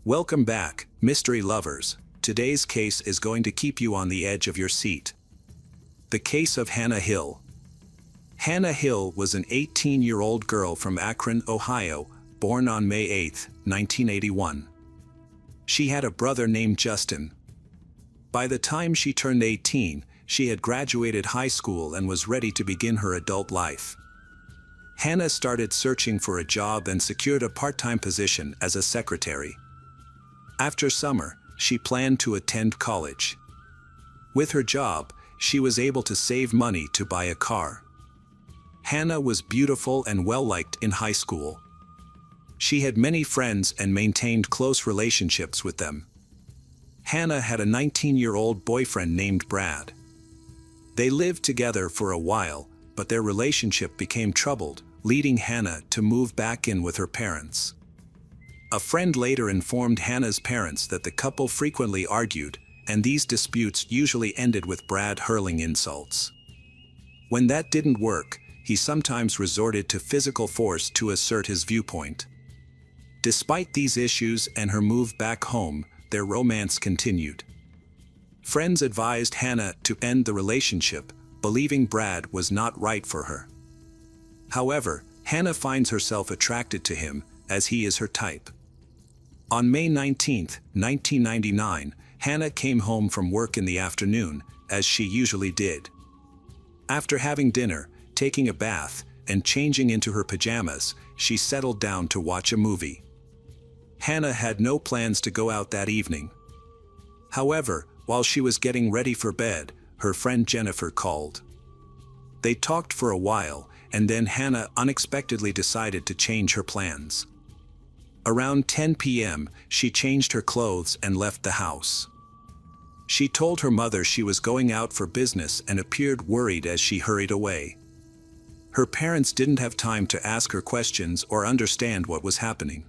Welcome back, mystery lovers. Today's case is going to keep you on the edge of your seat. The case of Hannah Hill. Hannah Hill was an 18-year-old girl from Akron, Ohio, born on May 8, 1981. She had a brother named Justin. By the time she turned 18, she had graduated high school and was ready to begin her adult life. Hannah started searching for a job and secured a part-time position as a secretary. After summer, she planned to attend college. With her job, she was able to save money to buy a car. Hannah was beautiful and well-liked in high school. She had many friends and maintained close relationships with them. Hannah had a 19-year-old boyfriend named Brad. They lived together for a while, but their relationship became troubled, leading Hannah to move back in with her parents. A friend later informed Hannah's parents that the couple frequently argued, and these disputes usually ended with Brad hurling insults. When that didn't work, he sometimes resorted to physical force to assert his viewpoint. Despite these issues and her move back home, their romance continued. Friends advised Hannah to end the relationship, believing Brad was not right for her. However, Hannah finds herself attracted to him, as he is her type. On May 19, 1999, Hannah came home from work in the afternoon, as she usually did. After having dinner, taking a bath, and changing into her pajamas, she settled down to watch a movie. Hannah had no plans to go out that evening. However, while she was getting ready for bed, her friend Jennifer called. They talked for a while, and then Hannah unexpectedly decided to change her plans. Around 10 p.m., she changed her clothes and left the house. She told her mother she was going out for business and appeared worried as she hurried away. Her parents didn't have time to ask her questions or understand what was happening.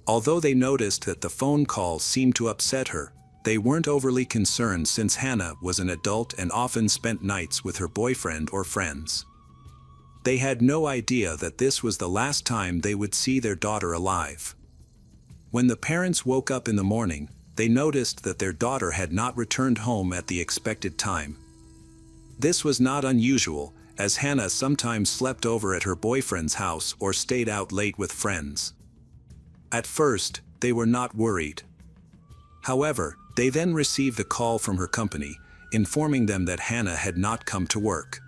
Although they noticed that the phone call seemed to upset her, they weren't overly concerned since Hannah was an adult and often spent nights with her boyfriend or friends. They had no idea that this was the last time they would see their daughter alive. When the parents woke up in the morning, they noticed that their daughter had not returned home at the expected time. This was not unusual, as Hannah sometimes slept over at her boyfriend's house or stayed out late with friends. At first, they were not worried. However, they then received a call from her company, informing them that Hannah had not come to work.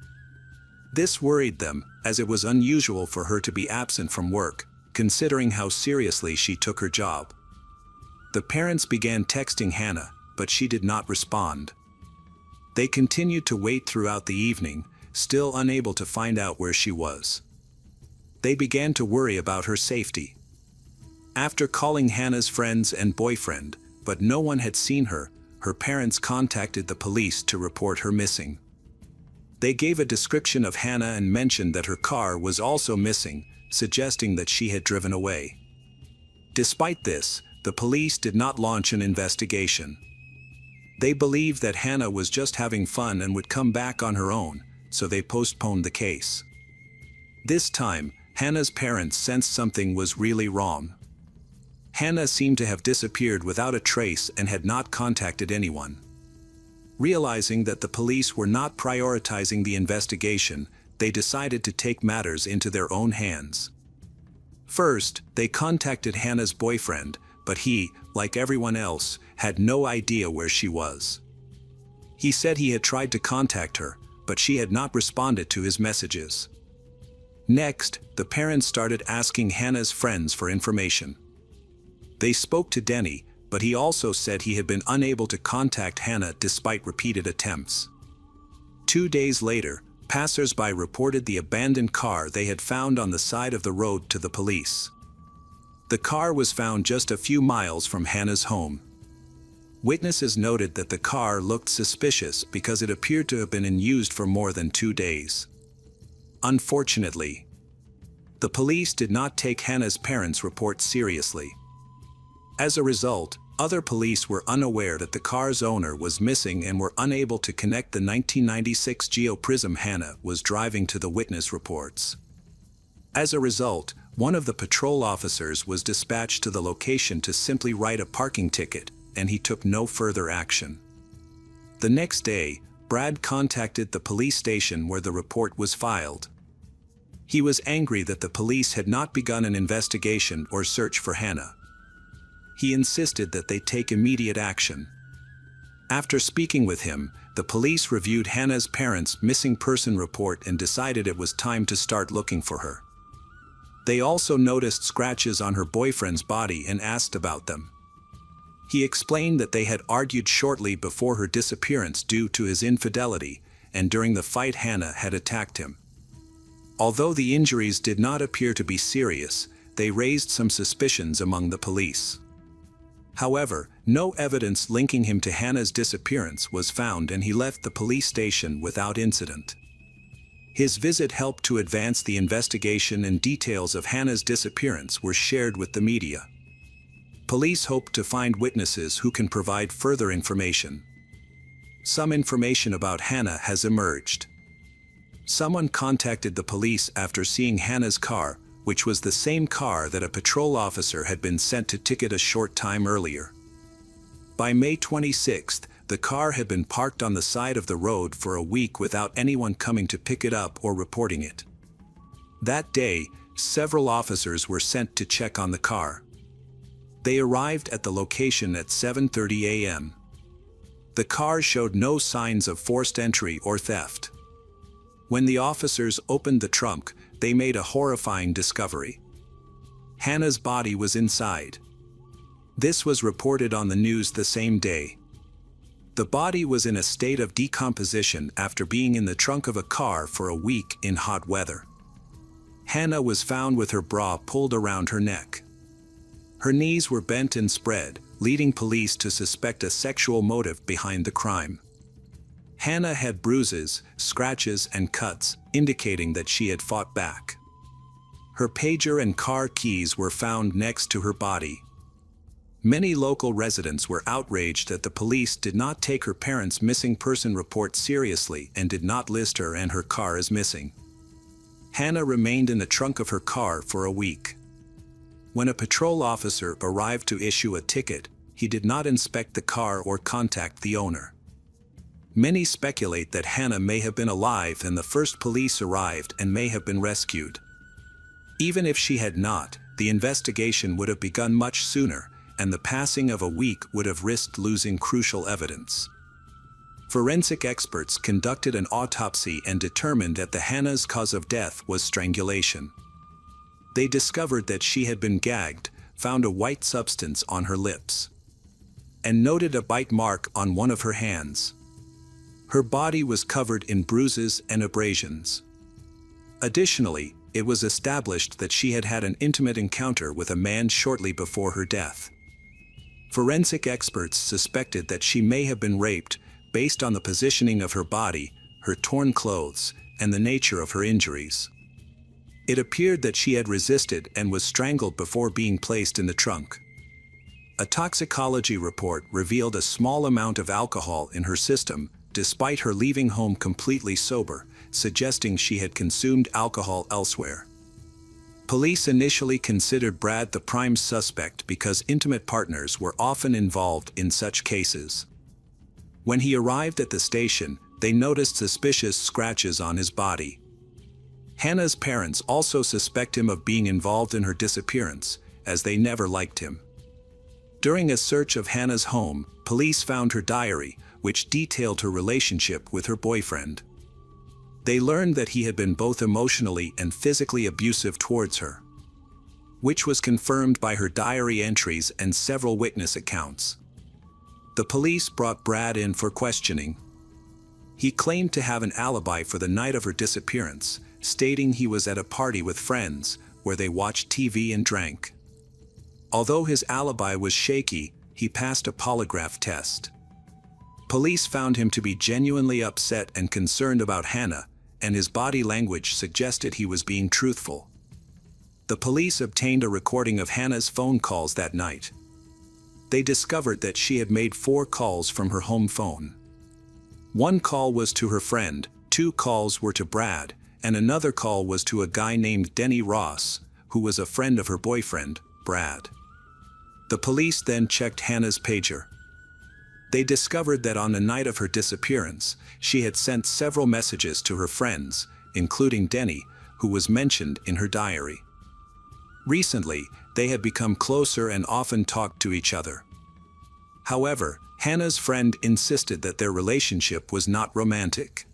This worried them, as it was unusual for her to be absent from work, considering how seriously she took her job. The parents began texting Hannah, but she did not respond. They continued to wait throughout the evening, still unable to find out where she was. They began to worry about her safety. After calling Hannah's friends and boyfriend, but no one had seen her, her parents contacted the police to report her missing. They gave a description of Hannah and mentioned that her car was also missing, suggesting that she had driven away. Despite this, the police did not launch an investigation. They believed that Hannah was just having fun and would come back on her own, so they postponed the case. This time, Hannah's parents sensed something was really wrong. Hannah seemed to have disappeared without a trace and had not contacted anyone. Realizing that the police were not prioritizing the investigation, they decided to take matters into their own hands. First, they contacted Hannah's boyfriend, but he, like everyone else, had no idea where she was. He said he had tried to contact her, but she had not responded to his messages. Next, the parents started asking Hannah's friends for information. They spoke to Denny, but he also said he had been unable to contact Hannah despite repeated attempts. 2 days later, passers-by reported the abandoned car they had found on the side of the road to the police. The car was found just a few miles from Hannah's home. Witnesses noted that the car looked suspicious because it appeared to have been unused for more than 2 days. Unfortunately, the police did not take Hannah's parents' report seriously. As a result, other police were unaware that the car's owner was missing and were unable to connect the 1996 Geo Prism Hannah was driving to the witness reports. As a result, one of the patrol officers was dispatched to the location to simply write a parking ticket, and he took no further action. The next day, Brad contacted the police station where the report was filed. He was angry that the police had not begun an investigation or search for Hannah. He insisted that they take immediate action. After speaking with him, the police reviewed Hannah's parents' missing person report and decided it was time to start looking for her. They also noticed scratches on her boyfriend's body and asked about them. He explained that they had argued shortly before her disappearance due to his infidelity, and during the fight Hannah had attacked him. Although the injuries did not appear to be serious, they raised some suspicions among the police. However, no evidence linking him to Hannah's disappearance was found, and he left the police station without incident. His visit helped to advance the investigation, and details of Hannah's disappearance were shared with the media. Police hope to find witnesses who can provide further information. Some information about Hannah has emerged. Someone contacted the police after seeing Hannah's car, which was the same car that a patrol officer had been sent to ticket a short time earlier. By May 26th, the car had been parked on the side of the road for a week without anyone coming to pick it up or reporting it. That day, several officers were sent to check on the car. They arrived at the location at 7:30 a.m. The car showed no signs of forced entry or theft. When the officers opened the trunk, they made a horrifying discovery. Hannah's body was inside. This was reported on the news the same day. The body was in a state of decomposition after being in the trunk of a car for a week in hot weather. Hannah was found with her bra pulled around her neck. Her knees were bent and spread, leading police to suspect a sexual motive behind the crime. Hannah had bruises, scratches, and cuts, indicating that she had fought back. Her pager and car keys were found next to her body. Many local residents were outraged that the police did not take her parents' missing person report seriously and did not list her and her car as missing. Hannah remained in the trunk of her car for a week. When a patrol officer arrived to issue a ticket, he did not inspect the car or contact the owner. Many speculate that Hannah may have been alive and the first police arrived and may have been rescued. Even if she had not, the investigation would have begun much sooner, and the passing of a week would have risked losing crucial evidence. Forensic experts conducted an autopsy and determined that Hannah's cause of death was strangulation. They discovered that she had been gagged, found a white substance on her lips, and noted a bite mark on one of her hands. Her body was covered in bruises and abrasions. Additionally, it was established that she had had an intimate encounter with a man shortly before her death. Forensic experts suspected that she may have been raped based on the positioning of her body, her torn clothes, and the nature of her injuries. It appeared that she had resisted and was strangled before being placed in the trunk. A toxicology report revealed a small amount of alcohol in her system, despite her leaving home completely sober, suggesting she had consumed alcohol elsewhere. Police initially considered Brad the prime suspect because intimate partners were often involved in such cases. When he arrived at the station, they noticed suspicious scratches on his body. Hannah's parents also suspect him of being involved in her disappearance, as they never liked him. During a search of Hannah's home, police found her diary, which detailed her relationship with her boyfriend. They learned that he had been both emotionally and physically abusive towards her, which was confirmed by her diary entries and several witness accounts. The police brought Brad in for questioning. He claimed to have an alibi for the night of her disappearance, stating he was at a party with friends, where they watched TV and drank. Although his alibi was shaky, he passed a polygraph test. Police found him to be genuinely upset and concerned about Hannah, and his body language suggested he was being truthful. The police obtained a recording of Hannah's phone calls that night. They discovered that she had made 4 calls from her home phone. 1 call was to her friend, 2 calls were to Brad, and another call was to a guy named Denny Ross, who was a friend of her boyfriend, Brad. The police then checked Hannah's pager. They discovered that on the night of her disappearance, she had sent several messages to her friends, including Denny, who was mentioned in her diary. Recently, they had become closer and often talked to each other. However, Hannah's friend insisted that their relationship was not romantic.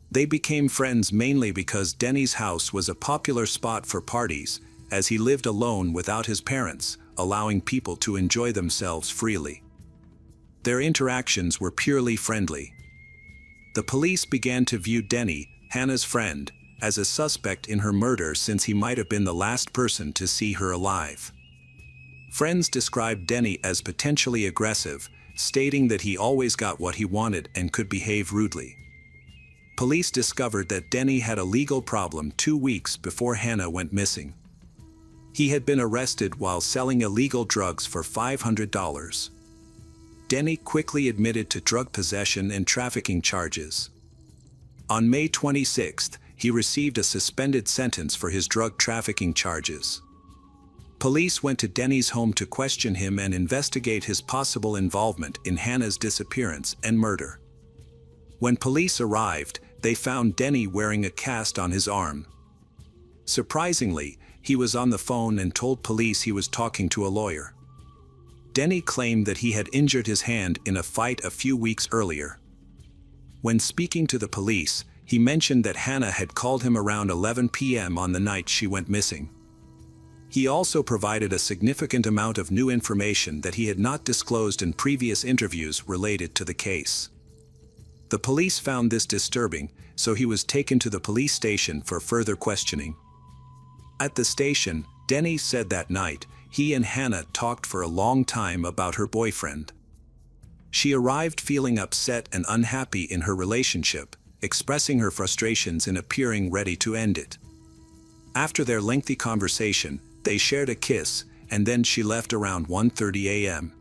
They became friends mainly because Denny's house was a popular spot for parties, as he lived alone without his parents, allowing people to enjoy themselves freely. Their interactions were purely friendly. The police began to view Denny, Hannah's friend, as a suspect in her murder since he might have been the last person to see her alive. Friends described Denny as potentially aggressive, stating that he always got what he wanted and could behave rudely. Police discovered that Denny had a legal problem 2 weeks before Hannah went missing. He had been arrested while selling illegal drugs for $500. Denny quickly admitted to drug possession and trafficking charges. On May 26, he received a suspended sentence for his drug trafficking charges. Police went to Denny's home to question him and investigate his possible involvement in Hannah's disappearance and murder. When police arrived, they found Denny wearing a cast on his arm. Surprisingly, he was on the phone and told police he was talking to a lawyer. Denny claimed that he had injured his hand in a fight a few weeks earlier. When speaking to the police, he mentioned that Hannah had called him around 11 p.m. on the night she went missing. He also provided a significant amount of new information that he had not disclosed in previous interviews related to the case. The police found this disturbing, so he was taken to the police station for further questioning. At the station, Denny said that night, he and Hannah talked for a long time about her boyfriend. She arrived feeling upset and unhappy in her relationship, expressing her frustrations and appearing ready to end it. After their lengthy conversation, they shared a kiss, and then she left around 1:30 a.m.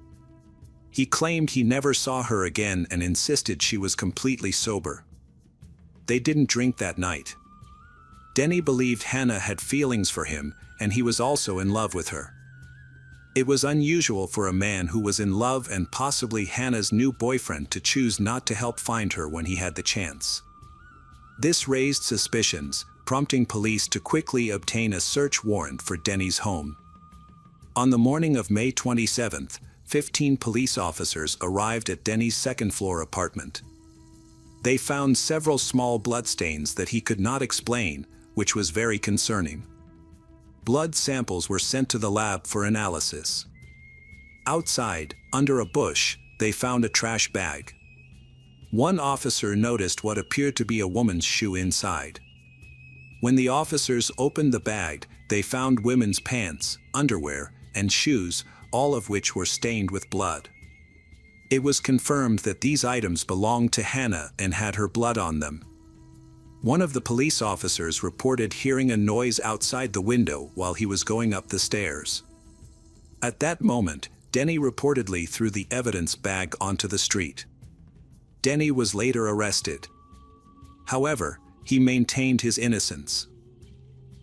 He claimed he never saw her again and insisted she was completely sober. They didn't drink that night. Denny believed Hannah had feelings for him, and he was also in love with her. It was unusual for a man who was in love and possibly Hannah's new boyfriend to choose not to help find her when he had the chance. This raised suspicions, prompting police to quickly obtain a search warrant for Denny's home. On the morning of May 27th, 15 police officers arrived at Denny's second-floor apartment. They found several small bloodstains that he could not explain, which was very concerning. Blood samples were sent to the lab for analysis. Outside, under a bush, they found a trash bag. One officer noticed what appeared to be a woman's shoe inside. When the officers opened the bag, they found women's pants, underwear, and shoes, all of which were stained with blood. It was confirmed that these items belonged to Hannah and had her blood on them. One of the police officers reported hearing a noise outside the window while he was going up the stairs. At that moment, Denny reportedly threw the evidence bag onto the street. Denny was later arrested. However, he maintained his innocence.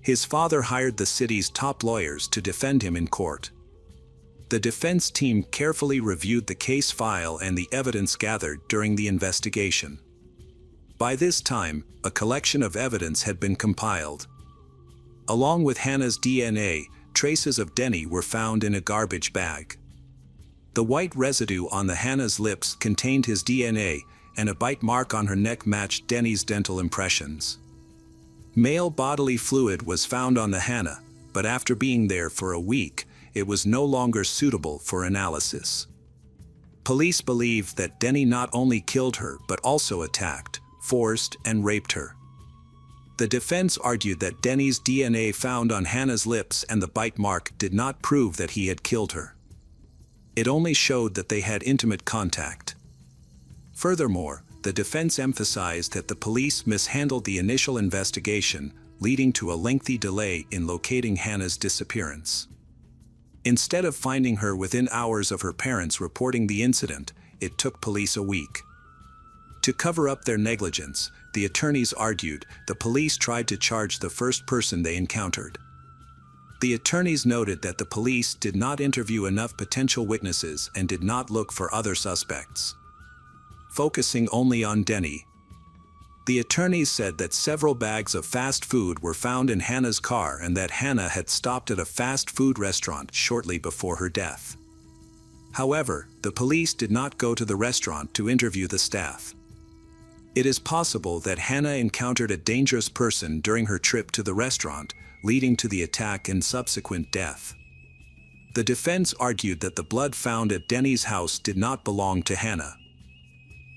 His father hired the city's top lawyers to defend him in court. The defense team carefully reviewed the case file and the evidence gathered during the investigation. By this time, a collection of evidence had been compiled. Along with Hannah's DNA, traces of Denny were found in a garbage bag. The white residue on the Hannah's lips contained his DNA, and a bite mark on her neck matched Denny's dental impressions. Male bodily fluid was found on the Hannah, but after being there for a week, it was no longer suitable for analysis. Police believed that Denny not only killed her but also attacked, forced, and raped her. The defense argued that Denny's DNA found on Hannah's lips and the bite mark did not prove that he had killed her. It only showed that they had intimate contact. Furthermore, the defense emphasized that the police mishandled the initial investigation, leading to a lengthy delay in locating Hannah's disappearance. Instead of finding her within hours of her parents reporting the incident, it took police a week. To cover up their negligence, the attorneys argued, the police tried to charge the first person they encountered. The attorneys noted that the police did not interview enough potential witnesses and did not look for other suspects, focusing only on Denny. The attorneys said that several bags of fast food were found in Hannah's car and that Hannah had stopped at a fast food restaurant shortly before her death. However, the police did not go to the restaurant to interview the staff. It is possible that Hannah encountered a dangerous person during her trip to the restaurant, leading to the attack and subsequent death. The defense argued that the blood found at Denny's house did not belong to Hannah,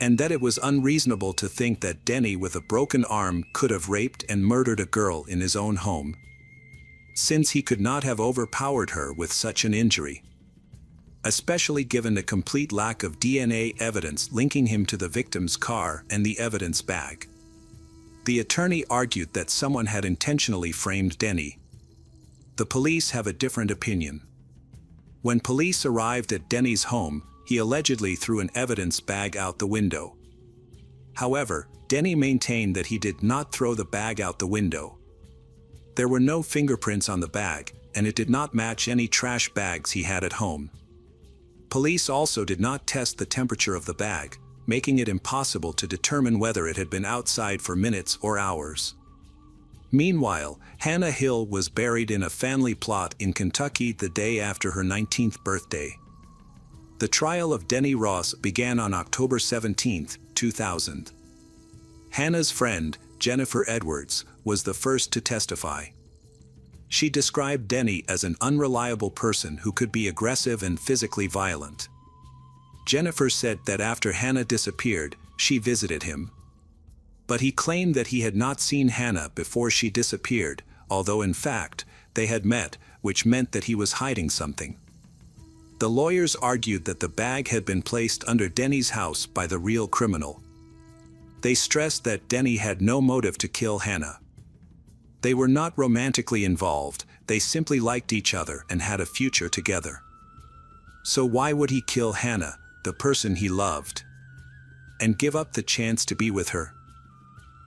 and that it was unreasonable to think that Denny with a broken arm could have raped and murdered a girl in his own home, since he could not have overpowered her with such an injury, especially given the complete lack of DNA evidence linking him to the victim's car and the evidence bag. The attorney argued that someone had intentionally framed Denny. The police have a different opinion. When police arrived at Denny's home, he allegedly threw an evidence bag out the window. However, Denny maintained that he did not throw the bag out the window. There were no fingerprints on the bag, and it did not match any trash bags he had at home. Police also did not test the temperature of the bag, making it impossible to determine whether it had been outside for minutes or hours. Meanwhile, Hannah Hill was buried in a family plot in Kentucky the day after her 19th birthday. The trial of Denny Ross began on October 17, 2000. Hannah's friend, Jennifer Edwards, was the first to testify. She described Denny as an unreliable person who could be aggressive and physically violent. Jennifer said that after Hannah disappeared, she visited him. But he claimed that he had not seen Hannah before she disappeared, although in fact, they had met, which meant that he was hiding something. The lawyers argued that the bag had been placed under Denny's house by the real criminal. They stressed that Denny had no motive to kill Hannah. They were not romantically involved, they simply liked each other and had a future together. So why would he kill Hannah, the person he loved, and give up the chance to be with her?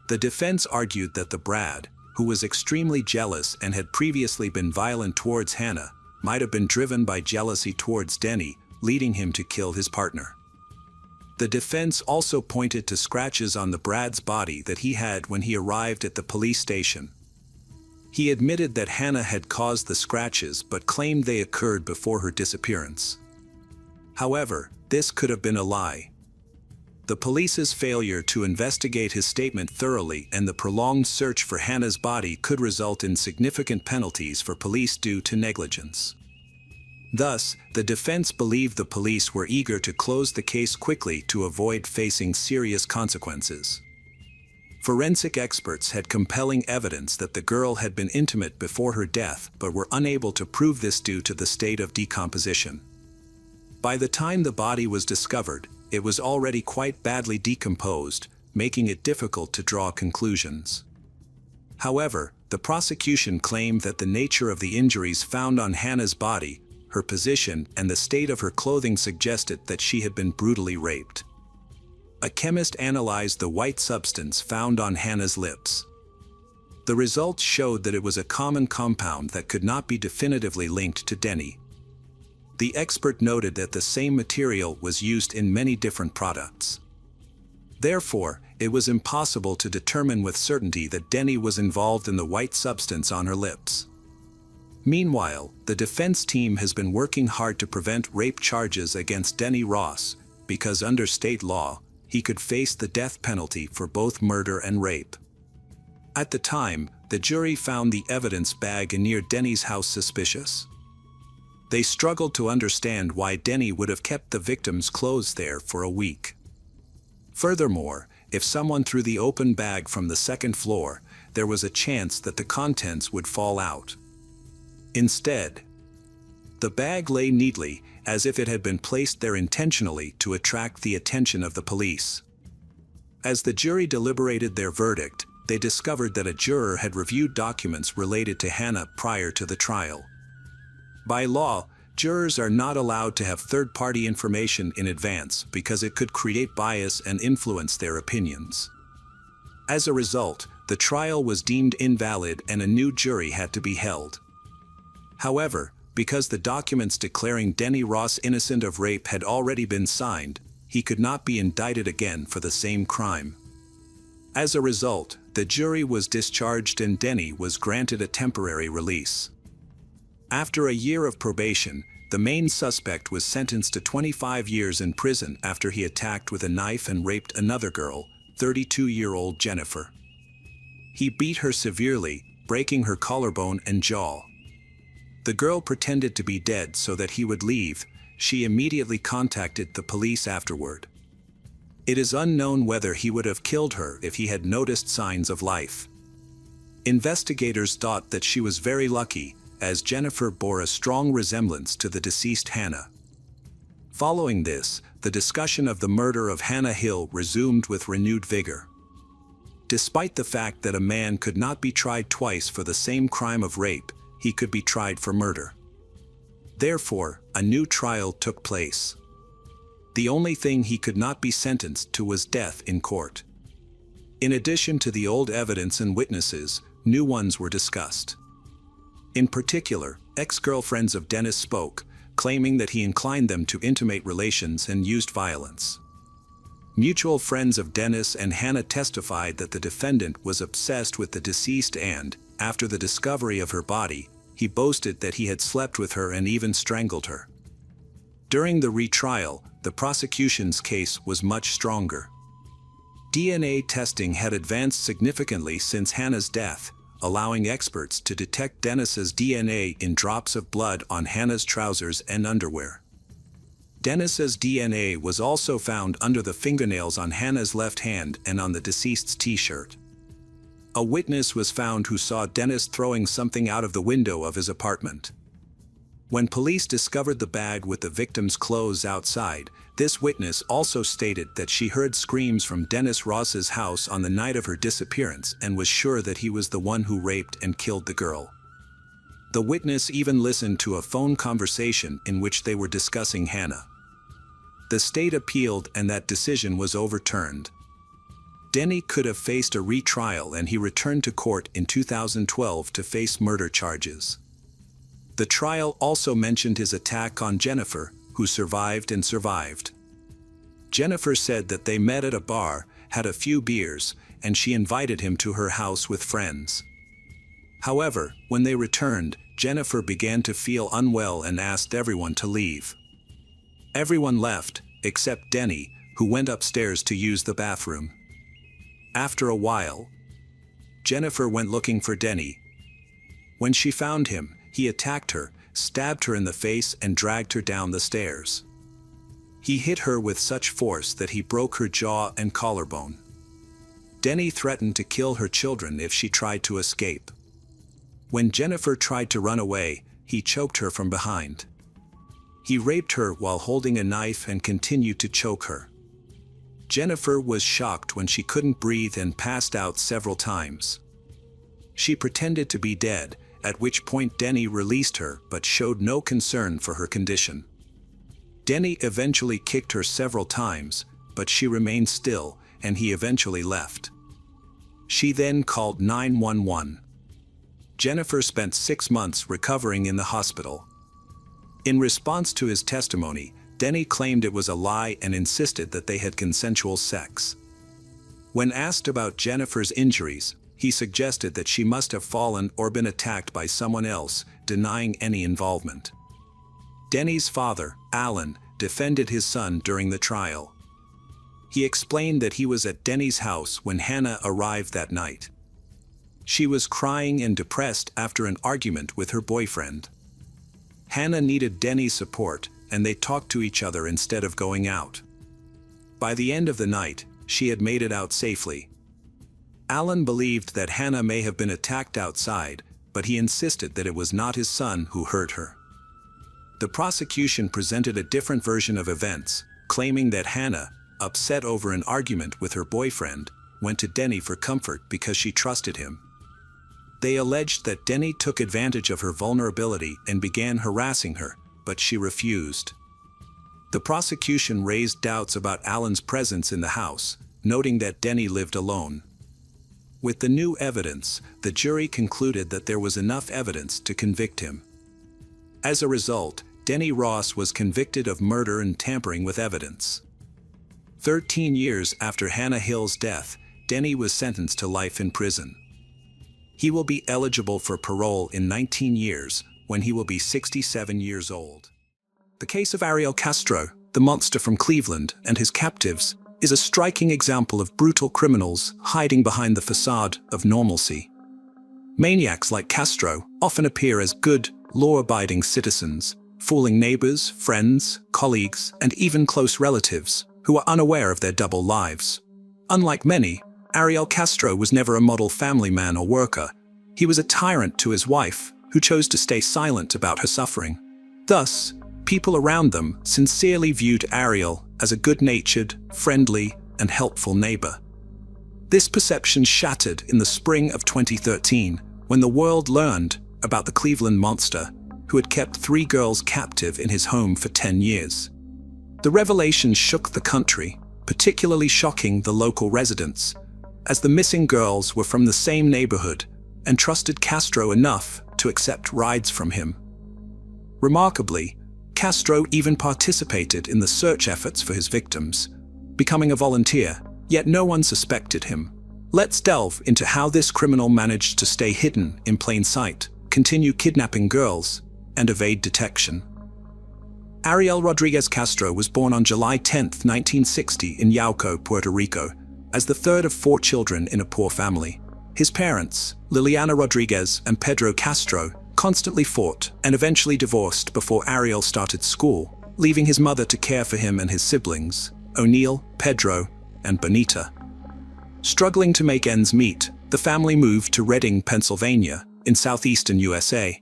The defense argued that the Brad, who was extremely jealous and had previously been violent towards Hannah, might have been driven by jealousy towards Denny, leading him to kill his partner. The defense also pointed to scratches on the Brad's body that he had when he arrived at the police station. He admitted that Hannah had caused the scratches but claimed they occurred before her disappearance. However, this could have been a lie. The police's failure to investigate his statement thoroughly and the prolonged search for Hannah's body could result in significant penalties for police due to negligence. Thus, the defense believed the police were eager to close the case quickly to avoid facing serious consequences. Forensic experts had compelling evidence that the girl had been intimate before her death but were unable to prove this due to the state of decomposition. By the time the body was discovered, it was already quite badly decomposed, making it difficult to draw conclusions. However, the prosecution claimed that the nature of the injuries found on Hannah's body, her position, and the state of her clothing suggested that she had been brutally raped. A chemist analyzed the white substance found on Hannah's lips. The results showed that it was a common compound that could not be definitively linked to Denny. The expert noted that the same material was used in many different products. Therefore, it was impossible to determine with certainty that Denny was involved in the white substance on her lips. Meanwhile, the defense team has been working hard to prevent rape charges against Denny Ross, because under state law, he could face the death penalty for both murder and rape. At the time, the jury found the evidence bag near Denny's house suspicious. They struggled to understand why Denny would have kept the victim's clothes there for a week. Furthermore, if someone threw the open bag from the second floor, there was a chance that the contents would fall out. Instead, the bag lay neatly, as if it had been placed there intentionally to attract the attention of the police. As the jury deliberated their verdict, they discovered that a juror had reviewed documents related to Hannah prior to the trial. By law, Jurors are not allowed to have third-party information in advance because it could create bias and influence their opinions. As a result, the trial was deemed invalid and a new jury had to be held. However, because the documents declaring Denny Ross innocent of rape had already been signed, he could not be indicted again for the same crime. As a result, the jury was discharged and Denny was granted a temporary release. After a year of probation, the main suspect was sentenced to 25 years in prison after he attacked with a knife and raped another girl, 32-year-old Jennifer. He beat her severely, breaking her collarbone and jaw. The girl pretended to be dead so that he would leave. She immediately contacted the police afterward. It is unknown whether he would have killed her if he had noticed signs of life. Investigators thought that she was very lucky, as Jennifer bore a strong resemblance to the deceased Hannah. Following this, the discussion of the murder of Hannah Hill resumed with renewed vigor. Despite the fact that a man could not be tried twice for the same crime of rape, he could be tried for murder. Therefore, a new trial took place. The only thing he could not be sentenced to was death in court. In addition to the old evidence and witnesses, new ones were discussed. In particular, ex-girlfriends of Dennis spoke, claiming that he inclined them to intimate relations and used violence. Mutual friends of Dennis and Hannah testified that the defendant was obsessed with the deceased and, after the discovery of her body, he boasted that he had slept with her and even strangled her. During the retrial, the prosecution's case was much stronger. DNA testing had advanced significantly since Hannah's death, allowing experts to detect Dennis's DNA in drops of blood on Hannah's trousers and underwear. Dennis's DNA was also found under the fingernails on Hannah's left hand and on the deceased's t-shirt. A witness was found who saw Dennis throwing something out of the window of his apartment. When police discovered the bag with the victim's clothes outside, this witness also stated that she heard screams from Dennis Ross's house on the night of her disappearance and was sure that he was the one who raped and killed the girl. The witness even listened to a phone conversation in which they were discussing Hannah. The state appealed and that decision was overturned. Denny could have faced a retrial and he returned to court in 2012 to face murder charges. The trial also mentioned his attack on Jennifer, who survived and survived. Jennifer said that they met at a bar, had a few beers, and she invited him to her house with friends. However, when they returned, Jennifer began to feel unwell and asked everyone to leave. Everyone left, except Denny, who went upstairs to use the bathroom. After a while, Jennifer went looking for Denny. When she found him, he attacked her, stabbed her in the face and dragged her down the stairs. He hit her with such force that he broke her jaw and collarbone. Denny threatened to kill her children if she tried to escape. When Jennifer tried to run away, he choked her from behind. He raped her while holding a knife and continued to choke her. Jennifer was shocked when she couldn't breathe and passed out several times. She pretended to be dead, at which point Denny released her but showed no concern for her condition. Denny eventually kicked her several times, but she remained still, and he eventually left. She then called 911. Jennifer spent 6 months recovering in the hospital. In response to his testimony, Denny claimed it was a lie and insisted that they had consensual sex. When asked about Jennifer's injuries, he suggested that she must have fallen or been attacked by someone else, denying any involvement. Denny's father, Alan, defended his son during the trial. He explained that he was at Denny's house when Hannah arrived that night. She was crying and depressed after an argument with her boyfriend. Hannah needed Denny's support, and they talked to each other instead of going out. By the end of the night, she had made it out safely. Alan believed that Hannah may have been attacked outside, but he insisted that it was not his son who hurt her. The prosecution presented a different version of events, claiming that Hannah, upset over an argument with her boyfriend, went to Denny for comfort because she trusted him. They alleged that Denny took advantage of her vulnerability and began harassing her, but she refused. The prosecution raised doubts about Alan's presence in the house, noting that Denny lived alone. With the new evidence, the jury concluded that there was enough evidence to convict him. As a result, Denny Ross was convicted of murder and tampering with evidence. 13 years after Hannah Hill's death, Denny was sentenced to life in prison. He will be eligible for parole in 19 years, when he will be 67 years old. The case of Ariel Castro, the monster from Cleveland, and his captives, is a striking example of brutal criminals hiding behind the facade of normalcy. Maniacs like Castro often appear as good, law-abiding citizens, fooling neighbors, friends, colleagues, and even close relatives who are unaware of their double lives. Unlike many, Ariel Castro was never a model family man or worker. He was a tyrant to his wife, who chose to stay silent about her suffering. Thus, people around them sincerely viewed Ariel as a good-natured, friendly, and helpful neighbor. This perception shattered in the spring of 2013, when the world learned about the Cleveland monster, who had kept 3 girls captive in his home for 10 years. The revelation shook the country, particularly shocking the local residents, as the missing girls were from the same neighborhood and trusted Castro enough to accept rides from him. Remarkably, Castro even participated in the search efforts for his victims, becoming a volunteer, yet no one suspected him. Let's delve into how this criminal managed to stay hidden in plain sight, continue kidnapping girls, and evade detection. Ariel Rodriguez Castro was born on July 10, 1960 in Yauco, Puerto Rico, as the third of 4 children in a poor family. His parents, Liliana Rodriguez and Pedro Castro, constantly fought and eventually divorced before Ariel started school, leaving his mother to care for him and his siblings, O'Neill, Pedro, and Bonita. Struggling to make ends meet, the family moved to Reading, Pennsylvania, in southeastern USA.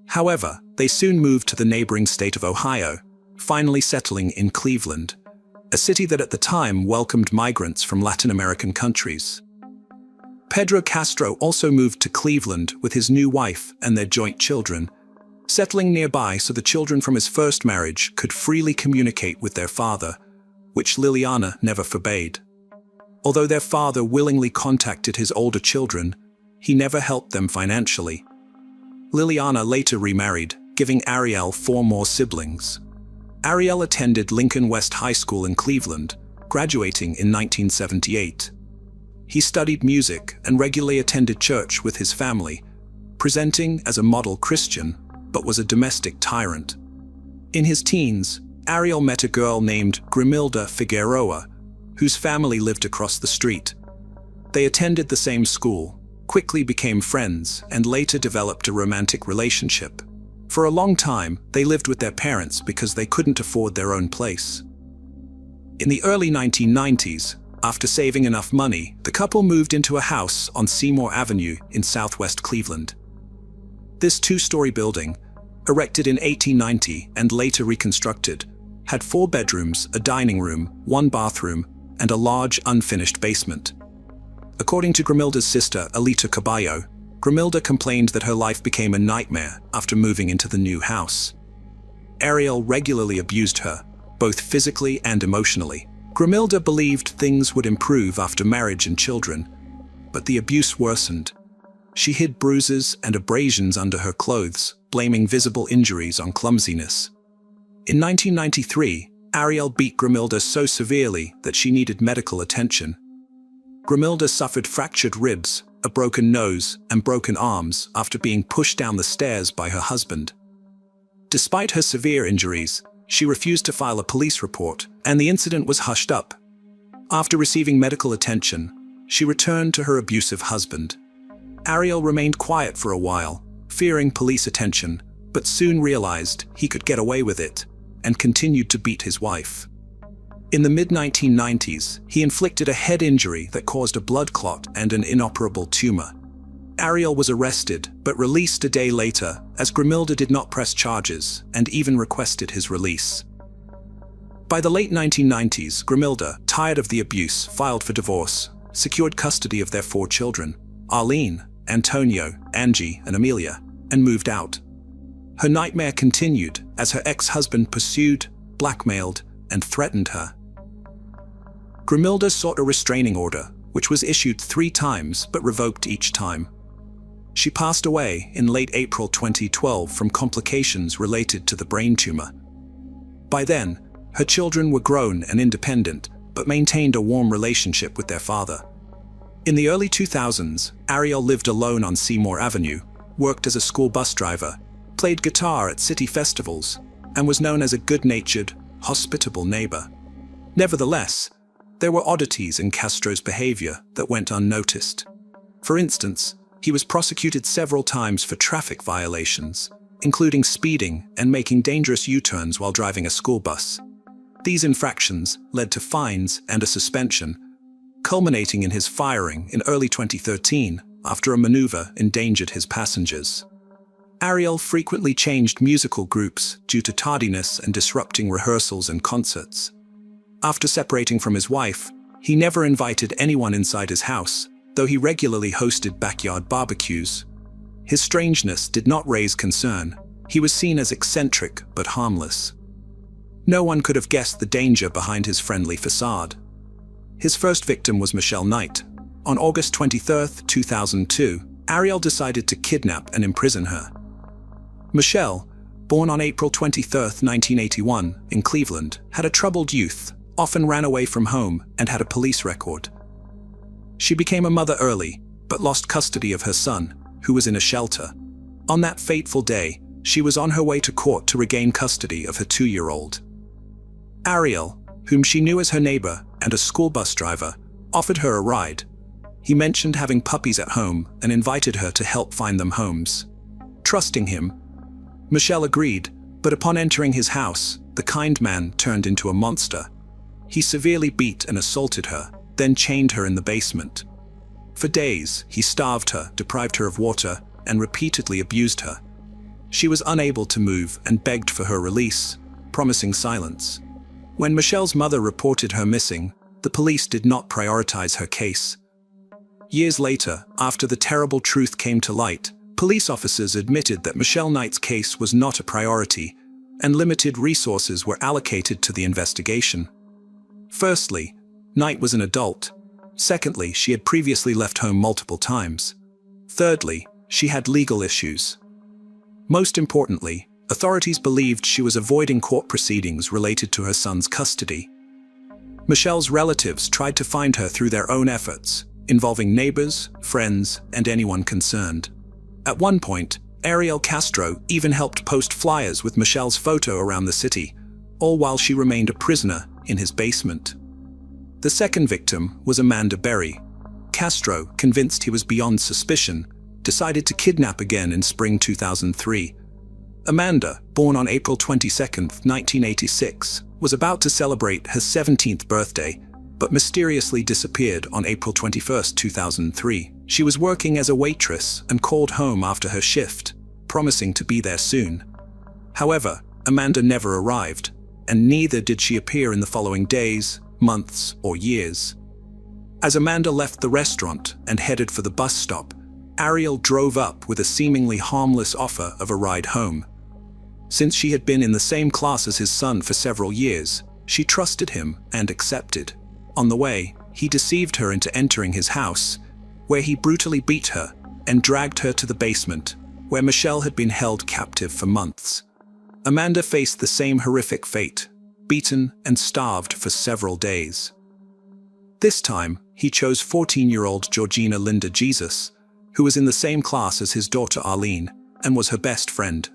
However, they soon moved to the neighboring state of Ohio, finally settling in Cleveland, a city that at the time welcomed migrants from Latin American countries. Pedro Castro also moved to Cleveland with his new wife and their joint children, settling nearby so the children from his first marriage could freely communicate with their father, which Liliana never forbade. Although their father willingly contacted his older children, he never helped them financially. Liliana later remarried, giving Ariel 4 more siblings. Ariel attended Lincoln West High School in Cleveland, graduating in 1978. He studied music and regularly attended church with his family, presenting as a model Christian, but was a domestic tyrant. In his teens, Ariel met a girl named Grimilda Figueroa, whose family lived across the street. They attended the same school, quickly became friends, and later developed a romantic relationship. For a long time, they lived with their parents because they couldn't afford their own place. In the early 1990s, after saving enough money, the couple moved into a house on Seymour Avenue in southwest Cleveland. This 2-story building, erected in 1890 and later reconstructed, had 4 bedrooms, a dining room, 1 bathroom, and a large unfinished basement. According to Grimilda's sister, Alita Caballo, Grimilda complained that her life became a nightmare after moving into the new house. Ariel regularly abused her, both physically and emotionally. Grimilda believed things would improve after marriage and children, but the abuse worsened. She hid bruises and abrasions under her clothes, blaming visible injuries on clumsiness. In 1993, Ariel beat Grimilda so severely that she needed medical attention. Grimilda suffered fractured ribs, a broken nose, and broken arms after being pushed down the stairs by her husband. Despite her severe injuries, she refused to file a police report, and the incident was hushed up. After receiving medical attention, she returned to her abusive husband. Ariel remained quiet for a while, fearing police attention, but soon realized he could get away with it, and continued to beat his wife. In the mid-1990s, he inflicted a head injury that caused a blood clot and an inoperable tumor. Ariel was arrested, but released a day later, as Grimilda did not press charges and even requested his release. By the late 1990s, Grimilda, tired of the abuse, filed for divorce, secured custody of their 4 children, Arlene, Antonio, Angie, and Amelia, and moved out. Her nightmare continued as her ex-husband pursued, blackmailed, and threatened her. Grimilda sought a restraining order, which was issued 3 times but revoked each time. She passed away in late April 2012 from complications related to the brain tumor. By then, her children were grown and independent, but maintained a warm relationship with their father. In the early 2000s, Ariel lived alone on Seymour Avenue, worked as a school bus driver, played guitar at city festivals, and was known as a good-natured, hospitable neighbor. Nevertheless, there were oddities in Castro's behavior that went unnoticed. For instance, he was prosecuted several times for traffic violations, including speeding and making dangerous U-turns while driving a school bus. These infractions led to fines and a suspension, culminating in his firing in early 2013 after a maneuver endangered his passengers. Ariel frequently changed musical groups due to tardiness and disrupting rehearsals and concerts. After separating from his wife, he never invited anyone inside his house, though he regularly hosted backyard barbecues. His strangeness did not raise concern. He was seen as eccentric but harmless. No one could have guessed the danger behind his friendly facade. His first victim was Michelle Knight. On August 23, 2002, Ariel decided to kidnap and imprison her. Michelle, born on April 23, 1981, in Cleveland, had a troubled youth, often ran away from home, and had a police record. She became a mother early, but lost custody of her son, who was in a shelter. On that fateful day, she was on her way to court to regain custody of her 2-year-old. Ariel, whom she knew as her neighbor and a school bus driver, offered her a ride. He mentioned having puppies at home and invited her to help find them homes. Trusting him, Michelle agreed, but upon entering his house, the kind man turned into a monster. He severely beat and assaulted her, then chained her in the basement. For days, he starved her, deprived her of water, and repeatedly abused her. She was unable to move and begged for her release, promising silence. When Michelle's mother reported her missing, the police did not prioritize her case. Years later, after the terrible truth came to light, police officers admitted that Michelle Knight's case was not a priority, and limited resources were allocated to the investigation. Firstly, Knight was an adult. Secondly, she had previously left home multiple times. Thirdly, she had legal issues. Most importantly, authorities believed she was avoiding court proceedings related to her son's custody. Michelle's relatives tried to find her through their own efforts, involving neighbors, friends, and anyone concerned. At one point, Ariel Castro even helped post flyers with Michelle's photo around the city, all while she remained a prisoner in his basement. The second victim was Amanda Berry. Castro, convinced he was beyond suspicion, decided to kidnap again in spring 2003. Amanda, born on April 22, 1986, was about to celebrate her 17th birthday, but mysteriously disappeared on April 21, 2003. She was working as a waitress and called home after her shift, promising to be there soon. However, Amanda never arrived, and neither did she appear in the following days, months, or years. As Amanda left the restaurant and headed for the bus stop, Ariel drove up with a seemingly harmless offer of a ride home. Since she had been in the same class as his son for several years, she trusted him and accepted. On the way, he deceived her into entering his house, where he brutally beat her and dragged her to the basement, where Michelle had been held captive for months. Amanda faced the same horrific fate, beaten and starved for several days. This time, he chose 14-year-old Georgina Linda Jesus, who was in the same class as his daughter Arlene and was her best friend.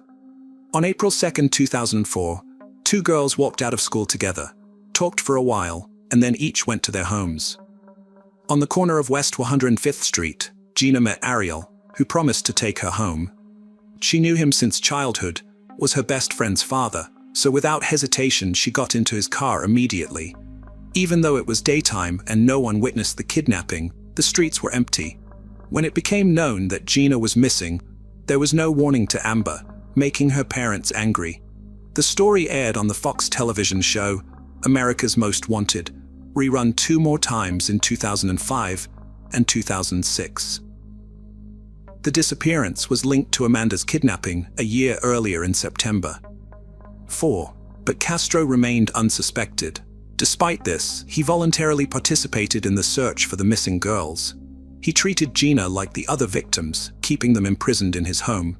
On April 2, 2004, 2 girls walked out of school together, talked for a while, and then each went to their homes. On the corner of West 105th Street, Gina met Ariel, who promised to take her home. She knew him since childhood, was her best friend's father, so without hesitation she got into his car immediately. Even though it was daytime and no one witnessed the kidnapping, the streets were empty. When it became known that Gina was missing, there was no warning to Amber, making her parents angry. The story aired on the Fox television show, America's Most Wanted, rerun 2 more times in 2005 and 2006. The disappearance was linked to Amanda's kidnapping a year earlier in September. 4. But Castro remained unsuspected. Despite this, he voluntarily participated in the search for the missing girls. He treated Gina like the other victims, keeping them imprisoned in his home.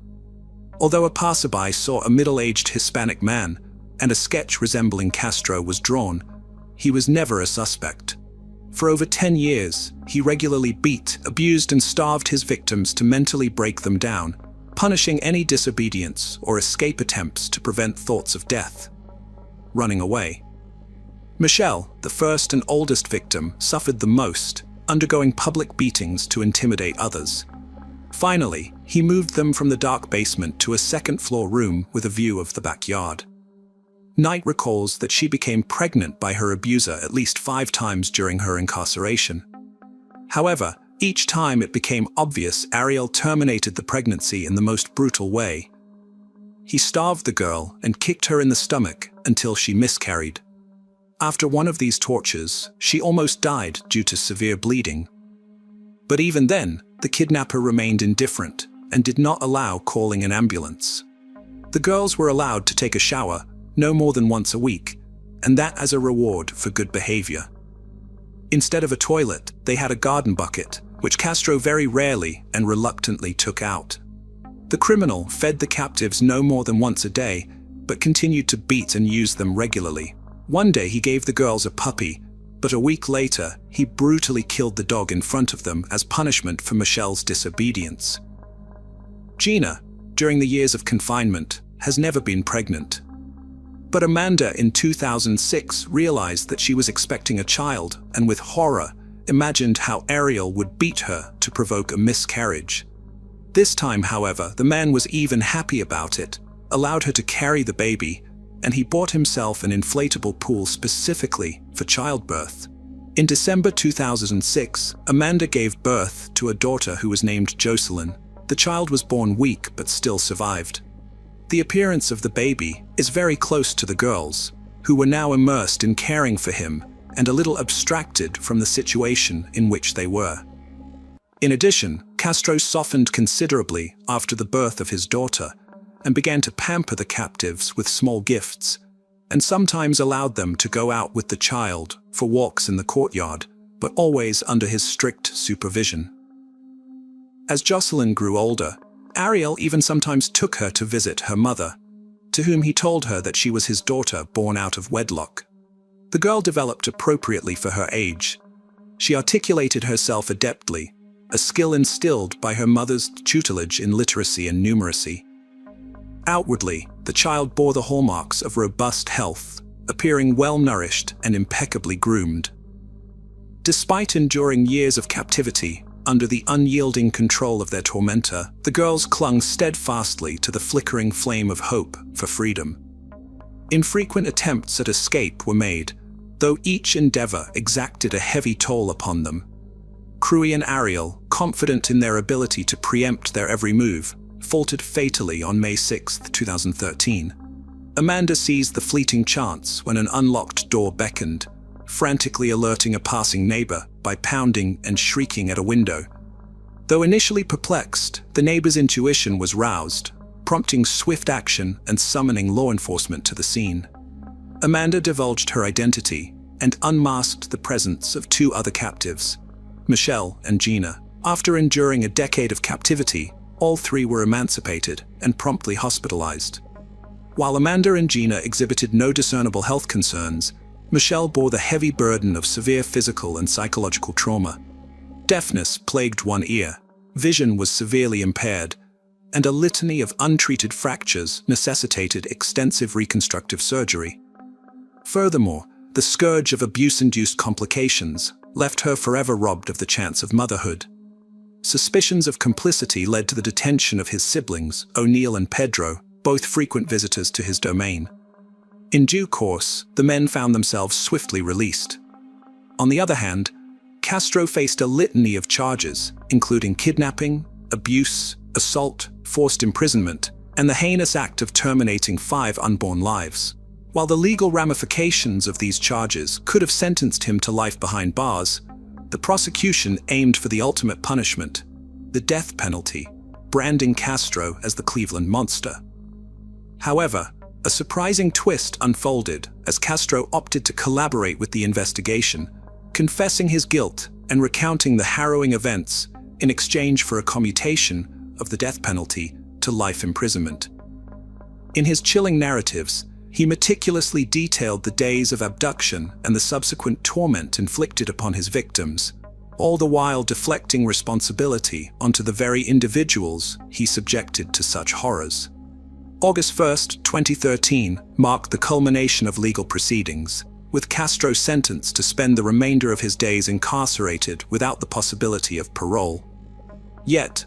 Although a passerby saw a middle-aged Hispanic man, and a sketch resembling Castro was drawn, he was never a suspect. For over 10 years, he regularly beat, abused, and starved his victims to mentally break them down, punishing any disobedience or escape attempts to prevent thoughts of death. Running away. Michelle, the first and oldest victim, suffered the most, undergoing public beatings to intimidate others. Finally, he moved them from the dark basement to a second-floor room with a view of the backyard. Knight recalls that she became pregnant by her abuser at least 5 times during her incarceration. However, each time it became obvious Ariel terminated the pregnancy in the most brutal way. He starved the girl and kicked her in the stomach until she miscarried. After one of these tortures, she almost died due to severe bleeding. But even then, the kidnapper remained indifferent and did not allow calling an ambulance. The girls were allowed to take a shower no more than once a week, and that as a reward for good behavior. Instead of a toilet, they had a garden bucket, which Castro very rarely and reluctantly took out. The criminal fed the captives no more than once a day, but continued to beat and use them regularly. One day he gave the girls a puppy, but a week later he brutally killed the dog in front of them as punishment for Michelle's disobedience. Gina, during the years of confinement, has never been pregnant. But Amanda in 2006 realized that she was expecting a child and with horror imagined how Ariel would beat her to provoke a miscarriage. This time, however, the man was even happy about it, allowed her to carry the baby, and he bought himself an inflatable pool specifically for childbirth. In December 2006, Amanda gave birth to a daughter who was named Jocelyn. The child was born weak but still survived. The appearance of the baby is very close to the girls, who were now immersed in caring for him and a little abstracted from the situation in which they were. In addition, Castro softened considerably after the birth of his daughter and began to pamper the captives with small gifts, and sometimes allowed them to go out with the child for walks in the courtyard, but always under his strict supervision. As Jocelyn grew older, Ariel even sometimes took her to visit her mother, to whom he told her that she was his daughter born out of wedlock. The girl developed appropriately for her age. She articulated herself adeptly, a skill instilled by her mother's tutelage in literacy and numeracy. Outwardly, the child bore the hallmarks of robust health, appearing well-nourished and impeccably groomed. Despite enduring years of captivity, under the unyielding control of their tormentor, the girls clung steadfastly to the flickering flame of hope for freedom. Infrequent attempts at escape were made, though each endeavor exacted a heavy toll upon them. Cruy and Ariel, confident in their ability to preempt their every move, faltered fatally on May 6, 2013. Amanda seized the fleeting chance when an unlocked door beckoned, frantically alerting a passing neighbor by pounding and shrieking at a window. Though initially perplexed, the neighbor's intuition was roused, prompting swift action and summoning law enforcement to the scene. Amanda divulged her identity and unmasked the presence of 2 other captives, Michelle and Gina. After enduring a decade of captivity, all 3 were emancipated and promptly hospitalized. While Amanda and Gina exhibited no discernible health concerns, Michelle bore the heavy burden of severe physical and psychological trauma. Deafness plagued one ear, vision was severely impaired, and a litany of untreated fractures necessitated extensive reconstructive surgery. Furthermore, the scourge of abuse-induced complications left her forever robbed of the chance of motherhood. Suspicions of complicity led to the detention of his siblings, O'Neill and Pedro, both frequent visitors to his domain. In due course, the men found themselves swiftly released. On the other hand, Castro faced a litany of charges, including kidnapping, abuse, assault, forced imprisonment, and the heinous act of terminating 5 unborn lives. While the legal ramifications of these charges could have sentenced him to life behind bars, the prosecution aimed for the ultimate punishment, the death penalty, branding Castro as the Cleveland Monster. However, A surprising twist unfolded as Castro opted to collaborate with the investigation, confessing his guilt and recounting the harrowing events in exchange for a commutation of the death penalty to life imprisonment. In his chilling narratives, he meticulously detailed the days of abduction and the subsequent torment inflicted upon his victims, all the while deflecting responsibility onto the very individuals he subjected to such horrors. August 1, 2013 marked the culmination of legal proceedings, with Castro sentenced to spend the remainder of his days incarcerated without the possibility of parole. Yet,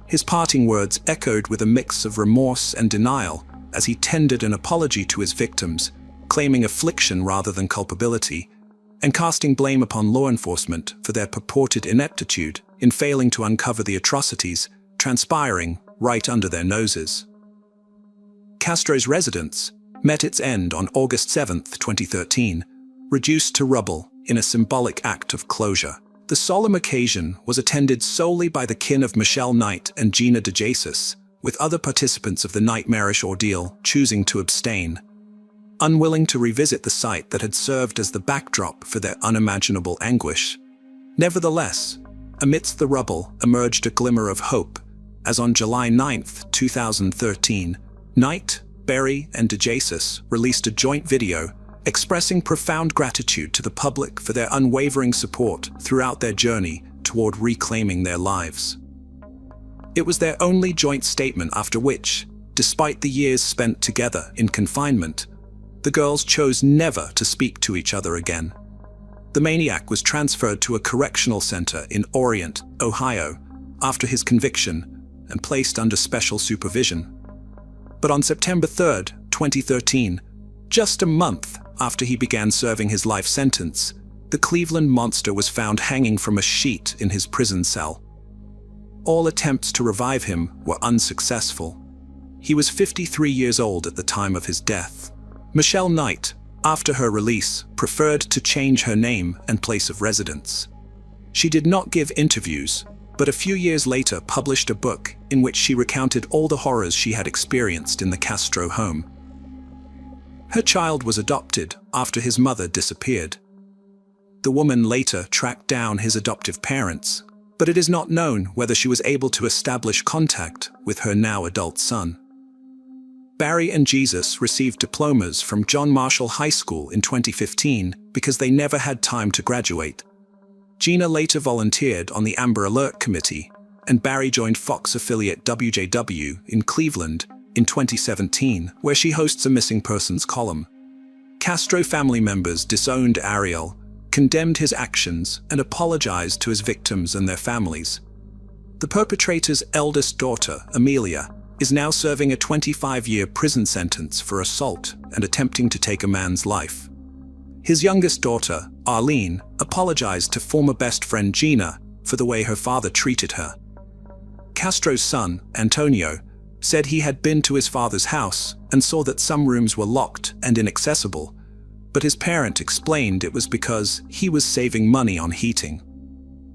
his parting words echoed with a mix of remorse and denial as he tendered an apology to his victims, claiming affliction rather than culpability, and casting blame upon law enforcement for their purported ineptitude in failing to uncover the atrocities transpiring right under their noses. Castro's residence met its end on August 7, 2013, reduced to rubble in a symbolic act of closure. The solemn occasion was attended solely by the kin of Michelle Knight and Gina DeJesus, with other participants of the nightmarish ordeal choosing to abstain, unwilling to revisit the site that had served as the backdrop for their unimaginable anguish. Nevertheless, amidst the rubble emerged a glimmer of hope, as on July 9, 2013, Knight, Berry, and DeJesus released a joint video expressing profound gratitude to the public for their unwavering support throughout their journey toward reclaiming their lives. It was their only joint statement after which, despite the years spent together in confinement, the girls chose never to speak to each other again. The maniac was transferred to a correctional center in Orient, Ohio, after his conviction and placed under special supervision. But on September 3, 2013, just a month after he began serving his life sentence, the Cleveland monster was found hanging from a sheet in his prison cell. All attempts to revive him were unsuccessful. He was 53 years old at the time of his death. Michelle Knight, after her release, preferred to change her name and place of residence. She did not give interviews, but a few years later published a book in which she recounted all the horrors she had experienced in the Castro home. Her child was adopted after his mother disappeared. The woman later tracked down his adoptive parents, but it is not known whether she was able to establish contact with her now adult son. Barry and Jesus received diplomas from John Marshall High School in 2015 because they never had time to graduate. Gina later volunteered on the Amber Alert Committee, and Barry joined Fox affiliate WJW in Cleveland in 2017, where she hosts a missing persons column. Castro family members disowned Ariel, condemned his actions, and apologized to his victims and their families. The perpetrator's eldest daughter, Amelia, is now serving a 25-year prison sentence for assault and attempting to take a man's life. His youngest daughter, Arlene, apologized to former best friend Gina for the way her father treated her. Castro's son, Antonio, said he had been to his father's house and saw that some rooms were locked and inaccessible, but his parent explained it was because he was saving money on heating.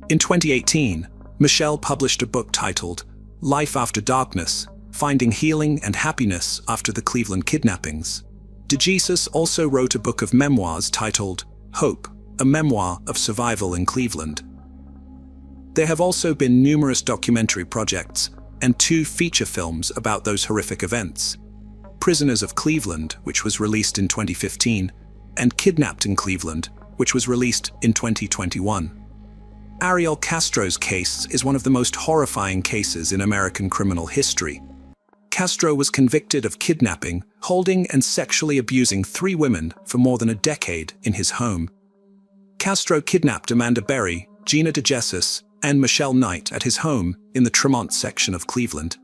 In 2018, Michelle published a book titled Life After Darkness: Finding Healing and Happiness After the Cleveland Kidnappings. DeJesus also wrote a book of memoirs titled Hope, a memoir of survival in Cleveland. There have also been numerous documentary projects and 2 feature films about those horrific events: Prisoners of Cleveland, which was released in 2015, and Kidnapped in Cleveland, which was released in 2021. Ariel Castro's case is one of the most horrifying cases in American criminal history. Castro was convicted of kidnapping, holding, and sexually abusing 3 women for more than a decade in his home. Castro kidnapped Amanda Berry, Gina DeJesus, and Michelle Knight at his home in the Tremont section of Cleveland.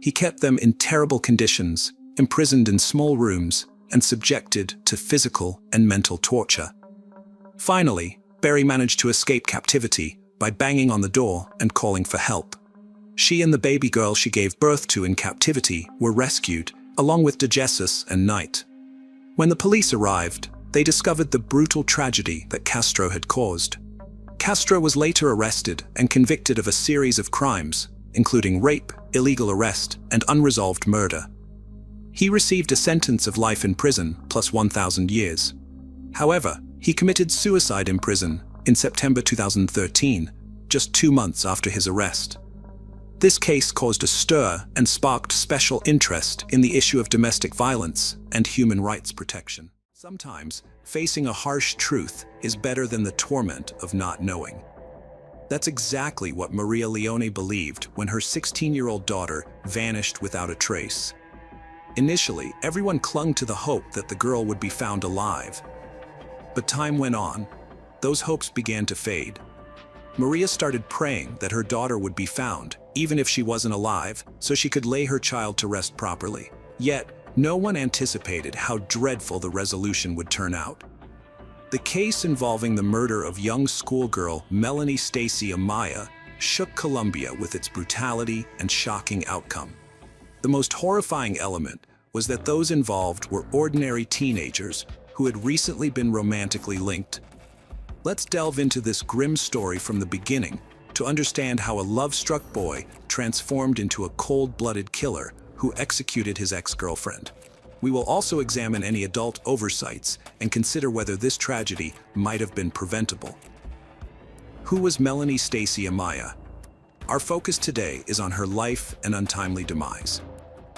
He kept them in terrible conditions, imprisoned in small rooms, and subjected to physical and mental torture. Finally, Berry managed to escape captivity by banging on the door and calling for help. She and the baby girl she gave birth to in captivity were rescued, along with DeJesus and Knight. When the police arrived, they discovered the brutal tragedy that Castro had caused. Castro was later arrested and convicted of a series of crimes, including rape, illegal arrest, and unresolved murder. He received a sentence of life in prison plus 1,000 years. However, he committed suicide in prison in September 2013, just 2 months after his arrest. This case caused a stir and sparked special interest in the issue of domestic violence and human rights protection. Sometimes, facing a harsh truth is better than the torment of not knowing. That's exactly what Maria Leone believed when her 16-year-old daughter vanished without a trace. Initially, everyone clung to the hope that the girl would be found alive. But time went on. Those hopes began to fade. Maria started praying that her daughter would be found, even if she wasn't alive, so she could lay her child to rest properly. Yet, no one anticipated how dreadful the resolution would turn out. The case involving the murder of young schoolgirl Melanie Stacy Amaya shook Colombia with its brutality and shocking outcome. The most horrifying element was that those involved were ordinary teenagers who had recently been romantically linked. Let's delve into this grim story from the beginning to understand how a love-struck boy transformed into a cold-blooded killer who executed his ex-girlfriend. We will also examine any adult oversights and consider whether this tragedy might have been preventable. Who was Melanie Stacy Amaya? Our focus today is on her life and untimely demise.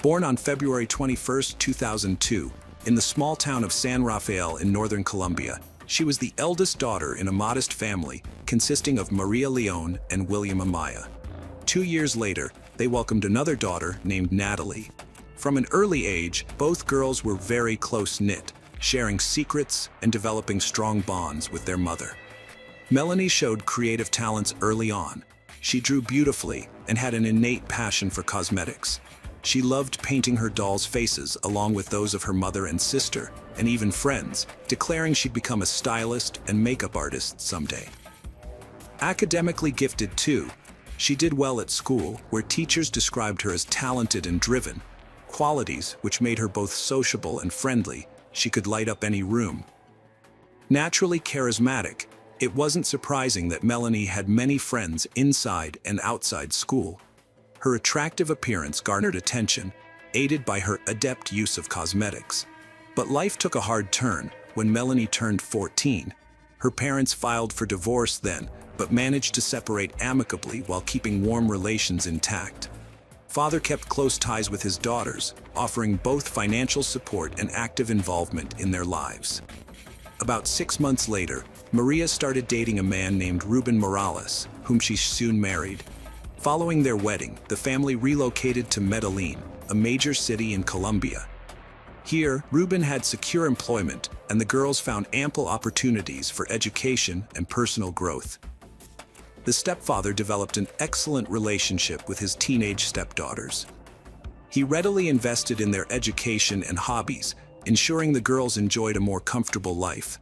Born on February 21, 2002, in the small town of San Rafael in northern Colombia, she was the eldest daughter in a modest family consisting of Maria Leone and William Amaya. 2 years later, they welcomed another daughter named Natalie. From an early age, both girls were very close-knit, sharing secrets and developing strong bonds with their mother. Melanie showed creative talents early on. She drew beautifully and had an innate passion for cosmetics. She loved painting her dolls' faces along with those of her mother and sister, and even friends, declaring she'd become a stylist and makeup artist someday. Academically gifted too, she did well at school, where teachers described her as talented and driven, qualities which made her both sociable and friendly. She could light up any room. Naturally charismatic, it wasn't surprising that Melanie had many friends inside and outside school. Her attractive appearance garnered attention, aided by her adept use of cosmetics. But life took a hard turn when Melanie turned 14. Her parents filed for divorce then, but managed to separate amicably while keeping warm relations intact. Father kept close ties with his daughters, offering both financial support and active involvement in their lives. About 6 months later, Maria started dating a man named Ruben Morales, whom she soon married. Following their wedding, the family relocated to Medellin, a major city in Colombia. Here, Ruben had secure employment, and the girls found ample opportunities for education and personal growth. The stepfather developed an excellent relationship with his teenage stepdaughters. He readily invested in their education and hobbies, ensuring the girls enjoyed a more comfortable life.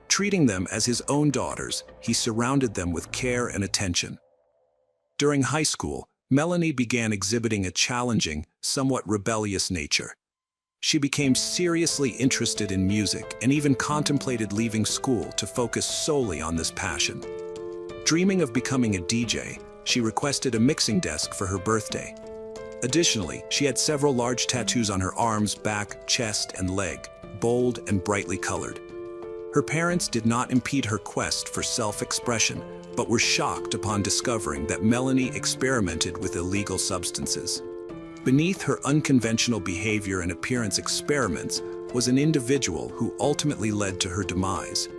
Treating them as his own daughters, he surrounded them with care and attention. During high school, Melanie began exhibiting a challenging, somewhat rebellious nature. She became seriously interested in music and even contemplated leaving school to focus solely on this passion. Dreaming of becoming a DJ, she requested a mixing desk for her birthday. Additionally, she had several large tattoos on her arms, back, chest, and leg, bold and brightly colored. Her parents did not impede her quest for self-expression, but were shocked upon discovering that Melanie experimented with illegal substances. Beneath her unconventional behavior and appearance experiments was an individual who ultimately led to her demise.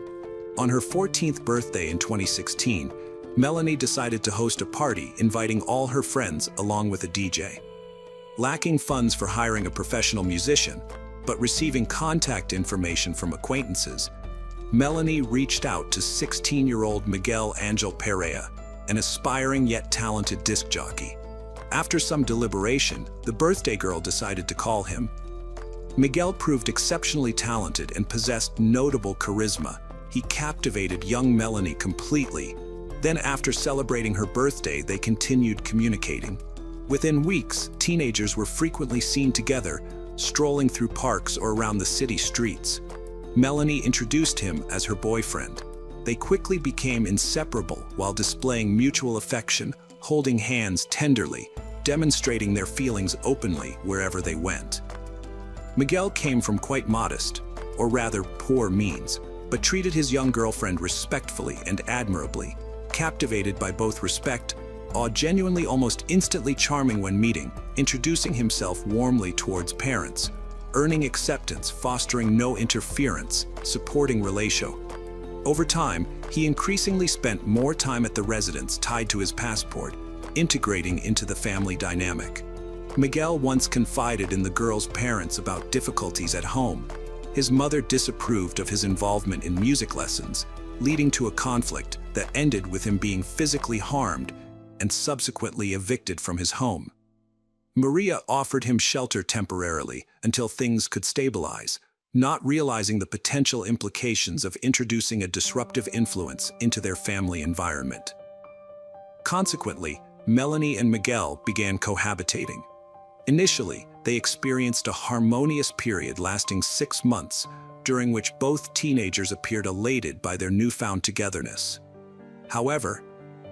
On her 14th birthday in 2016, Melanie decided to host a party inviting all her friends along with a DJ. Lacking funds for hiring a professional musician, but receiving contact information from acquaintances, Melanie reached out to 16-year-old Miguel Angel Perea, an aspiring yet talented disc jockey. After some deliberation, the birthday girl decided to call him. Miguel proved exceptionally talented and possessed notable charisma. He captivated young Melanie completely. Then, after celebrating her birthday, they continued communicating. Within weeks, teenagers were frequently seen together, strolling through parks or around the city streets. Melanie introduced him as her boyfriend. They quickly became inseparable while displaying mutual affection, holding hands tenderly, demonstrating their feelings openly wherever they went. Miguel came from quite modest, or rather poor means, but treated his young girlfriend respectfully and admirably. Captivated by both respect, genuinely almost instantly charming when meeting, introducing himself warmly towards parents, earning acceptance, fostering no interference, supporting relatio. Over time, he increasingly spent more time at the residence tied to his passport, integrating into the family dynamic. Miguel once confided in the girl's parents about difficulties at home. His mother disapproved of his involvement in music lessons, leading to a conflict that ended with him being physically harmed and subsequently evicted from his home. Maria offered him shelter temporarily until things could stabilize, not realizing the potential implications of introducing a disruptive influence into their family environment. Consequently, Melanie and Miguel began cohabitating. Initially, they experienced a harmonious period lasting 6 months, during which both teenagers appeared elated by their newfound togetherness. However,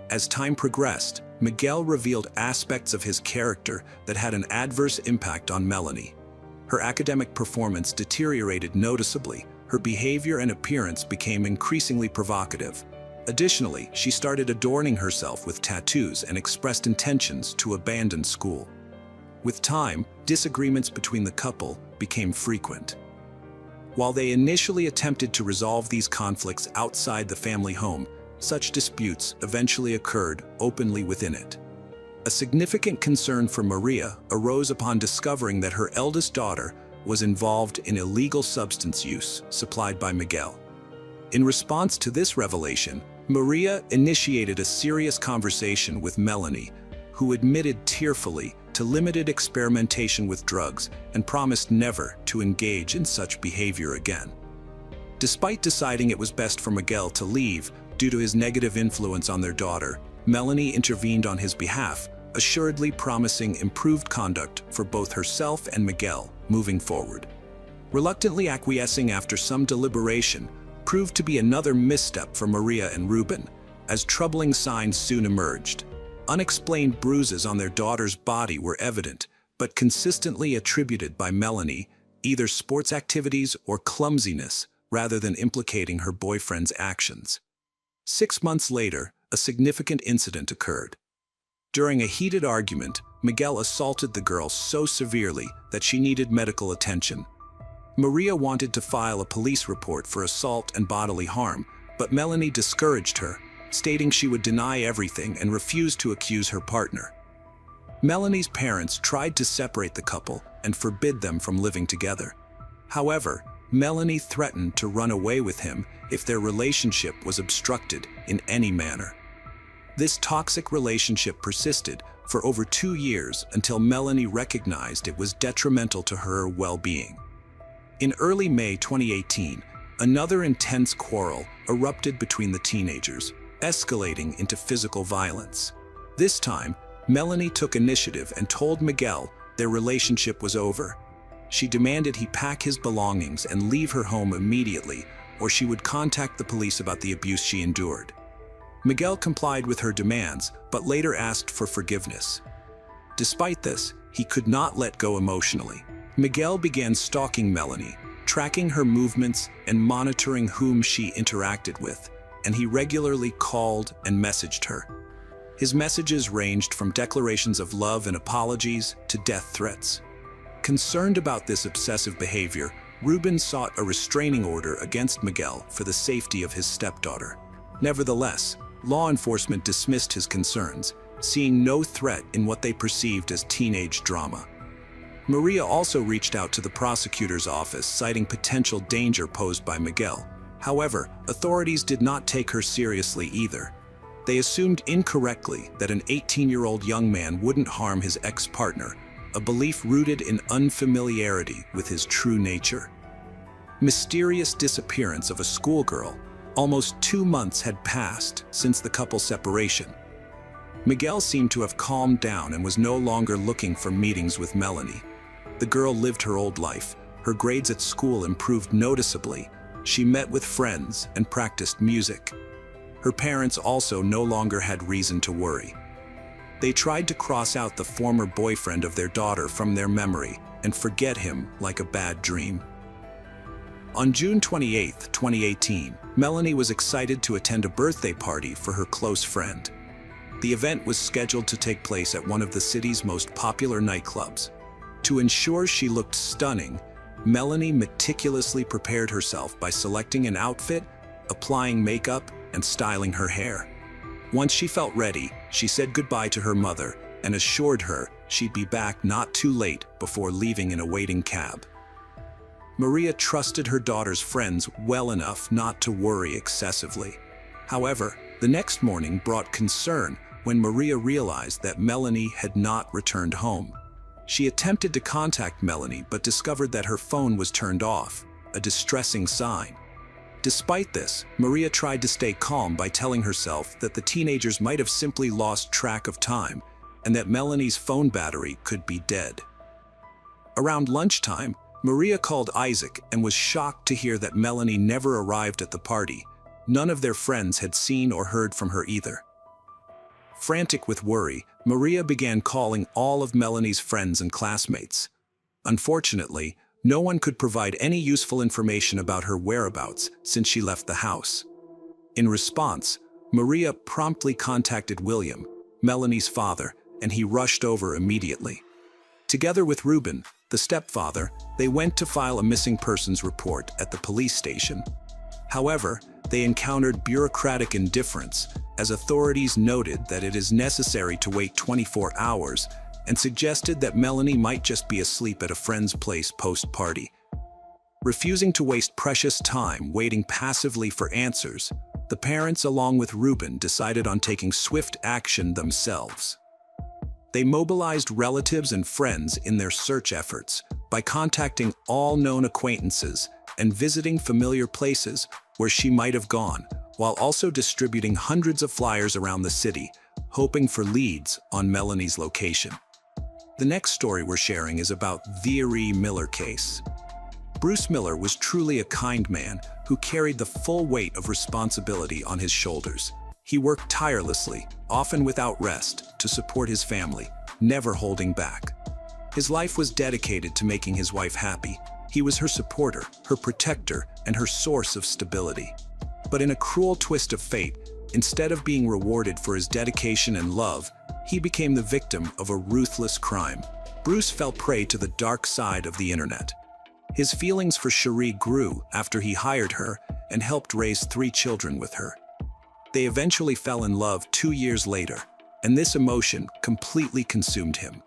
as time progressed, Miguel revealed aspects of his character that had an adverse impact on Melanie. Her academic performance deteriorated noticeably, her behavior and appearance became increasingly provocative. Additionally, she started adorning herself with tattoos and expressed intentions to abandon school. With time, disagreements between the couple became frequent. While they initially attempted to resolve these conflicts outside the family home, such disputes eventually occurred openly within it. A significant concern for Maria arose upon discovering that her eldest daughter was involved in illegal substance use supplied by Miguel. In response to this revelation, Maria initiated a serious conversation with Melanie, who admitted tearfully to limited experimentation with drugs and promised never to engage in such behavior again. Despite deciding it was best for Miguel to leave due to his negative influence on their daughter, Melanie intervened on his behalf, assuredly promising improved conduct for both herself and Miguel moving forward. Reluctantly acquiescing after some deliberation proved to be another misstep for Maria and Ruben, as troubling signs soon emerged. Unexplained bruises on their daughter's body were evident, but consistently attributed by Melanie, either sports activities or clumsiness, rather than implicating her boyfriend's actions. 6 months later, a significant incident occurred. During a heated argument, Miguel assaulted the girl so severely that she needed medical attention. Maria wanted to file a police report for assault and bodily harm, but Melanie discouraged her, stating she would deny everything and refuse to accuse her partner. Melanie's parents tried to separate the couple and forbid them from living together. However, Melanie threatened to run away with him if their relationship was obstructed in any manner. This toxic relationship persisted for over 2 years until Melanie recognized it was detrimental to her well-being. In early May 2018, another intense quarrel erupted between the teenagers, escalating into physical violence. This time, Melanie took initiative and told Miguel their relationship was over. She demanded he pack his belongings and leave her home immediately, or she would contact the police about the abuse she endured. Miguel complied with her demands, but later asked for forgiveness. Despite this, he could not let go emotionally. Miguel began stalking Melanie, tracking her movements and monitoring whom she interacted with, and he regularly called and messaged her. His messages ranged from declarations of love and apologies to death threats. Concerned about this obsessive behavior, Ruben sought a restraining order against Miguel for the safety of his stepdaughter. Nevertheless, law enforcement dismissed his concerns, seeing no threat in what they perceived as teenage drama. Maria also reached out to the prosecutor's office, citing potential danger posed by Miguel. However, authorities did not take her seriously either. They assumed incorrectly that an 18-year-old young man wouldn't harm his ex-partner, a belief rooted in unfamiliarity with his true nature. Mysterious disappearance of a schoolgirl. Almost 2 months had passed since the couple's separation. Miguel seemed to have calmed down and was no longer looking for meetings with Melanie. The girl lived her old life. Her grades at school improved noticeably. She met with friends and practiced music. Her parents also no longer had reason to worry. They tried to cross out the former boyfriend of their daughter from their memory, and forget him like a bad dream. On June 28, 2018, Melanie was excited to attend a birthday party for her close friend. The event was scheduled to take place at one of the city's most popular nightclubs. To ensure she looked stunning, Melanie meticulously prepared herself by selecting an outfit, applying makeup, and styling her hair. Once she felt ready, she said goodbye to her mother and assured her she'd be back not too late before leaving in a waiting cab. Maria trusted her daughter's friends well enough not to worry excessively. However, the next morning brought concern when Maria realized that Melanie had not returned home. She attempted to contact Melanie but discovered that her phone was turned off, a distressing sign. Despite this, Maria tried to stay calm by telling herself that the teenagers might have simply lost track of time and that Melanie's phone battery could be dead. Around lunchtime, Maria called Isaac and was shocked to hear that Melanie never arrived at the party. None of their friends had seen or heard from her either. Frantic with worry, Maria began calling all of Melanie's friends and classmates. Unfortunately, no one could provide any useful information about her whereabouts since she left the house. In response, Maria promptly contacted William, Melanie's father, and he rushed over immediately. Together with Ruben, the stepfather, they went to file a missing persons report at the police station. However, they encountered bureaucratic indifference, as authorities noted that it is necessary to wait 24 hours and suggested that Melanie might just be asleep at a friend's place post-party. Refusing to waste precious time waiting passively for answers, the parents along with Ruben decided on taking swift action themselves. They mobilized relatives and friends in their search efforts by contacting all known acquaintances and visiting familiar places where she might have gone, while also distributing hundreds of flyers around the city, hoping for leads on Melanie's location. The next story we're sharing is about the Miller case. Bruce Miller was truly a kind man who carried the full weight of responsibility on his shoulders. He worked tirelessly, often without rest, to support his family, never holding back. His life was dedicated to making his wife happy. He was her supporter, her protector, and her source of stability. But in a cruel twist of fate, instead of being rewarded for his dedication and love, he became the victim of a ruthless crime. Bruce fell prey to the dark side of the internet. His feelings for Cherie grew after he hired her and helped raise 3 children with her. They eventually fell in love 2 years later, and this emotion completely consumed him.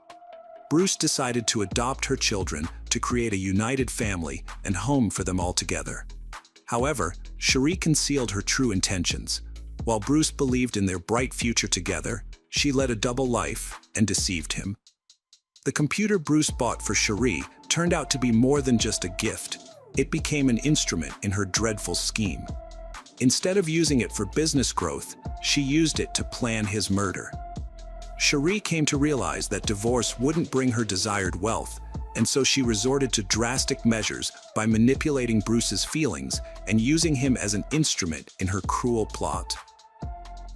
Bruce decided to adopt her children to create a united family and home for them all together. However, Cherie concealed her true intentions. While Bruce believed in their bright future together, she led a double life and deceived him. The computer Bruce bought for Cherie turned out to be more than just a gift. It became an instrument in her dreadful scheme. Instead of using it for business growth, she used it to plan his murder. Cherie came to realize that divorce wouldn't bring her desired wealth, and so she resorted to drastic measures by manipulating Bruce's feelings and using him as an instrument in her cruel plot.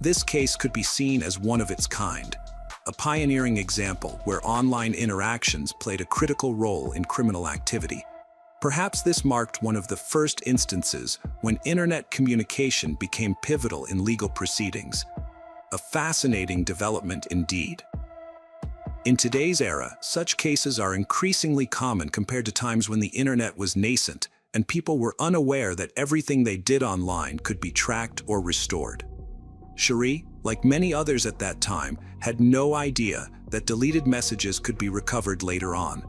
This case could be seen as one of its kind, a pioneering example where online interactions played a critical role in criminal activity. Perhaps this marked one of the first instances when internet communication became pivotal in legal proceedings. A fascinating development indeed. In today's era, such cases are increasingly common compared to times when the internet was nascent and people were unaware that everything they did online could be tracked or restored. Cherie, like many others at that time, had no idea that deleted messages could be recovered later on.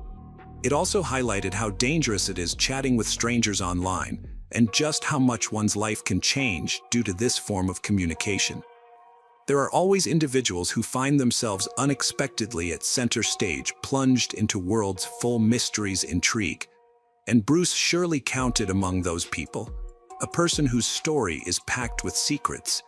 It also highlighted how dangerous it is chatting with strangers online and just how much one's life can change due to this form of communication. There are always individuals who find themselves unexpectedly at center stage, plunged into worlds full mysteries, intrigue. And Bruce surely counted among those people, a person whose story is packed with secrets,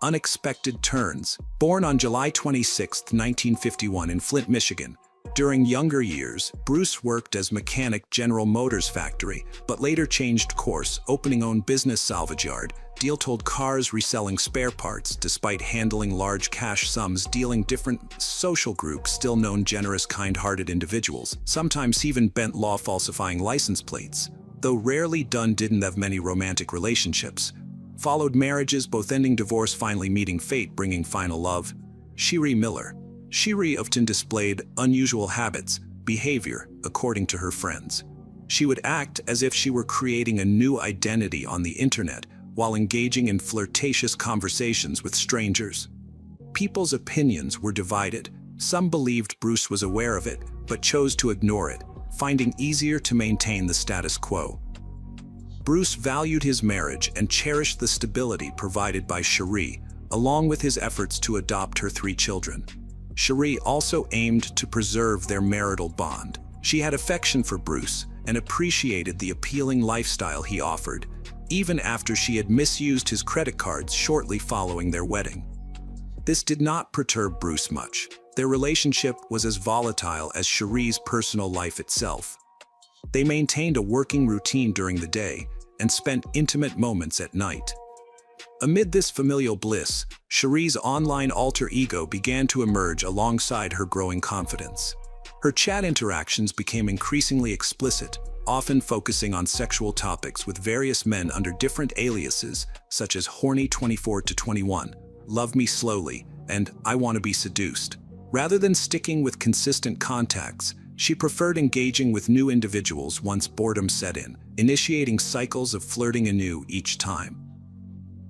unexpected turns. Born on July 26, 1951 in Flint, Michigan, During younger years, Bruce worked as mechanic General Motors factory, but later changed course, opening own business salvage yard, deal-told cars reselling spare parts despite handling large cash sums, dealing different social groups, still known generous, kind-hearted individuals. Sometimes he even bent law falsifying license plates. Though rarely done, didn't have many romantic relationships. Followed marriages, both ending divorce, finally meeting fate, bringing final love. Cherie Miller. Cherie often displayed unusual habits, behavior, according to her friends. She would act as if she were creating a new identity on the internet while engaging in flirtatious conversations with strangers. People's opinions were divided. Some believed Bruce was aware of it, but chose to ignore it, finding easier to maintain the status quo. Bruce valued his marriage and cherished the stability provided by Cherie, along with his efforts to adopt her 3 children. Cherie also aimed to preserve their marital bond. She had affection for Bruce and appreciated the appealing lifestyle he offered, even after she had misused his credit cards shortly following their wedding. This did not perturb Bruce much. Their relationship was as volatile as Cherie's personal life itself. They maintained a working routine during the day and spent intimate moments at night. Amid this familial bliss, Cherie's online alter ego began to emerge alongside her growing confidence. Her chat interactions became increasingly explicit, often focusing on sexual topics with various men under different aliases such as Horny 24-21, Love Me Slowly, and I Want to Be Seduced. Rather than sticking with consistent contacts, she preferred engaging with new individuals once boredom set in, initiating cycles of flirting anew each time.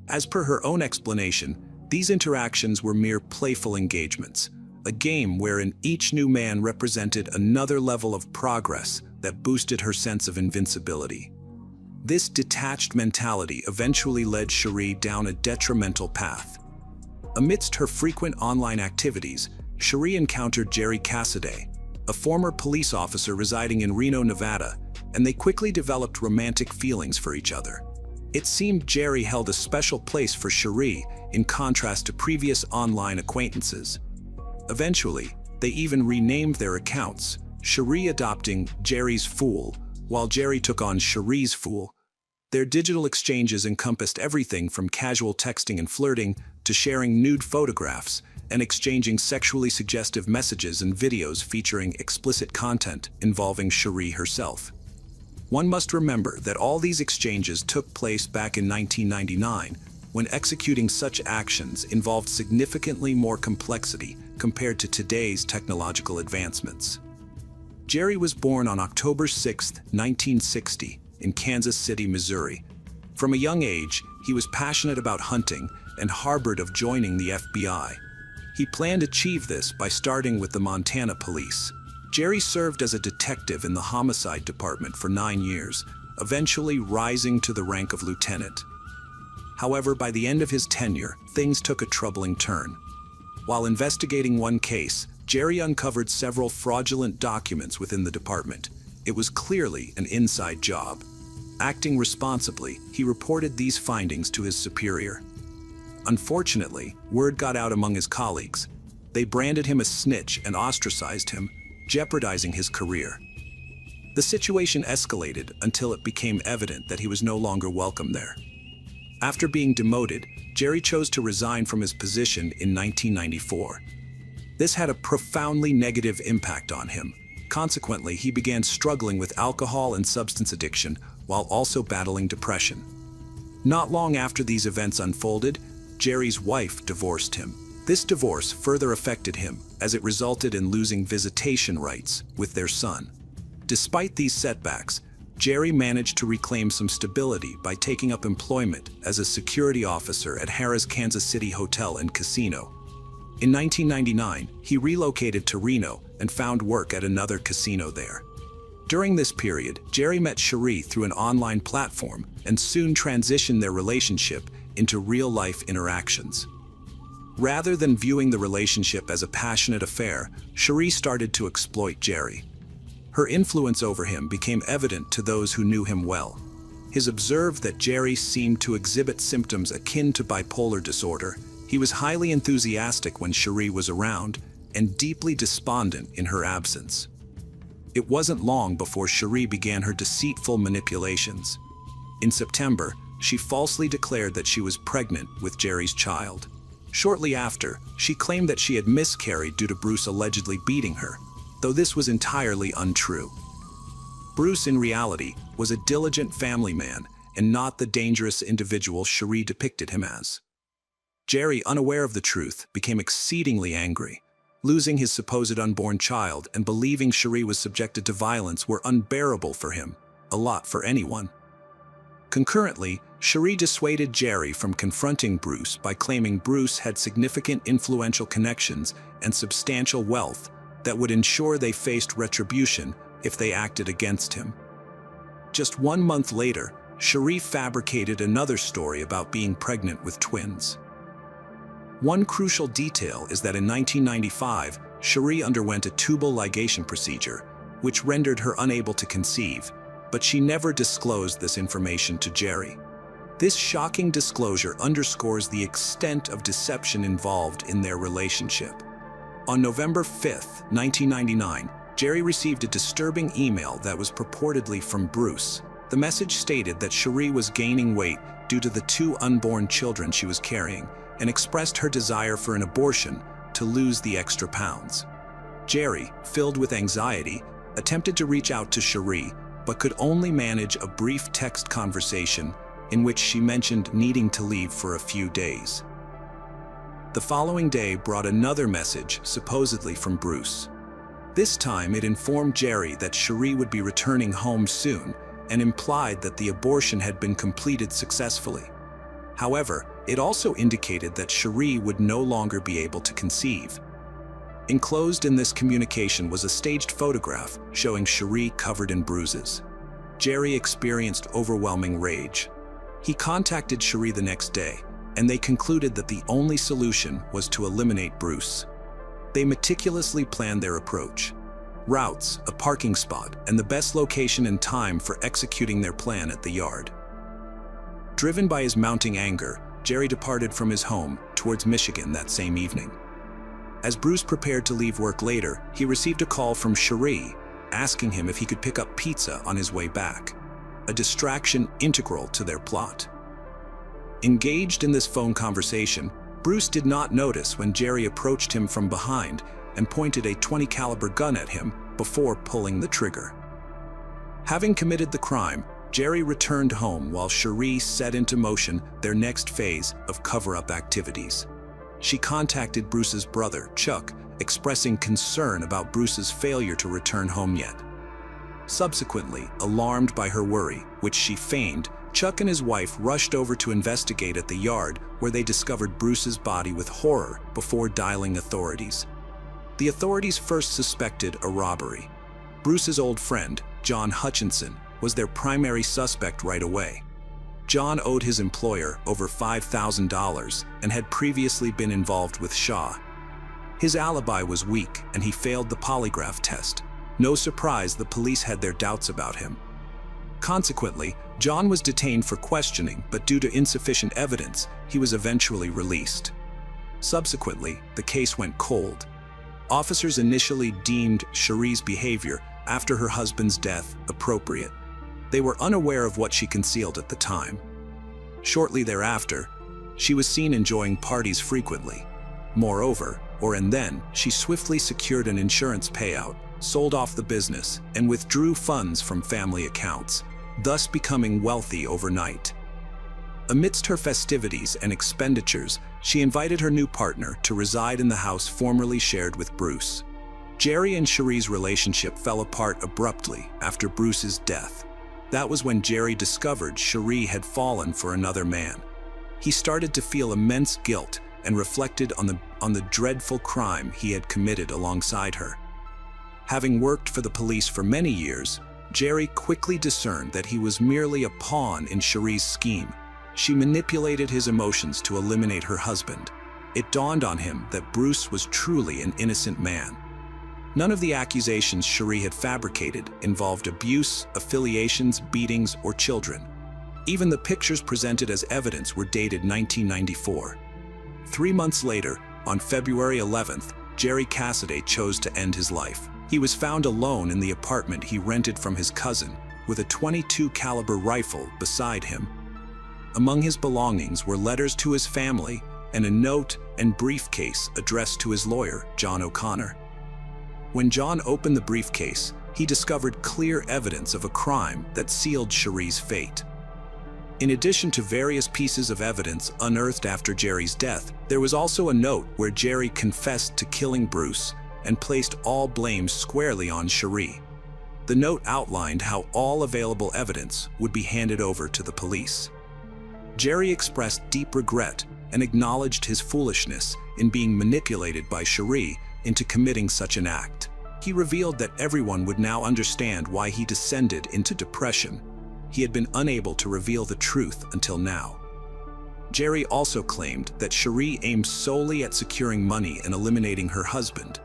As per her own explanation, these interactions were mere playful engagements, a game wherein each new man represented another level of progress that boosted her sense of invincibility. This detached mentality eventually led Cherie down a detrimental path. Amidst her frequent online activities, Cherie encountered Jerry Cassidy, a former police officer residing in Reno, Nevada, and they quickly developed romantic feelings for each other. It seemed Jerry held a special place for Cherie in contrast to previous online acquaintances. Eventually, they even renamed their accounts, Cherie adopting Jerry's Fool, while Jerry took on Cherie's Fool. Their digital exchanges encompassed everything from casual texting and flirting to sharing nude photographs and exchanging sexually suggestive messages and videos featuring explicit content involving Cherie herself. One must remember that all these exchanges took place back in 1999, when executing such actions involved significantly more complexity compared to today's technological advancements. Jerry was born on October 6, 1960, in Kansas City, Missouri. From a young age, he was passionate about hunting and harbored of joining the FBI. He planned to achieve this by starting with the Montana police. Jerry served as a detective in the homicide department for 9 years, eventually rising to the rank of lieutenant. However, by the end of his tenure, things took a troubling turn. While investigating one case, Jerry uncovered several fraudulent documents within the department. It was clearly an inside job. Acting responsibly, he reported these findings to his superior. Unfortunately, word got out among his colleagues. They branded him a snitch and ostracized him, jeopardizing his career. The situation escalated until it became evident that he was no longer welcome there. After being demoted, Jerry chose to resign from his position in 1994. This had a profoundly negative impact on him. Consequently, he began struggling with alcohol and substance addiction while also battling depression. Not long after these events unfolded, Jerry's wife divorced him. This divorce further affected him, as it resulted in losing visitation rights with their son. Despite these setbacks, Jerry managed to reclaim some stability by taking up employment as a security officer at Harrah's Kansas City Hotel and Casino. In 1999, he relocated to Reno and found work at another casino there. During this period, Jerry met Cherie through an online platform and soon transitioned their relationship into real-life interactions. Rather than viewing the relationship as a passionate affair, Cherie started to exploit Jerry. Her influence over him became evident to those who knew him well. He observed that Jerry seemed to exhibit symptoms akin to bipolar disorder. He was highly enthusiastic when Cherie was around, and deeply despondent in her absence. It wasn't long before Cherie began her deceitful manipulations. In September, she falsely declared that she was pregnant with Jerry's child. Shortly after, she claimed that she had miscarried due to Bruce allegedly beating her, though this was entirely untrue. Bruce, in reality, was a diligent family man and not the dangerous individual Cherie depicted him as. Jerry, unaware of the truth, became exceedingly angry. Losing his supposed unborn child and believing Cherie was subjected to violence were unbearable for him, a lot for anyone. Concurrently, Cherie dissuaded Jerry from confronting Bruce by claiming Bruce had significant influential connections and substantial wealth that would ensure they faced retribution if they acted against him. Just 1 month later, Cherie fabricated another story about being pregnant with twins. One crucial detail is that in 1995, Cherie underwent a tubal ligation procedure, which rendered her unable to conceive, but she never disclosed this information to Jerry. This shocking disclosure underscores the extent of deception involved in their relationship. On November 5, 1999, Jerry received a disturbing email that was purportedly from Bruce. The message stated that Cherie was gaining weight due to the 2 unborn children she was carrying and expressed her desire for an abortion to lose the extra pounds. Jerry, filled with anxiety, attempted to reach out to Cherie, but could only manage a brief text conversation in which she mentioned needing to leave for a few days. The following day brought another message, supposedly from Bruce. This time it informed Jerry that Cherie would be returning home soon and implied that the abortion had been completed successfully. However, it also indicated that Cherie would no longer be able to conceive. Enclosed in this communication was a staged photograph showing Cherie covered in bruises. Jerry experienced overwhelming rage. He contacted Cherie the next day, and they concluded that the only solution was to eliminate Bruce. They meticulously planned their approach. Routes, a parking spot, and the best location and time for executing their plan at the yard. Driven by his mounting anger, Jerry departed from his home towards Michigan that same evening. As Bruce prepared to leave work later, he received a call from Cherie asking him if he could pick up pizza on his way back, a distraction integral to their plot. Engaged in this phone conversation, Bruce did not notice when Jerry approached him from behind and pointed a .20 caliber gun at him before pulling the trigger. Having committed the crime, Jerry returned home while Cherie set into motion their next phase of cover-up activities. She contacted Bruce's brother, Chuck, expressing concern about Bruce's failure to return home yet. Subsequently, alarmed by her worry, which she feigned, Chuck and his wife rushed over to investigate at the yard, where they discovered Bruce's body with horror before dialing authorities. The authorities first suspected a robbery. Bruce's old friend, John Hutchinson, was their primary suspect right away. John owed his employer over $5,000 and had previously been involved with Shaw. His alibi was weak and he failed the polygraph test. No surprise the police had their doubts about him. Consequently, John was detained for questioning, but due to insufficient evidence, he was eventually released. Subsequently, the case went cold. Officers initially deemed Cherie's behavior after her husband's death appropriate. They were unaware of what she concealed at the time. Shortly thereafter, she was seen enjoying parties frequently. Moreover, she swiftly secured an insurance payout, sold off the business, and withdrew funds from family accounts, thus becoming wealthy overnight. Amidst her festivities and expenditures, she invited her new partner to reside in the house formerly shared with Bruce. Jerry and Cherie's relationship fell apart abruptly after Bruce's death. That was when Jerry discovered Cherie had fallen for another man. He started to feel immense guilt and reflected on the dreadful crime he had committed alongside her. Having worked for the police for many years, Jerry quickly discerned that he was merely a pawn in Cherie's scheme. She manipulated his emotions to eliminate her husband. It dawned on him that Bruce was truly an innocent man. None of the accusations Cherie had fabricated involved abuse, affiliations, beatings, or children. Even the pictures presented as evidence were dated 1994. 3 months later, on February 11th, Jerry Cassidy chose to end his life. He was found alone in the apartment he rented from his cousin, with a .22 caliber rifle beside him. Among his belongings were letters to his family and a note and briefcase addressed to his lawyer, John O'Connor. When John opened the briefcase, he discovered clear evidence of a crime that sealed Cherie's fate. In addition to various pieces of evidence unearthed after Jerry's death, there was also a note where Jerry confessed to killing Bruce and placed all blame squarely on Cherie. The note outlined how all available evidence would be handed over to the police. Jerry expressed deep regret and acknowledged his foolishness in being manipulated by Cherie into committing such an act. He revealed that everyone would now understand why he descended into depression. He had been unable to reveal the truth until now. Jerry also claimed that Cherie aimed solely at securing money and eliminating her husband.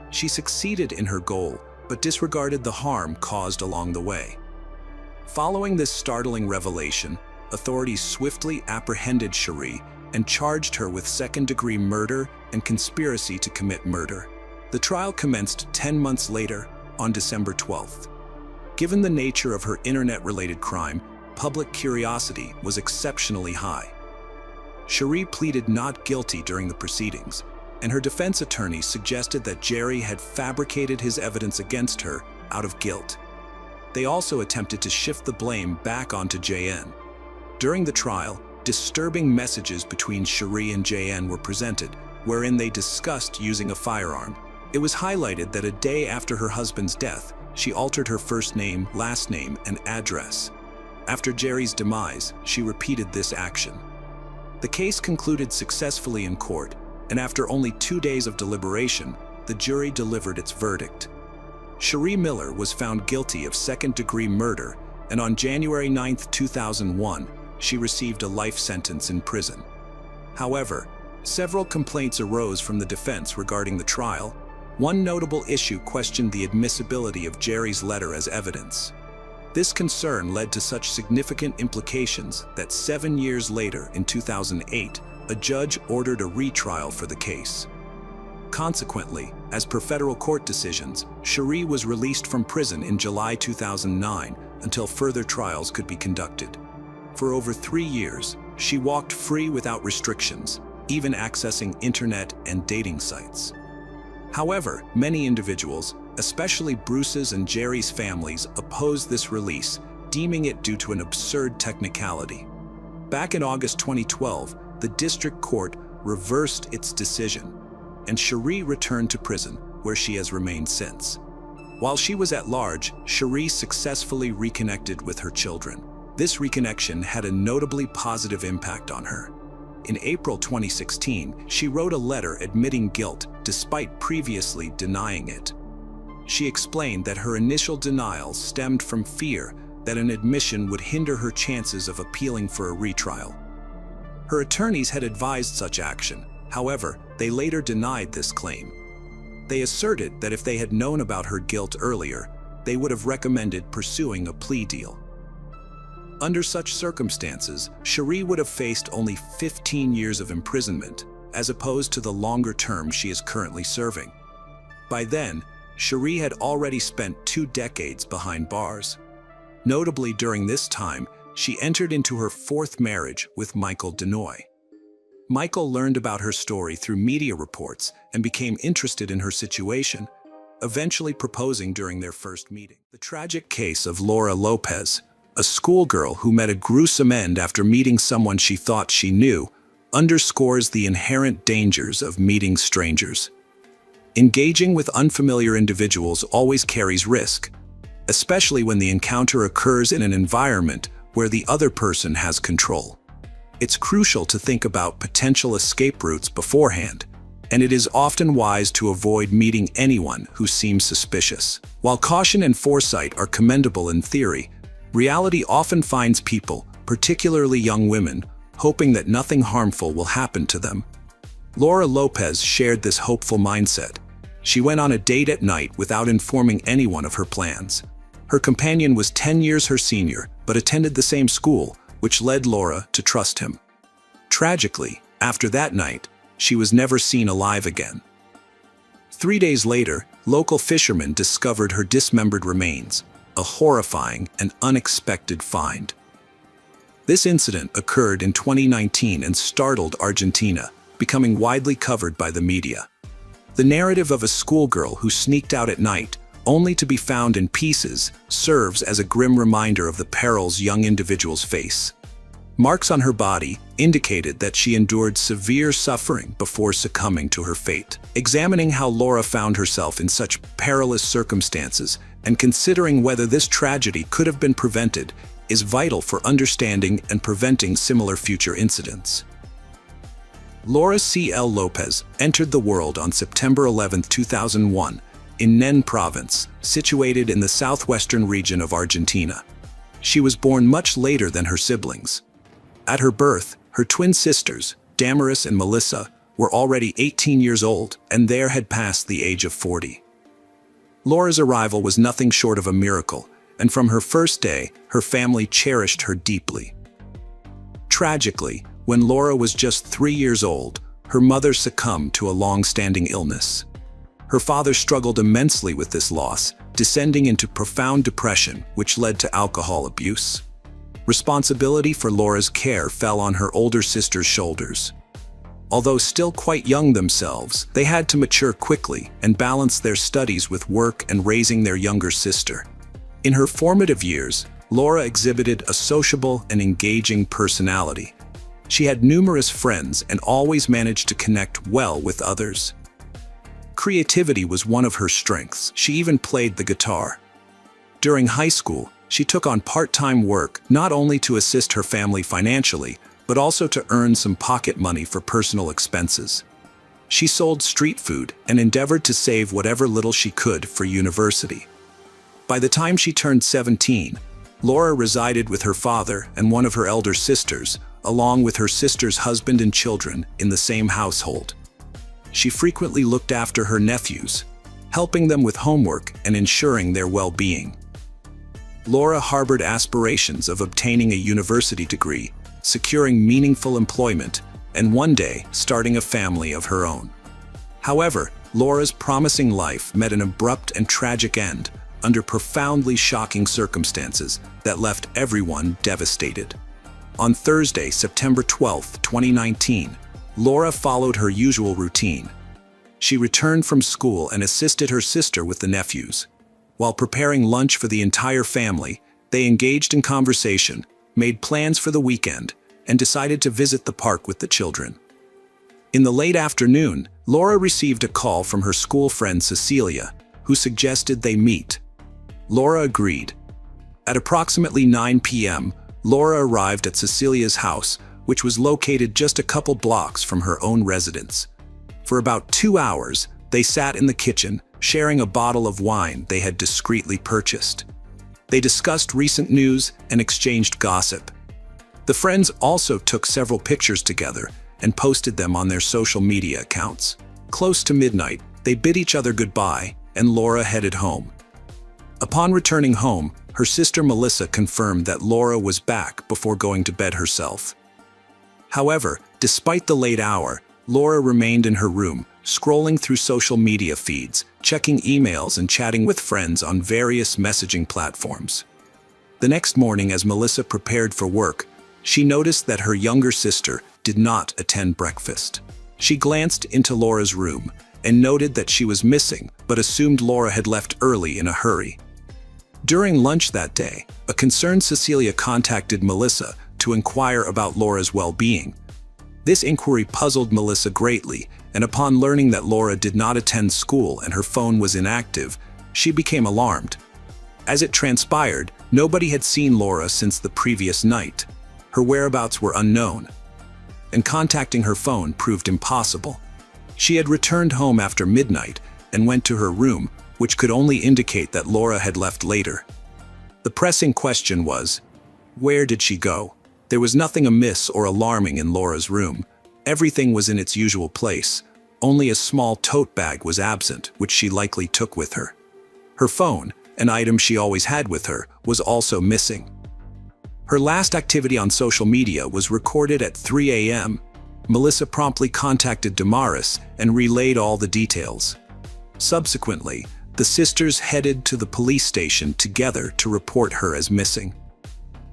She succeeded in her goal, but disregarded the harm caused along the way. Following this startling revelation, authorities swiftly apprehended Cherie and charged her with second-degree murder and conspiracy to commit murder. The trial commenced 10 months later, on December 12th. Given the nature of her internet-related crime, public curiosity was exceptionally high. Cherie pleaded not guilty during the proceedings, and her defense attorney suggested that Jerry had fabricated his evidence against her out of guilt. They also attempted to shift the blame back onto JN. During the trial, disturbing messages between Cherie and JN were presented, wherein they discussed using a firearm. It was highlighted that a day after her husband's death, she altered her first name, last name, and address. After Jerry's demise, she repeated this action. The case concluded successfully in court, and after only 2 days of deliberation, the jury delivered its verdict. Cherie Miller was found guilty of second-degree murder, and on January 9, 2001, she received a life sentence in prison. However, several complaints arose from the defense regarding the trial. One notable issue questioned the admissibility of Jerry's letter as evidence. This concern led to such significant implications that 7 years later, in 2008, a judge ordered a retrial for the case. Consequently, as per federal court decisions, Cherie was released from prison in July 2009 until further trials could be conducted. For over 3 years, she walked free without restrictions, even accessing internet and dating sites. However, many individuals, especially Bruce's and Jerry's families, opposed this release, deeming it due to an absurd technicality. Back in August 2012, the district court reversed its decision, and Cherie returned to prison, where she has remained since. While she was at large, Cherie successfully reconnected with her children. This reconnection had a notably positive impact on her. In April 2016, she wrote a letter admitting guilt despite previously denying it. She explained that her initial denial stemmed from fear that an admission would hinder her chances of appealing for a retrial. Her attorneys had advised such action. However, they later denied this claim. They asserted that if they had known about her guilt earlier, they would have recommended pursuing a plea deal. Under such circumstances, Cherie would have faced only 15 years of imprisonment, as opposed to the longer term she is currently serving. By then, Cherie had already spent 2 decades behind bars. Notably, during this time, she entered into her 4th marriage with Michael Denoy. Michael learned about her story through media reports and became interested in her situation, eventually proposing during their first meeting. The tragic case of Laura Lopez, a schoolgirl who met a gruesome end after meeting someone she thought she knew, underscores the inherent dangers of meeting strangers. Engaging with unfamiliar individuals always carries risk, especially when the encounter occurs in an environment where the other person has control. It's crucial to think about potential escape routes beforehand, and it is often wise to avoid meeting anyone who seems suspicious. While caution and foresight are commendable in theory, reality often finds people, particularly young women, hoping that nothing harmful will happen to them. Laura Lopez shared this hopeful mindset. She went on a date at night without informing anyone of her plans. Her companion was 10 years her senior, but attended the same school, which led Laura to trust him. Tragically, after that night, she was never seen alive again. 3 days later, local fishermen discovered her dismembered remains, a horrifying and unexpected find. This incident occurred in 2019 and startled Argentina, becoming widely covered by the media. The narrative of a schoolgirl who sneaked out at night, only to be found in pieces, serves as a grim reminder of the perils young individuals face. Marks on her body indicated that she endured severe suffering before succumbing to her fate. Examining how Laura found herself in such perilous circumstances and considering whether this tragedy could have been prevented is vital for understanding and preventing similar future incidents. Laura C. L. Lopez entered the world on September 11, 2001, in Nen Province, situated in the southwestern region of Argentina. She was born much later than her siblings. At her birth, her twin sisters, Damaris and Melissa, were already 18 years old and there had passed the age of 40. Laura's arrival was nothing short of a miracle, and from her first day, her family cherished her deeply. Tragically, when Laura was just 3 years old, her mother succumbed to a long-standing illness. Her father struggled immensely with this loss, descending into profound depression, which led to alcohol abuse. Responsibility for Laura's care fell on her older sister's shoulders. Although still quite young themselves, they had to mature quickly and balance their studies with work and raising their younger sister. In her formative years, Laura exhibited a sociable and engaging personality. She had numerous friends and always managed to connect well with others. Creativity was one of her strengths. She even played the guitar. During high school, she took on part-time work not only to assist her family financially, but also to earn some pocket money for personal expenses. She sold street food and endeavored to save whatever little she could for university. By the time she turned 17, Laura resided with her father and one of her elder sisters, along with her sister's husband and children, in the same household. She frequently looked after her nephews, helping them with homework and ensuring their well-being. Laura harbored aspirations of obtaining a university degree, securing meaningful employment, and one day starting a family of her own. However, Laura's promising life met an abrupt and tragic end under profoundly shocking circumstances that left everyone devastated. On Thursday, September 12, 2019, Laura followed her usual routine. She returned from school and assisted her sister with the nephews. While preparing lunch for the entire family, they engaged in conversation, made plans for the weekend, and decided to visit the park with the children. In the late afternoon, Laura received a call from her school friend Cecilia, who suggested they meet. Laura agreed. At approximately 9 p.m., Laura arrived at Cecilia's house, which was located just a couple blocks from her own residence. For about 2 hours, they sat in the kitchen, sharing a bottle of wine they had discreetly purchased. They discussed recent news and exchanged gossip. The friends also took several pictures together and posted them on their social media accounts. Close to midnight, they bid each other goodbye, and Laura headed home. Upon returning home, her sister Melissa confirmed that Laura was back before going to bed herself. However, despite the late hour, Laura remained in her room, scrolling through social media feeds, checking emails and chatting with friends on various messaging platforms. The next morning, as Melissa prepared for work, she noticed that her younger sister did not attend breakfast. She glanced into Laura's room and noted that she was missing, but assumed Laura had left early in a hurry. During lunch that day, a concerned Cecilia contacted Melissa to inquire about Laura's well-being. This inquiry puzzled Melissa greatly, and upon learning that Laura did not attend school and her phone was inactive, she became alarmed. As it transpired, nobody had seen Laura since the previous night. Her whereabouts were unknown, and contacting her phone proved impossible. She had returned home after midnight and went to her room, which could only indicate that Laura had left later. The pressing question was, where did she go? There was nothing amiss or alarming in Laura's room. Everything was in its usual place. Only a small tote bag was absent, which she likely took with her. Her phone, an item she always had with her, was also missing. Her last activity on social media was recorded at 3 a.m. Melissa promptly contacted Damaris and relayed all the details. Subsequently, the sisters headed to the police station together to report her as missing.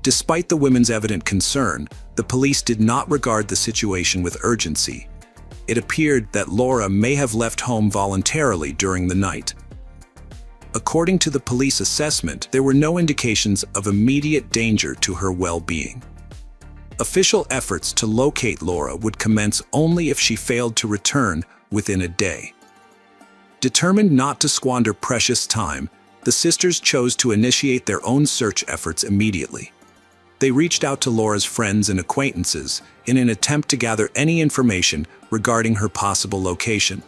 Despite the women's evident concern, the police did not regard the situation with urgency. It appeared that Laura may have left home voluntarily during the night. According to the police assessment, there were no indications of immediate danger to her well-being. Official efforts to locate Laura would commence only if she failed to return within a day. Determined not to squander precious time, the sisters chose to initiate their own search efforts immediately. They reached out to Laura's friends and acquaintances in an attempt to gather any information regarding her possible location.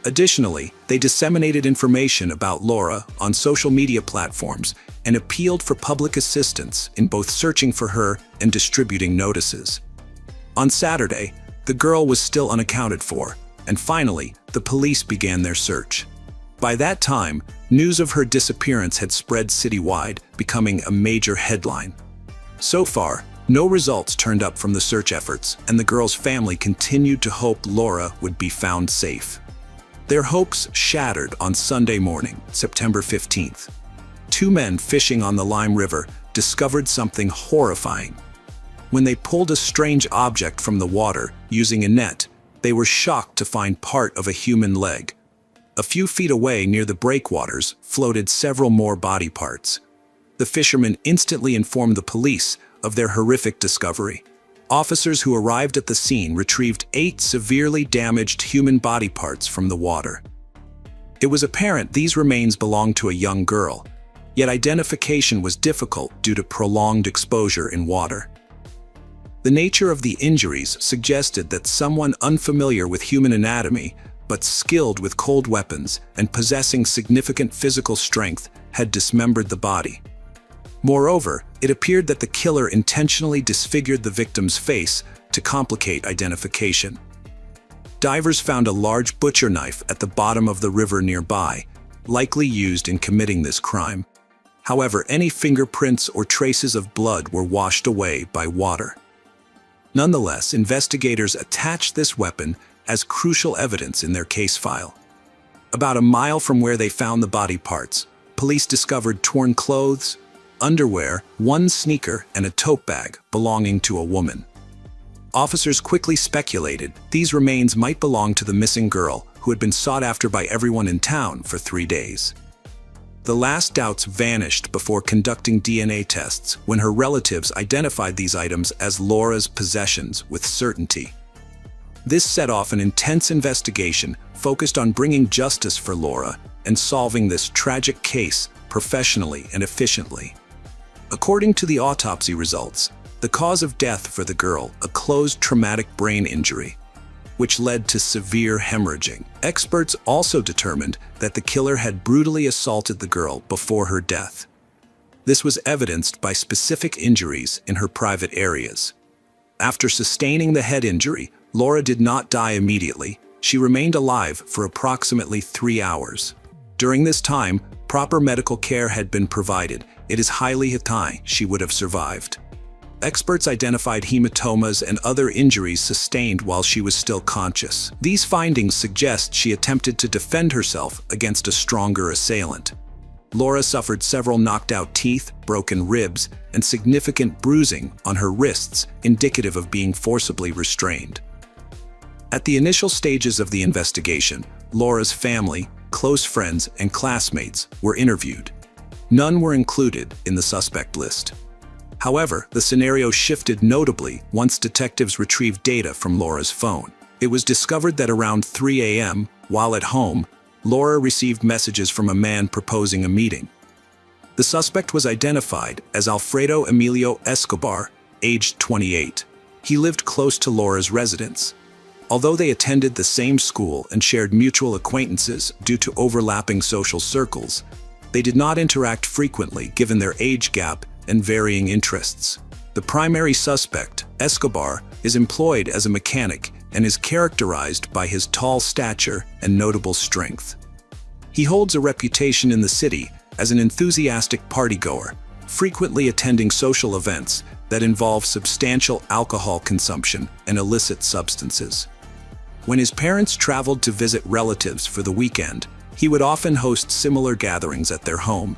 Additionally, they disseminated information about Laura on social media platforms and appealed for public assistance in both searching for her and distributing notices. On Saturday, the girl was still unaccounted for, and finally, the police began their search. By that time, news of her disappearance had spread citywide, becoming a major headline. So far, no results turned up from the search efforts, and the girl's family continued to hope Laura would be found safe. Their hopes shattered on Sunday morning, September 15th. Two men fishing on the Lime River discovered something horrifying. When they pulled a strange object from the water using a net, they were shocked to find part of a human leg. A few feet away near the breakwaters floated several more body parts. The fishermen instantly informed the police of their horrific discovery. Officers who arrived at the scene retrieved 8 severely damaged human body parts from the water. It was apparent these remains belonged to a young girl, yet identification was difficult due to prolonged exposure in water. The nature of the injuries suggested that someone unfamiliar with human anatomy, but skilled with cold weapons and possessing significant physical strength, had dismembered the body. Moreover, it appeared that the killer intentionally disfigured the victim's face to complicate identification. Divers found a large butcher knife at the bottom of the river nearby, likely used in committing this crime. However, any fingerprints or traces of blood were washed away by water. Nonetheless, investigators attached this weapon as crucial evidence in their case file. About a mile from where they found the body parts, police discovered torn clothes, underwear, 1 sneaker, and a tote bag belonging to a woman. Officers quickly speculated these remains might belong to the missing girl who had been sought after by everyone in town for 3 days. The last doubts vanished before conducting DNA tests when her relatives identified these items as Laura's possessions with certainty. This set off an intense investigation focused on bringing justice for Laura and solving this tragic case professionally and efficiently. According to the autopsy results, the cause of death for the girl, a closed traumatic brain injury, which led to severe hemorrhaging. Experts also determined that the killer had brutally assaulted the girl before her death. This was evidenced by specific injuries in her private areas. After sustaining the head injury, Laura did not die immediately. She remained alive for approximately 3 hours. During this time, proper medical care had been provided. It is highly likely she would have survived. Experts identified hematomas and other injuries sustained while she was still conscious. These findings suggest she attempted to defend herself against a stronger assailant. Laura suffered several knocked-out teeth, broken ribs, and significant bruising on her wrists, indicative of being forcibly restrained. At the initial stages of the investigation, Laura's family, close friends, and classmates were interviewed. None were included in the suspect list. However, the scenario shifted notably once detectives retrieved data from Laura's phone. It was discovered that around 3 a.m., while at home, Laura received messages from a man proposing a meeting. The suspect was identified as Alfredo Emilio Escobar, aged 28. He lived close to Laura's residence. Although they attended the same school and shared mutual acquaintances due to overlapping social circles, they did not interact frequently given their age gap and varying interests. The primary suspect, Escobar, is employed as a mechanic and is characterized by his tall stature and notable strength. He holds a reputation in the city as an enthusiastic partygoer, frequently attending social events that involve substantial alcohol consumption and illicit substances. When his parents traveled to visit relatives for the weekend, He would often host similar gatherings at their home.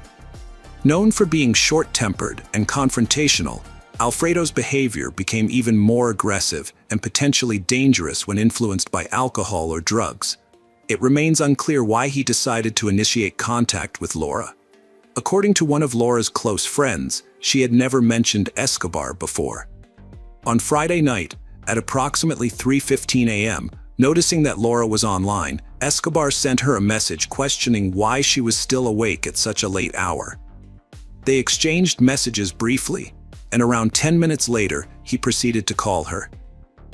Known for being short-tempered and confrontational, Alfredo's behavior became even more aggressive and potentially dangerous when influenced by alcohol or drugs. It remains unclear why he decided to initiate contact with Laura. According to one of Laura's close friends, she had never mentioned Escobar before. On Friday night, at approximately 3:15 a.m., noticing that Laura was online, Escobar sent her a message questioning why she was still awake at such a late hour. They exchanged messages briefly, and around 10 minutes later, he proceeded to call her.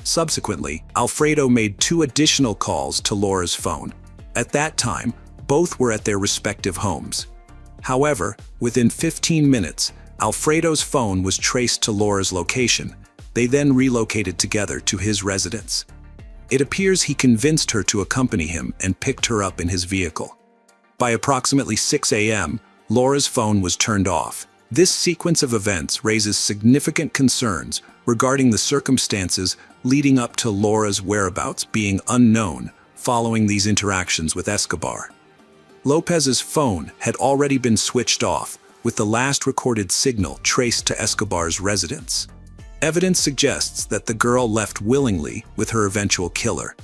Subsequently, Alfredo made 2 additional calls to Laura's phone. At that time, both were at their respective homes. However, within 15 minutes, Alfredo's phone was traced to Laura's location. They then relocated together to his residence. It appears he convinced her to accompany him and picked her up in his vehicle. By approximately 6 a.m., Laura's phone was turned off. This sequence of events raises significant concerns regarding the circumstances leading up to Laura's whereabouts being unknown following these interactions with Escobar. Lopez's phone had already been switched off, with the last recorded signal traced to Escobar's residence. Evidence suggests that the girl left willingly with her eventual killer.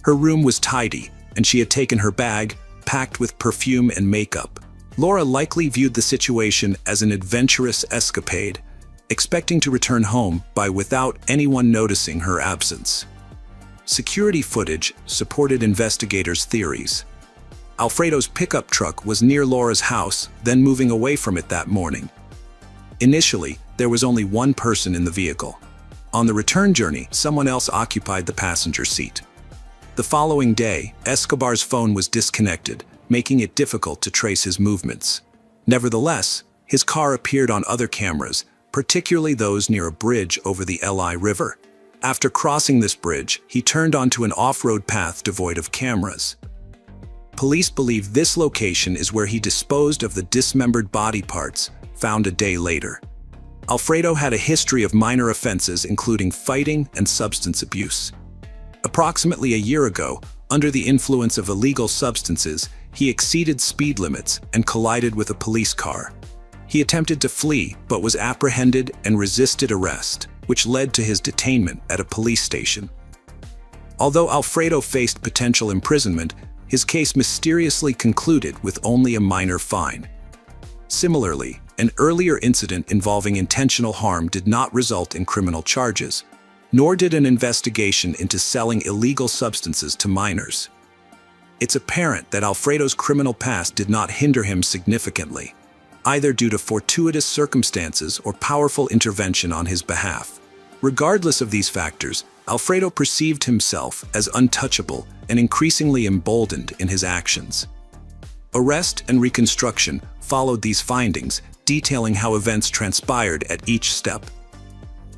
Her room was tidy, and she had taken her bag, packed with perfume and makeup. Laura likely viewed the situation as an adventurous escapade, expecting to return home without anyone noticing her absence. Security footage supported investigators' theories. Alfredo's pickup truck was near Laura's house, then moving away from it that morning. Initially, there was only one person in the vehicle. On the return journey, someone else occupied the passenger seat. The following day, Escobar's phone was disconnected, making it difficult to trace his movements. Nevertheless, his car appeared on other cameras, particularly those near a bridge over the Li River. After crossing this bridge, he turned onto an off-road path devoid of cameras. Police believe this location is where he disposed of the dismembered body parts found a day later. Alfredo had a history of minor offenses including fighting and substance abuse. Approximately a year ago, under the influence of illegal substances, he exceeded speed limits and collided with a police car. He attempted to flee but was apprehended and resisted arrest, which led to his detainment at a police station. Although Alfredo faced potential imprisonment, his case mysteriously concluded with only a minor fine. Similarly, an earlier incident involving intentional harm did not result in criminal charges, nor did an investigation into selling illegal substances to minors. It's apparent that Alfredo's criminal past did not hinder him significantly, either due to fortuitous circumstances or powerful intervention on his behalf. Regardless of these factors, Alfredo perceived himself as untouchable and increasingly emboldened in his actions. Arrest and reconstruction followed these findings, detailing how events transpired at each step.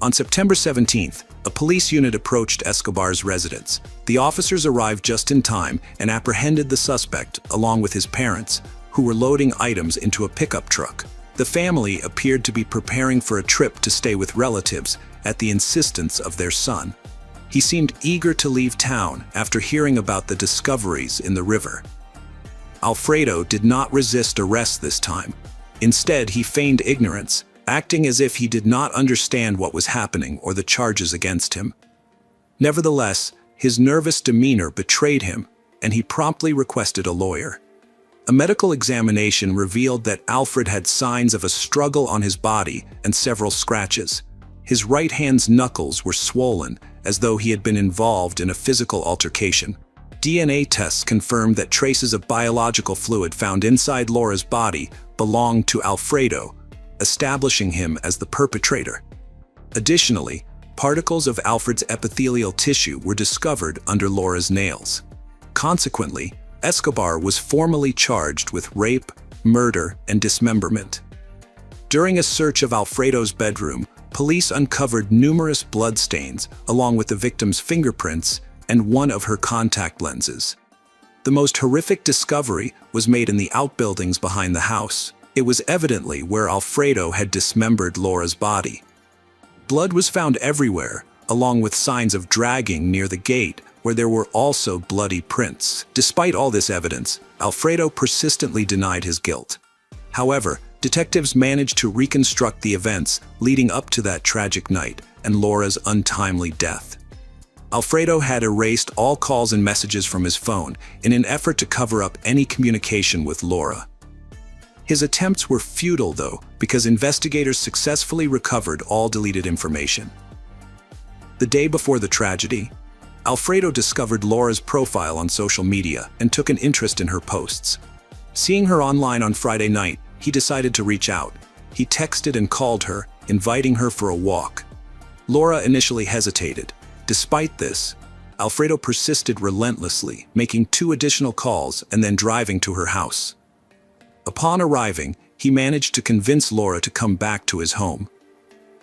On September 17th, a police unit approached Escobar's residence. The officers arrived just in time and apprehended the suspect, along with his parents, who were loading items into a pickup truck. The family appeared to be preparing for a trip to stay with relatives at the insistence of their son. He seemed eager to leave town after hearing about the discoveries in the river. Alfredo did not resist arrest this time. Instead, he feigned ignorance, acting as if he did not understand what was happening or the charges against him. Nevertheless, his nervous demeanor betrayed him, and he promptly requested a lawyer. A medical examination revealed that Alfred had signs of a struggle on his body and several scratches. His right hand's knuckles were swollen, as though he had been involved in a physical altercation. DNA tests confirmed that traces of biological fluid found inside Laura's body belonged to Alfredo, establishing him as the perpetrator. Additionally, particles of Alfred's epithelial tissue were discovered under Laura's nails. Consequently, Escobar was formally charged with rape, murder, and dismemberment. During a search of Alfredo's bedroom, police uncovered numerous bloodstains along with the victim's fingerprints and one of her contact lenses. The most horrific discovery was made in the outbuildings behind the house. It was evidently where Alfredo had dismembered Laura's body. Blood was found everywhere, along with signs of dragging near the gate, where there were also bloody prints. Despite all this evidence, Alfredo persistently denied his guilt. However, detectives managed to reconstruct the events leading up to that tragic night and Laura's untimely death. Alfredo had erased all calls and messages from his phone in an effort to cover up any communication with Laura. His attempts were futile, though, because investigators successfully recovered all deleted information. The day before the tragedy, Alfredo discovered Laura's profile on social media and took an interest in her posts. Seeing her online on Friday night, he decided to reach out. He texted and called her, inviting her for a walk. Laura initially hesitated. Despite this, Alfredo persisted relentlessly, making 2 additional calls and then driving to her house. Upon arriving, he managed to convince Laura to come back to his home.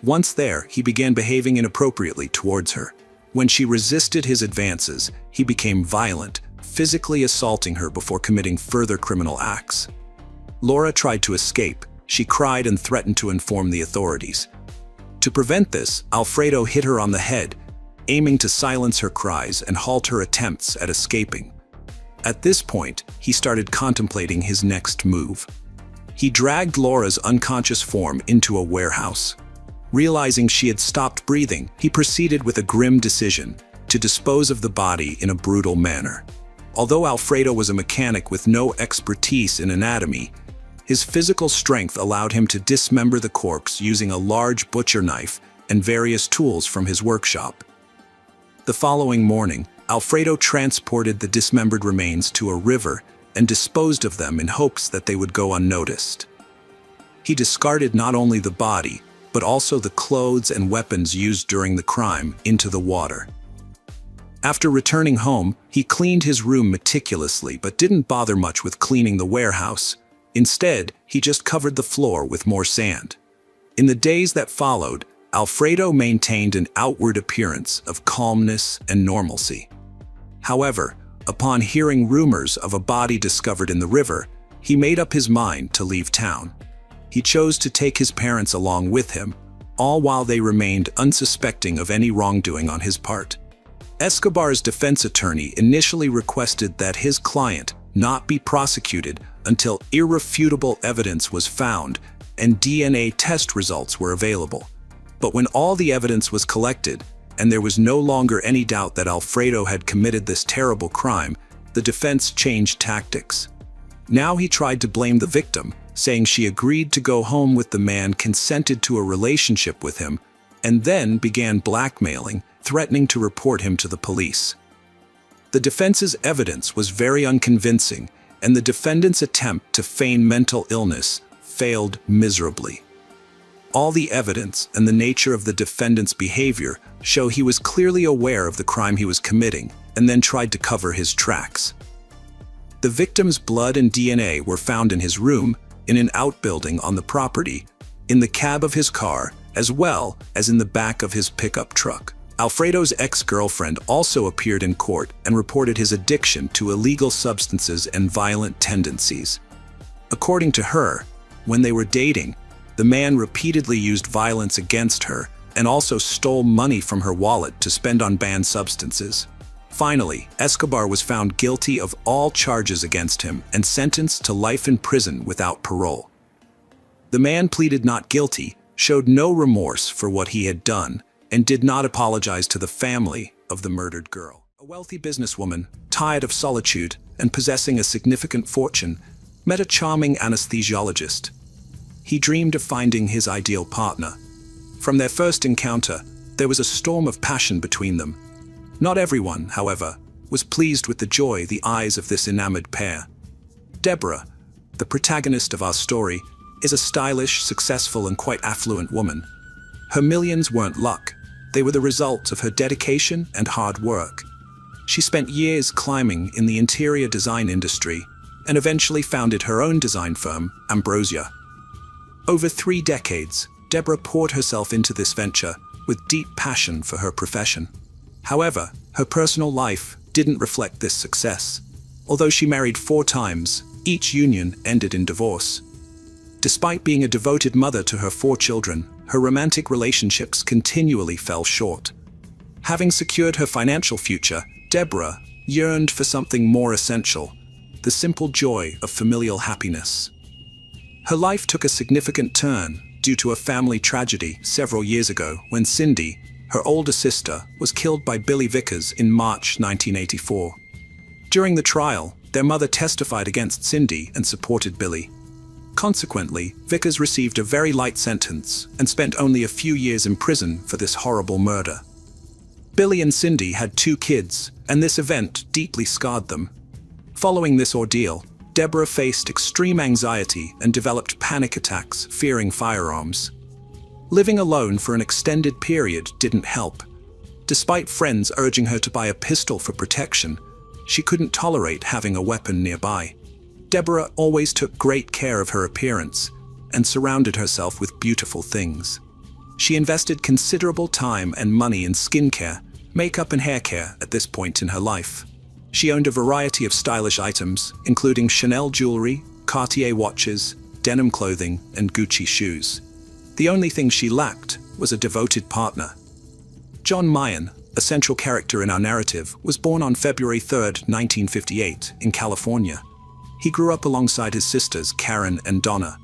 Once there, he began behaving inappropriately towards her. When she resisted his advances, he became violent, physically assaulting her before committing further criminal acts. Laura tried to escape. She cried and threatened to inform the authorities. To prevent this, Alfredo hit her on the head, aiming to silence her cries and halt her attempts at escaping. At this point, he started contemplating his next move. He dragged Laura's unconscious form into a warehouse. Realizing she had stopped breathing, he proceeded with a grim decision to dispose of the body in a brutal manner. Although Alfredo was a mechanic with no expertise in anatomy, his physical strength allowed him to dismember the corpse using a large butcher knife and various tools from his workshop. The following morning, Alfredo transported the dismembered remains to a river and disposed of them in hopes that they would go unnoticed. He discarded not only the body, but also the clothes and weapons used during the crime into the water. After returning home, he cleaned his room meticulously but didn't bother much with cleaning the warehouse. Instead, he just covered the floor with more sand. In the days that followed, Alfredo maintained an outward appearance of calmness and normalcy. However, upon hearing rumors of a body discovered in the river, he made up his mind to leave town. He chose to take his parents along with him, all while they remained unsuspecting of any wrongdoing on his part. Escobar's defense attorney initially requested that his client not be prosecuted until irrefutable evidence was found and DNA test results were available. But when all the evidence was collected, and there was no longer any doubt that Alfredo had committed this terrible crime, the defense changed tactics. Now he tried to blame the victim, saying she agreed to go home with the man, consented to a relationship with him, and then began blackmailing, threatening to report him to the police. The defense's evidence was very unconvincing, and the defendant's attempt to feign mental illness failed miserably. All the evidence and the nature of the defendant's behavior show he was clearly aware of the crime he was committing and then tried to cover his tracks. The victim's blood and DNA were found in his room, in an outbuilding on the property, in the cab of his car, as well as in the back of his pickup truck. Alfredo's ex-girlfriend also appeared in court and reported his addiction to illegal substances and violent tendencies. According to her, when they were dating, the man repeatedly used violence against her and also stole money from her wallet to spend on banned substances. Finally, Escobar was found guilty of all charges against him and sentenced to life in prison without parole. The man pleaded not guilty, showed no remorse for what he had done, and did not apologize to the family of the murdered girl. A wealthy businesswoman, tired of solitude and possessing a significant fortune, met a charming anesthesiologist. He dreamed of finding his ideal partner. From their first encounter, there was a storm of passion between them. Not everyone, however, was pleased with the joy in the eyes of this enamored pair. Deborah, the protagonist of our story, is a stylish, successful, and quite affluent woman. Her millions weren't luck. They were the result of her dedication and hard work. She spent years climbing in the interior design industry and eventually founded her own design firm, Ambrosia. Over 3 decades, Deborah poured herself into this venture with deep passion for her profession. However, her personal life didn't reflect this success. Although she married 4 times, each union ended in divorce. Despite being a devoted mother to her 4 children, her romantic relationships continually fell short. Having secured her financial future, Deborah yearned for something more essential, the simple joy of familial happiness. Her life took a significant turn due to a family tragedy several years ago when Cindy, her older sister, was killed by Billy Vickers in March 1984. During the trial, their mother testified against Cindy and supported Billy. Consequently, Vickers received a very light sentence and spent only a few years in prison for this horrible murder. Billy and Cindy had 2 kids, and this event deeply scarred them. Following this ordeal, Deborah faced extreme anxiety and developed panic attacks, fearing firearms. Living alone for an extended period didn't help. Despite friends urging her to buy a pistol for protection, she couldn't tolerate having a weapon nearby. Deborah always took great care of her appearance and surrounded herself with beautiful things. She invested considerable time and money in skincare, makeup and hair care at this point in her life. She owned a variety of stylish items, including Chanel jewelry, Cartier watches, denim clothing, and Gucci shoes. The only thing she lacked was a devoted partner. John Mayen, a central character in our narrative, was born on February 3, 1958, in California. He grew up alongside his sisters Karen and Donna.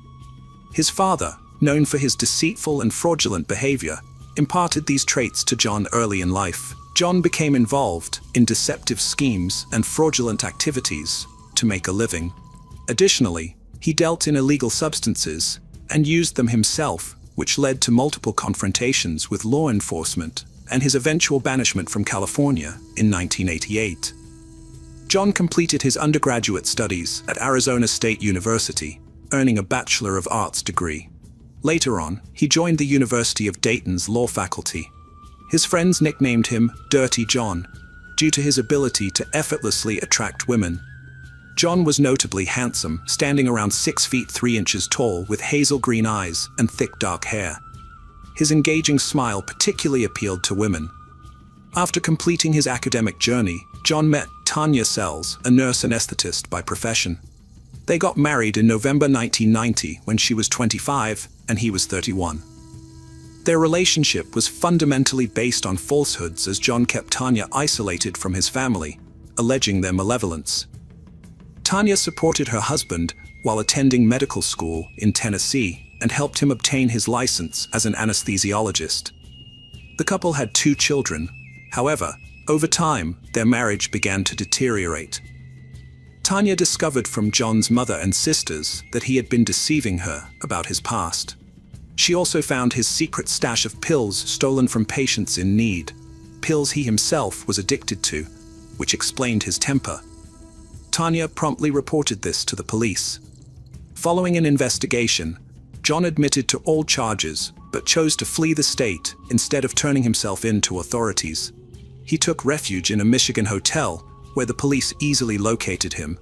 His father, known for his deceitful and fraudulent behavior, imparted these traits to John early in life. John became involved in deceptive schemes and fraudulent activities to make a living. Additionally, he dealt in illegal substances and used them himself, which led to multiple confrontations with law enforcement and his eventual banishment from California in 1988. John completed his undergraduate studies at Arizona State University, earning a Bachelor of Arts degree. Later on, he joined the University of Dayton's law faculty. His friends nicknamed him Dirty John due to his ability to effortlessly attract women. John was notably handsome, standing around 6 feet 3 inches tall with hazel green eyes and thick dark hair. His engaging smile particularly appealed to women. After completing his academic journey, John met Tanya Sells, a nurse anesthetist by profession. They got married in November 1990 when she was 25 and he was 31. Their relationship was fundamentally based on falsehoods as John kept Tanya isolated from his family, alleging their malevolence. Tanya supported her husband while attending medical school in Tennessee and helped him obtain his license as an anesthesiologist. The couple had 2 children. However, over time, their marriage began to deteriorate. Tanya discovered from John's mother and sisters that he had been deceiving her about his past. She also found his secret stash of pills stolen from patients in need, pills he himself was addicted to, which explained his temper. Tanya promptly reported this to the police. Following an investigation, John admitted to all charges but chose to flee the state instead of turning himself in to authorities. He took refuge in a Michigan hotel where the police easily located him.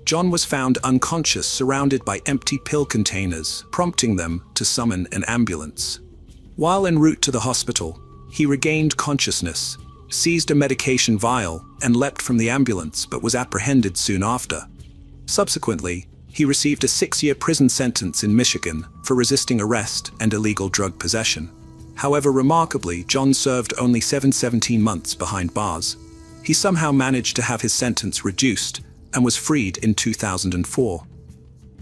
John was found unconscious, surrounded by empty pill containers, prompting them to summon an ambulance. While en route to the hospital, he regained consciousness, seized a medication vial, and leapt from the ambulance but was apprehended soon after. Subsequently, he received a 6-year prison sentence in Michigan for resisting arrest and illegal drug possession. However, remarkably, John served only 17 months behind bars. He somehow managed to have his sentence reduced and was freed in 2004.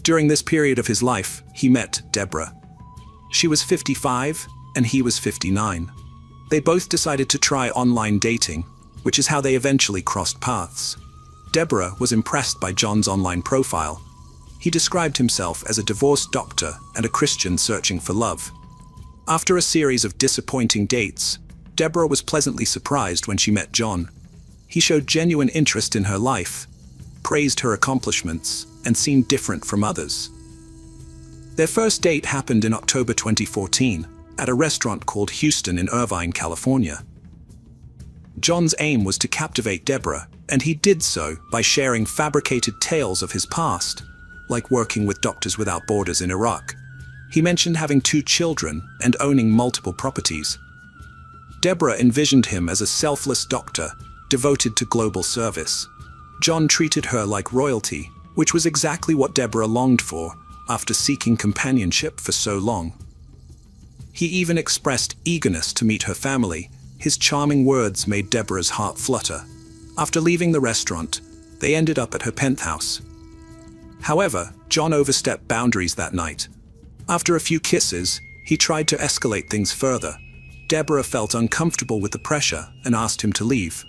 During this period of his life, he met Deborah. She was 55 and he was 59. They both decided to try online dating, which is how they eventually crossed paths. Deborah was impressed by John's online profile. He described himself as a divorced doctor and a Christian searching for love. After a series of disappointing dates, Deborah was pleasantly surprised when she met John. He showed genuine interest in her life, praised her accomplishments, and seemed different from others. Their first date happened in October 2014 at a restaurant called Houston in Irvine, California. John's aim was to captivate Deborah, and he did so by sharing fabricated tales of his past, like working with Doctors Without Borders in Iraq. He mentioned having 2 children and owning multiple properties. Deborah envisioned him as a selfless doctor devoted to global service. John treated her like royalty, which was exactly what Deborah longed for after seeking companionship for so long. He even expressed eagerness to meet her family. His charming words made Deborah's heart flutter. After leaving the restaurant, they ended up at her penthouse. However, John overstepped boundaries that night. After a few kisses, he tried to escalate things further. Deborah felt uncomfortable with the pressure and asked him to leave.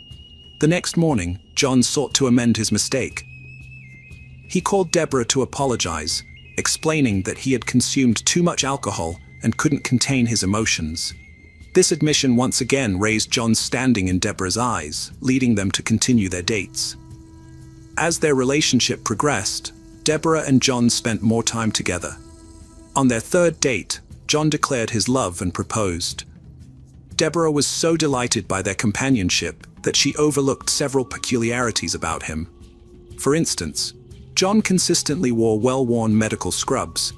The next morning, John sought to amend his mistake. He called Deborah to apologize, explaining that he had consumed too much alcohol and couldn't contain his emotions. This admission once again raised John's standing in Deborah's eyes, leading them to continue their dates. As their relationship progressed, Deborah and John spent more time together. On their third date, John declared his love and proposed. Deborah was so delighted by their companionship that she overlooked several peculiarities about him. For instance, John consistently wore well-worn medical scrubs,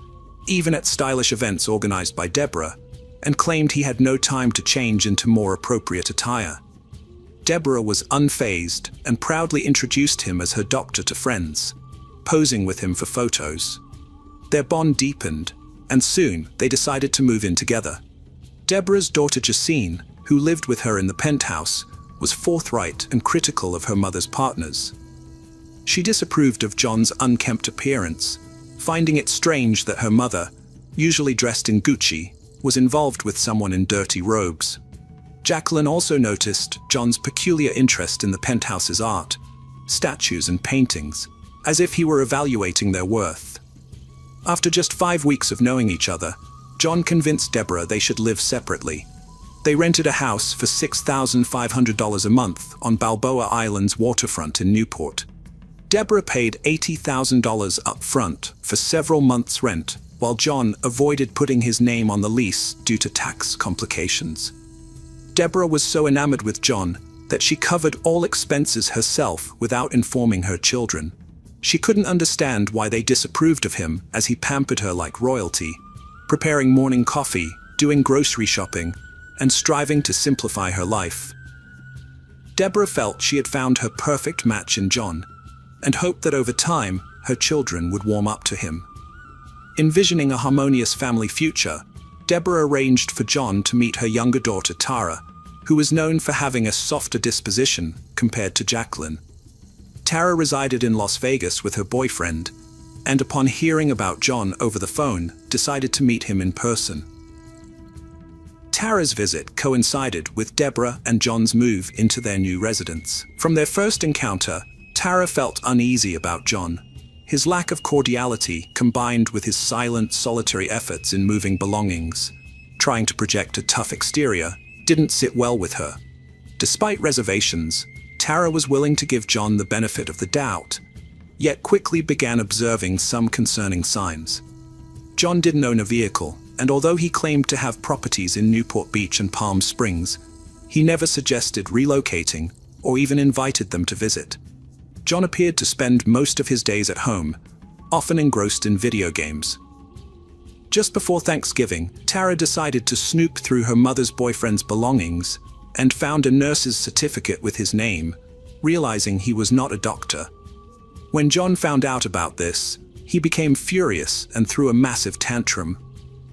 even at stylish events organized by Deborah, and claimed he had no time to change into more appropriate attire. Deborah was unfazed and proudly introduced him as her doctor to friends, posing with him for photos. Their bond deepened, and soon they decided to move in together. Deborah's daughter Jacine, who lived with her in the penthouse, was forthright and critical of her mother's partners. She disapproved of John's unkempt appearance, finding it strange that her mother, usually dressed in Gucci, was involved with someone in dirty robes. Jacqueline also noticed John's peculiar interest in the penthouse's art, statues and paintings, as if he were evaluating their worth. After just 5 weeks of knowing each other, John convinced Deborah they should live separately. They rented a house for $6,500 a month on Balboa Island's waterfront in Newport. Deborah paid $80,000 up front for several months' rent, while John avoided putting his name on the lease due to tax complications. Deborah was so enamored with John that she covered all expenses herself without informing her children. She couldn't understand why they disapproved of him, as he pampered her like royalty, preparing morning coffee, doing grocery shopping, and striving to simplify her life. Deborah felt she had found her perfect match in John, and hoped that over time, her children would warm up to him. Envisioning a harmonious family future, Deborah arranged for John to meet her younger daughter Tara, who was known for having a softer disposition compared to Jacqueline. Tara resided in Las Vegas with her boyfriend, and upon hearing about John over the phone, decided to meet him in person. Tara's visit coincided with Deborah and John's move into their new residence. From their first encounter, Tara felt uneasy about John. His lack of cordiality, combined with his silent, solitary efforts in moving belongings, trying to project a tough exterior, didn't sit well with her. Despite reservations, Tara was willing to give John the benefit of the doubt, yet quickly began observing some concerning signs. John didn't own a vehicle, and although he claimed to have properties in Newport Beach and Palm Springs, he never suggested relocating or even invited them to visit. John appeared to spend most of his days at home, often engrossed in video games. Just before Thanksgiving, Tara decided to snoop through her mother's boyfriend's belongings and found a nurse's certificate with his name, realizing he was not a doctor. When John found out about this, he became furious and threw a massive tantrum.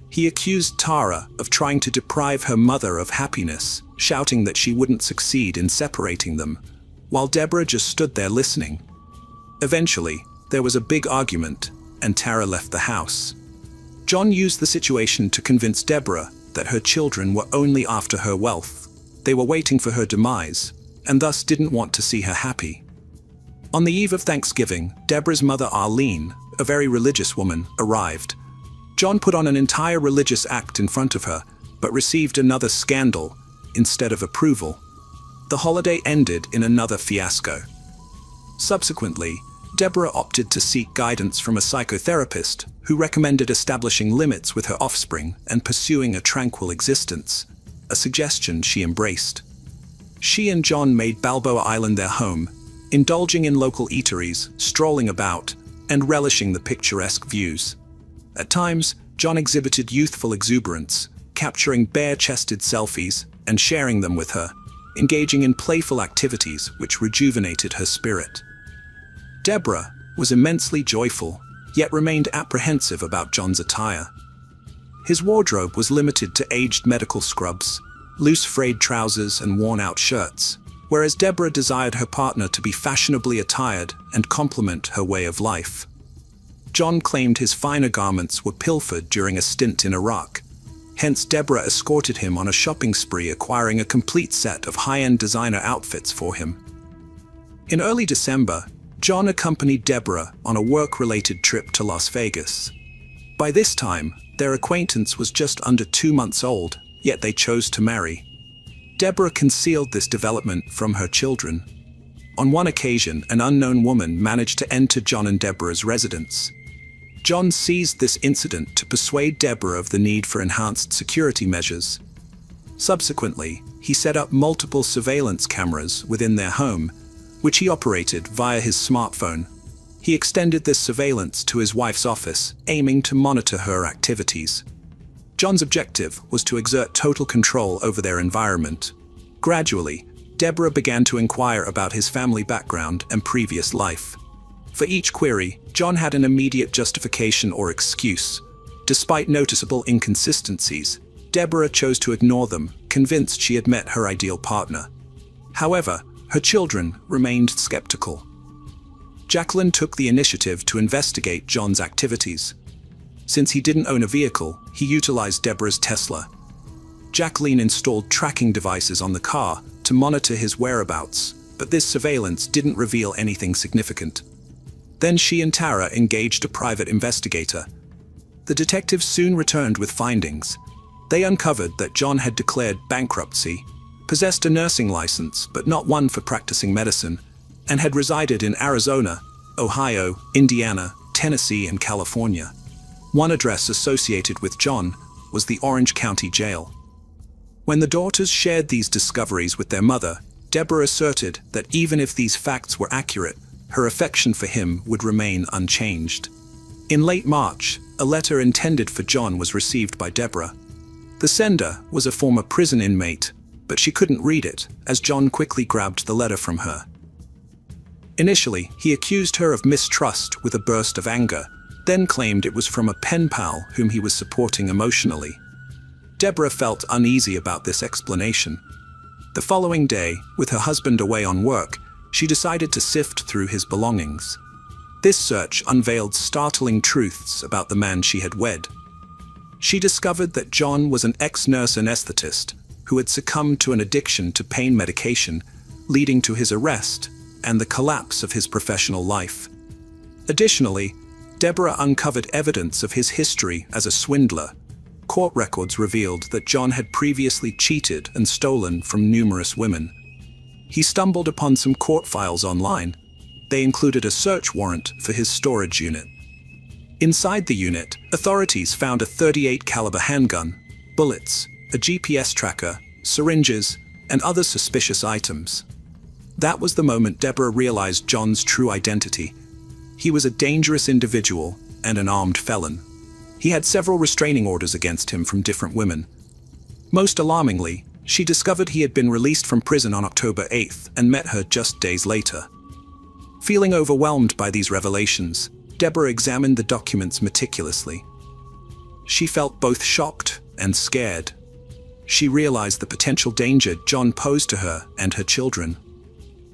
He accused Tara of trying to deprive her mother of happiness, shouting that she wouldn't succeed in separating them, while Deborah just stood there listening. Eventually, there was a big argument, and Tara left the house. John used the situation to convince Deborah that her children were only after her wealth. They were waiting for her demise, and thus didn't want to see her happy. On the eve of Thanksgiving, Deborah's mother Arlene, a very religious woman, arrived. John put on an entire religious act in front of her, but received another scandal instead of approval. The holiday ended in another fiasco. Subsequently, Deborah opted to seek guidance from a psychotherapist who recommended establishing limits with her offspring and pursuing a tranquil existence, a suggestion she embraced. She and John made Balboa Island their home, indulging in local eateries, strolling about, and relishing the picturesque views. At times, John exhibited youthful exuberance, capturing bare-chested selfies and sharing them with her, engaging in playful activities which rejuvenated her spirit. Deborah was immensely joyful, yet remained apprehensive about John's attire. His wardrobe was limited to aged medical scrubs, loose frayed trousers and worn-out shirts, whereas Deborah desired her partner to be fashionably attired and complement her way of life. John claimed his finer garments were pilfered during a stint in Iraq. Hence, Deborah escorted him on a shopping spree, acquiring a complete set of high-end designer outfits for him. In early December, John accompanied Deborah on a work-related trip to Las Vegas. By this time, their acquaintance was just under 2 months old, yet they chose to marry. Deborah concealed this development from her children. On one occasion, an unknown woman managed to enter John and Deborah's residence. John seized this incident to persuade Deborah of the need for enhanced security measures. Subsequently, he set up multiple surveillance cameras within their home, which he operated via his smartphone. He extended this surveillance to his wife's office, aiming to monitor her activities. John's objective was to exert total control over their environment. Gradually, Deborah began to inquire about his family background and previous life. For each query, John had an immediate justification or excuse. Despite noticeable inconsistencies, Deborah chose to ignore them, convinced she had met her ideal partner. However, her children remained skeptical. Jacqueline took the initiative to investigate John's activities. Since he didn't own a vehicle, he utilized Deborah's Tesla. Jacqueline installed tracking devices on the car to monitor his whereabouts, but this surveillance didn't reveal anything significant. Then she and Tara engaged a private investigator. The detectives soon returned with findings. They uncovered that John had declared bankruptcy, possessed a nursing license but not one for practicing medicine, and had resided in Arizona, Ohio, Indiana, Tennessee, and California. One address associated with John was the Orange County Jail. When the daughters shared these discoveries with their mother, Deborah asserted that even if these facts were accurate, her affection for him would remain unchanged. In late March, a letter intended for John was received by Deborah. The sender was a former prison inmate, but she couldn't read it, as John quickly grabbed the letter from her. Initially, he accused her of mistrust with a burst of anger, then claimed it was from a pen pal whom he was supporting emotionally. Deborah felt uneasy about this explanation. The following day, with her husband away on work, she decided to sift through his belongings. This search unveiled startling truths about the man she had wed. She discovered that John was an ex-nurse anesthetist who had succumbed to an addiction to pain medication, leading to his arrest and the collapse of his professional life. Additionally, Deborah uncovered evidence of his history as a swindler. Court records revealed that John had previously cheated and stolen from numerous women. He stumbled upon some court files online. They included a search warrant for his storage unit. Inside the unit, authorities found a .38 caliber handgun, bullets, a GPS tracker, syringes, and other suspicious items. That was the moment Deborah realized John's true identity. He was a dangerous individual and an armed felon. He had several restraining orders against him from different women. Most alarmingly, she discovered he had been released from prison on October 8th and met her just days later. Feeling overwhelmed by these revelations, Deborah examined the documents meticulously. She felt both shocked and scared. She realized the potential danger John posed to her and her children.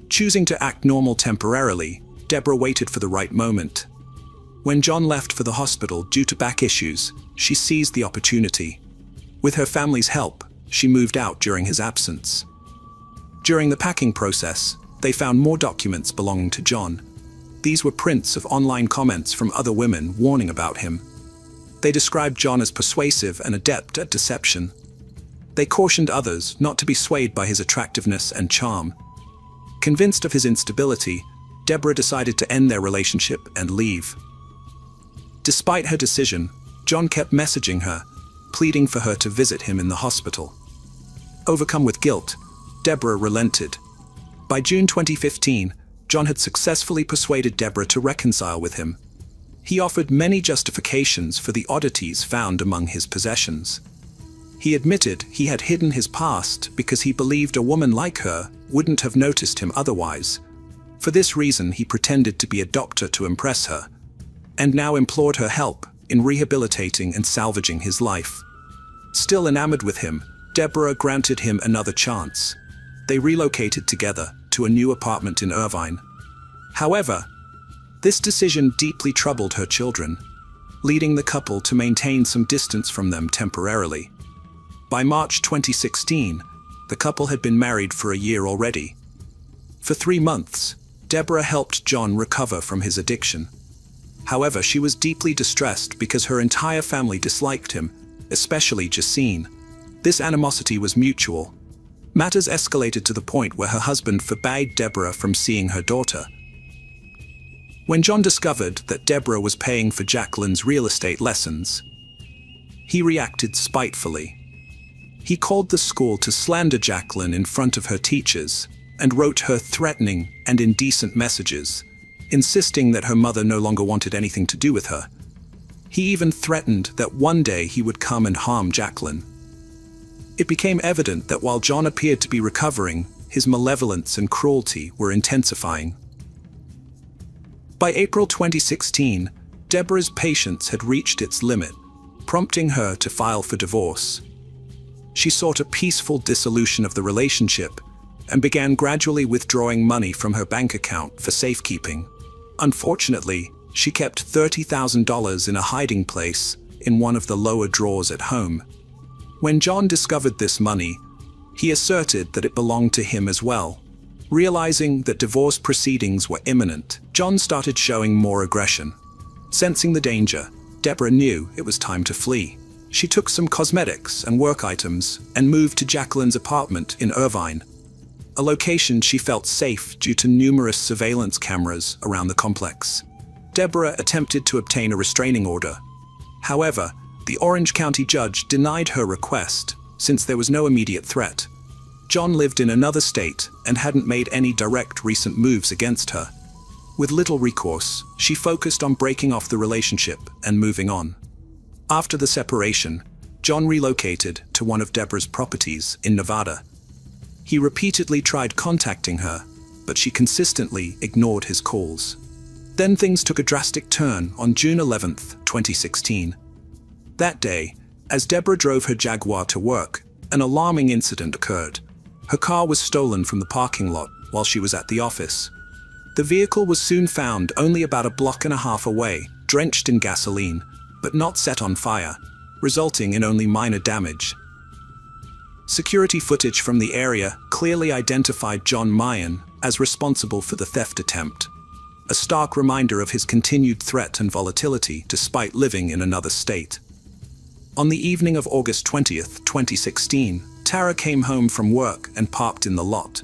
Choosing to act normal temporarily, Deborah waited for the right moment. When John left for the hospital due to back issues, she seized the opportunity. With her family's help, she moved out during his absence. During the packing process, they found more documents belonging to John. These were prints of online comments from other women warning about him. They described John as persuasive and adept at deception. They cautioned others not to be swayed by his attractiveness and charm. Convinced of his instability, Deborah decided to end their relationship and leave. Despite her decision, John kept messaging her, pleading for her to visit him in the hospital. Overcome with guilt, Deborah relented. By June 2015, John had successfully persuaded Deborah to reconcile with him. He offered many justifications for the oddities found among his possessions. He admitted he had hidden his past because he believed a woman like her wouldn't have noticed him otherwise. For this reason, he pretended to be a doctor to impress her, and now implored her help in rehabilitating and salvaging his life. Still enamored with him, Deborah granted him another chance. they relocated together to a new apartment in Irvine. However, this decision deeply troubled her children, leading the couple to maintain some distance from them temporarily. By March 2016, the couple had been married for a year already. For 3 months, Deborah helped John recover from his addiction. However, she was deeply distressed because her entire family disliked him, especially Jacine. This animosity was mutual. Matters escalated to the point where her husband forbade Deborah from seeing her daughter. When John discovered that Deborah was paying for Jacqueline's real estate lessons, he reacted spitefully. He called the school to slander Jacqueline in front of her teachers and wrote her threatening and indecent messages, insisting that her mother no longer wanted anything to do with her. He even threatened that one day he would come and harm Jacqueline. It became evident that while John appeared to be recovering, his malevolence and cruelty were intensifying. By April 2016, Deborah's patience had reached its limit, prompting her to file for divorce. She sought a peaceful dissolution of the relationship and began gradually withdrawing money from her bank account for safekeeping. Unfortunately, she kept $30,000 in a hiding place in one of the lower drawers at home. When John discovered this money, he asserted that it belonged to him as well. Realizing that divorce proceedings were imminent, John started showing more aggression. Sensing the danger, Deborah knew it was time to flee. She took some cosmetics and work items and moved to Jacqueline's apartment in Irvine, a location she felt safe due to numerous surveillance cameras around the complex. Deborah attempted to obtain a restraining order. However, the Orange County judge denied her request since there was no immediate threat. John lived in another state and hadn't made any direct recent moves against her. With little recourse, she focused on breaking off the relationship and moving on. After the separation, John relocated to one of Deborah's properties in Nevada. He repeatedly tried contacting her, but she consistently ignored his calls. Then things took a drastic turn on June 11, 2016. That day, as Deborah drove her Jaguar to work, an alarming incident occurred. Her car was stolen from the parking lot while she was at the office. The vehicle was soon found only about a block and a half away, drenched in gasoline, but not set on fire, resulting in only minor damage. Security footage from the area clearly identified John Mayan as responsible for the theft attempt, a stark reminder of his continued threat and volatility despite living in another state. On the evening of August 20th, 2016, Tara came home from work and parked in the lot.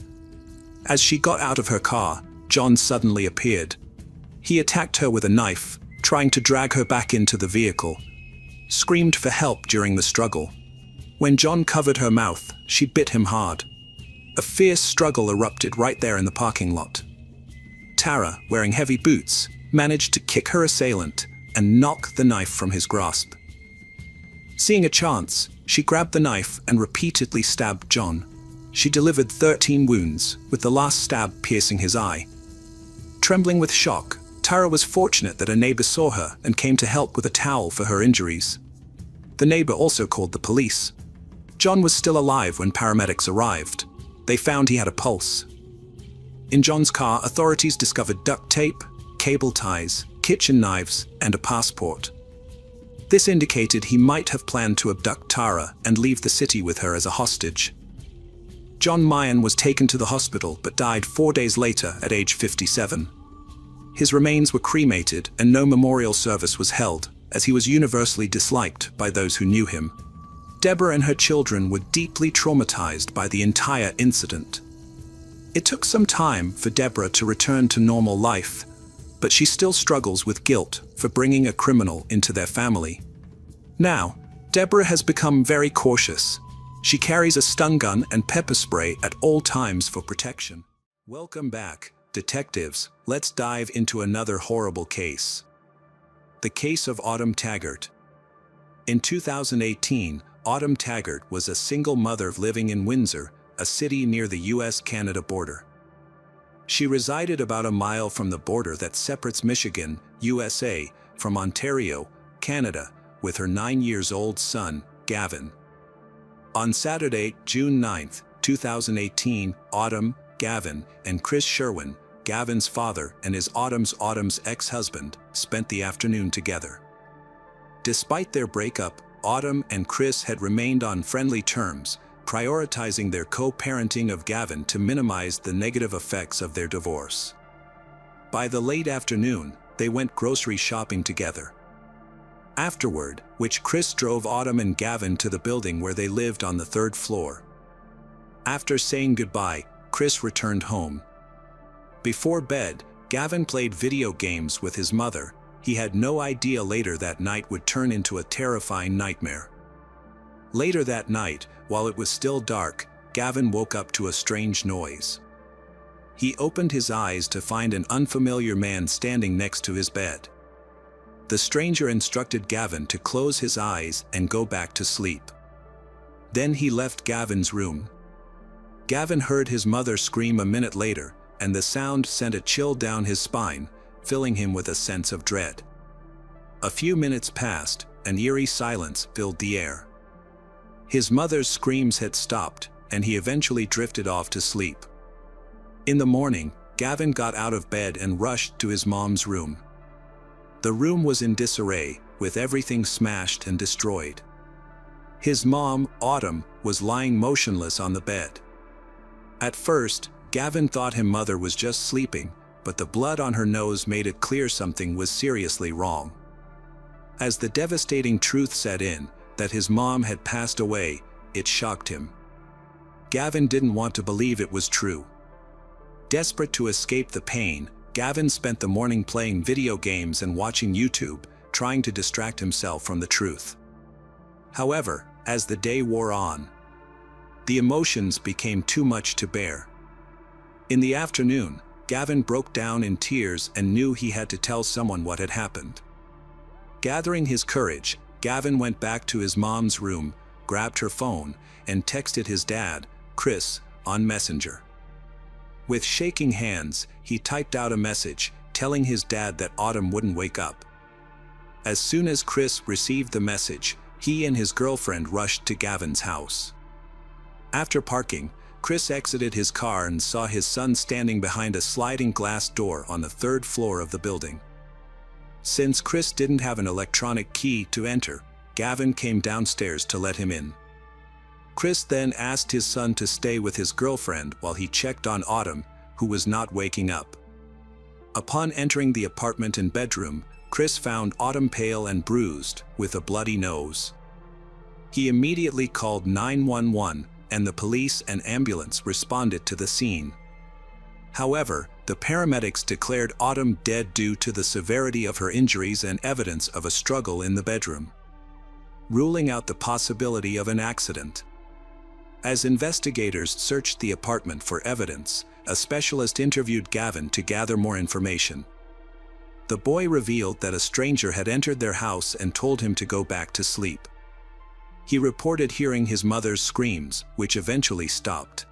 As she got out of her car, John suddenly appeared. He attacked her with a knife, trying to drag her back into the vehicle, screamed for help during the struggle. When John covered her mouth, she bit him hard. A fierce struggle erupted right there in the parking lot. Tara, wearing heavy boots, managed to kick her assailant and knock the knife from his grasp. Seeing a chance, she grabbed the knife and repeatedly stabbed John. She delivered 13 wounds, with the last stab piercing his eye. Trembling with shock, Tara was fortunate that a neighbor saw her and came to help with a towel for her injuries. The neighbor also called the police. John was still alive when paramedics arrived. They found he had a pulse. In John's car, authorities discovered duct tape, cable ties, kitchen knives, and a passport. This indicated he might have planned to abduct Tara and leave the city with her as a hostage. John Mayan was taken to the hospital but died 4 days later at age 57. His remains were cremated and no memorial service was held, as he was universally disliked by those who knew him. Deborah and her children were deeply traumatized by the entire incident. It took some time for Deborah to return to normal life, but she still struggles with guilt for bringing a criminal into their family. Now, Deborah has become very cautious. She carries a stun gun and pepper spray at all times for protection. Welcome back, detectives. Let's dive into another horrible case. The case of Autumn Taggart. In 2018, Autumn Taggart was a single mother living in Windsor, a city near the US-Canada border. She resided about a mile from the border that separates Michigan, USA, from Ontario, Canada, with her 9-year-old son, Gavin. On Saturday, June 9, 2018, Autumn, Gavin, and Chris Sherwin, Gavin's father and his Autumn's ex-husband, spent the afternoon together. Despite their breakup, Autumn and Chris had remained on friendly terms, prioritizing their co-parenting of Gavin to minimize the negative effects of their divorce. By the late afternoon, they went grocery shopping together. Afterward, Chris drove Autumn and Gavin to the building where they lived on the 3rd floor. After saying goodbye, Chris returned home. Before bed, Gavin played video games with his mother. He had no idea later that night would turn into a terrifying nightmare. Later that night, while it was still dark, Gavin woke up to a strange noise. He opened his eyes to find an unfamiliar man standing next to his bed. The stranger instructed Gavin to close his eyes and go back to sleep. Then he left Gavin's room. Gavin heard his mother scream a minute later, and the sound sent a chill down his spine, filling him with a sense of dread. A few minutes passed, an eerie silence filled the air. His mother's screams had stopped, and he eventually drifted off to sleep. In the morning, Gavin got out of bed and rushed to his mom's room. The room was in disarray, with everything smashed and destroyed. His mom, Autumn, was lying motionless on the bed. At first, Gavin thought his mother was just sleeping, but the blood on her nose made it clear something was seriously wrong. As the devastating truth set in, that his mom had passed away, it shocked him. Gavin didn't want to believe it was true. Desperate to escape the pain, Gavin spent the morning playing video games and watching YouTube, trying to distract himself from the truth. However, as the day wore on, the emotions became too much to bear. In the afternoon, Gavin broke down in tears and knew he had to tell someone what had happened. Gathering his courage, Gavin went back to his mom's room, grabbed her phone, and texted his dad, Chris, on Messenger. With shaking hands, he typed out a message, telling his dad that Autumn wouldn't wake up. As soon as Chris received the message, he and his girlfriend rushed to Gavin's house. After parking, Chris exited his car and saw his son standing behind a sliding glass door on the 3rd floor of the building. Since Chris didn't have an electronic key to enter, Gavin came downstairs to let him in. Chris then asked his son to stay with his girlfriend while he checked on Autumn, who was not waking up. Upon entering the apartment and bedroom, Chris found Autumn pale and bruised, with a bloody nose. He immediately called 911, and the police and ambulance responded to the scene. However, the paramedics declared Autumn dead due to the severity of her injuries and evidence of a struggle in the bedroom, ruling out the possibility of an accident. As investigators searched the apartment for evidence, a specialist interviewed Gavin to gather more information. The boy revealed that a stranger had entered their house and told him to go back to sleep. He reported hearing his mother's screams, which eventually stopped.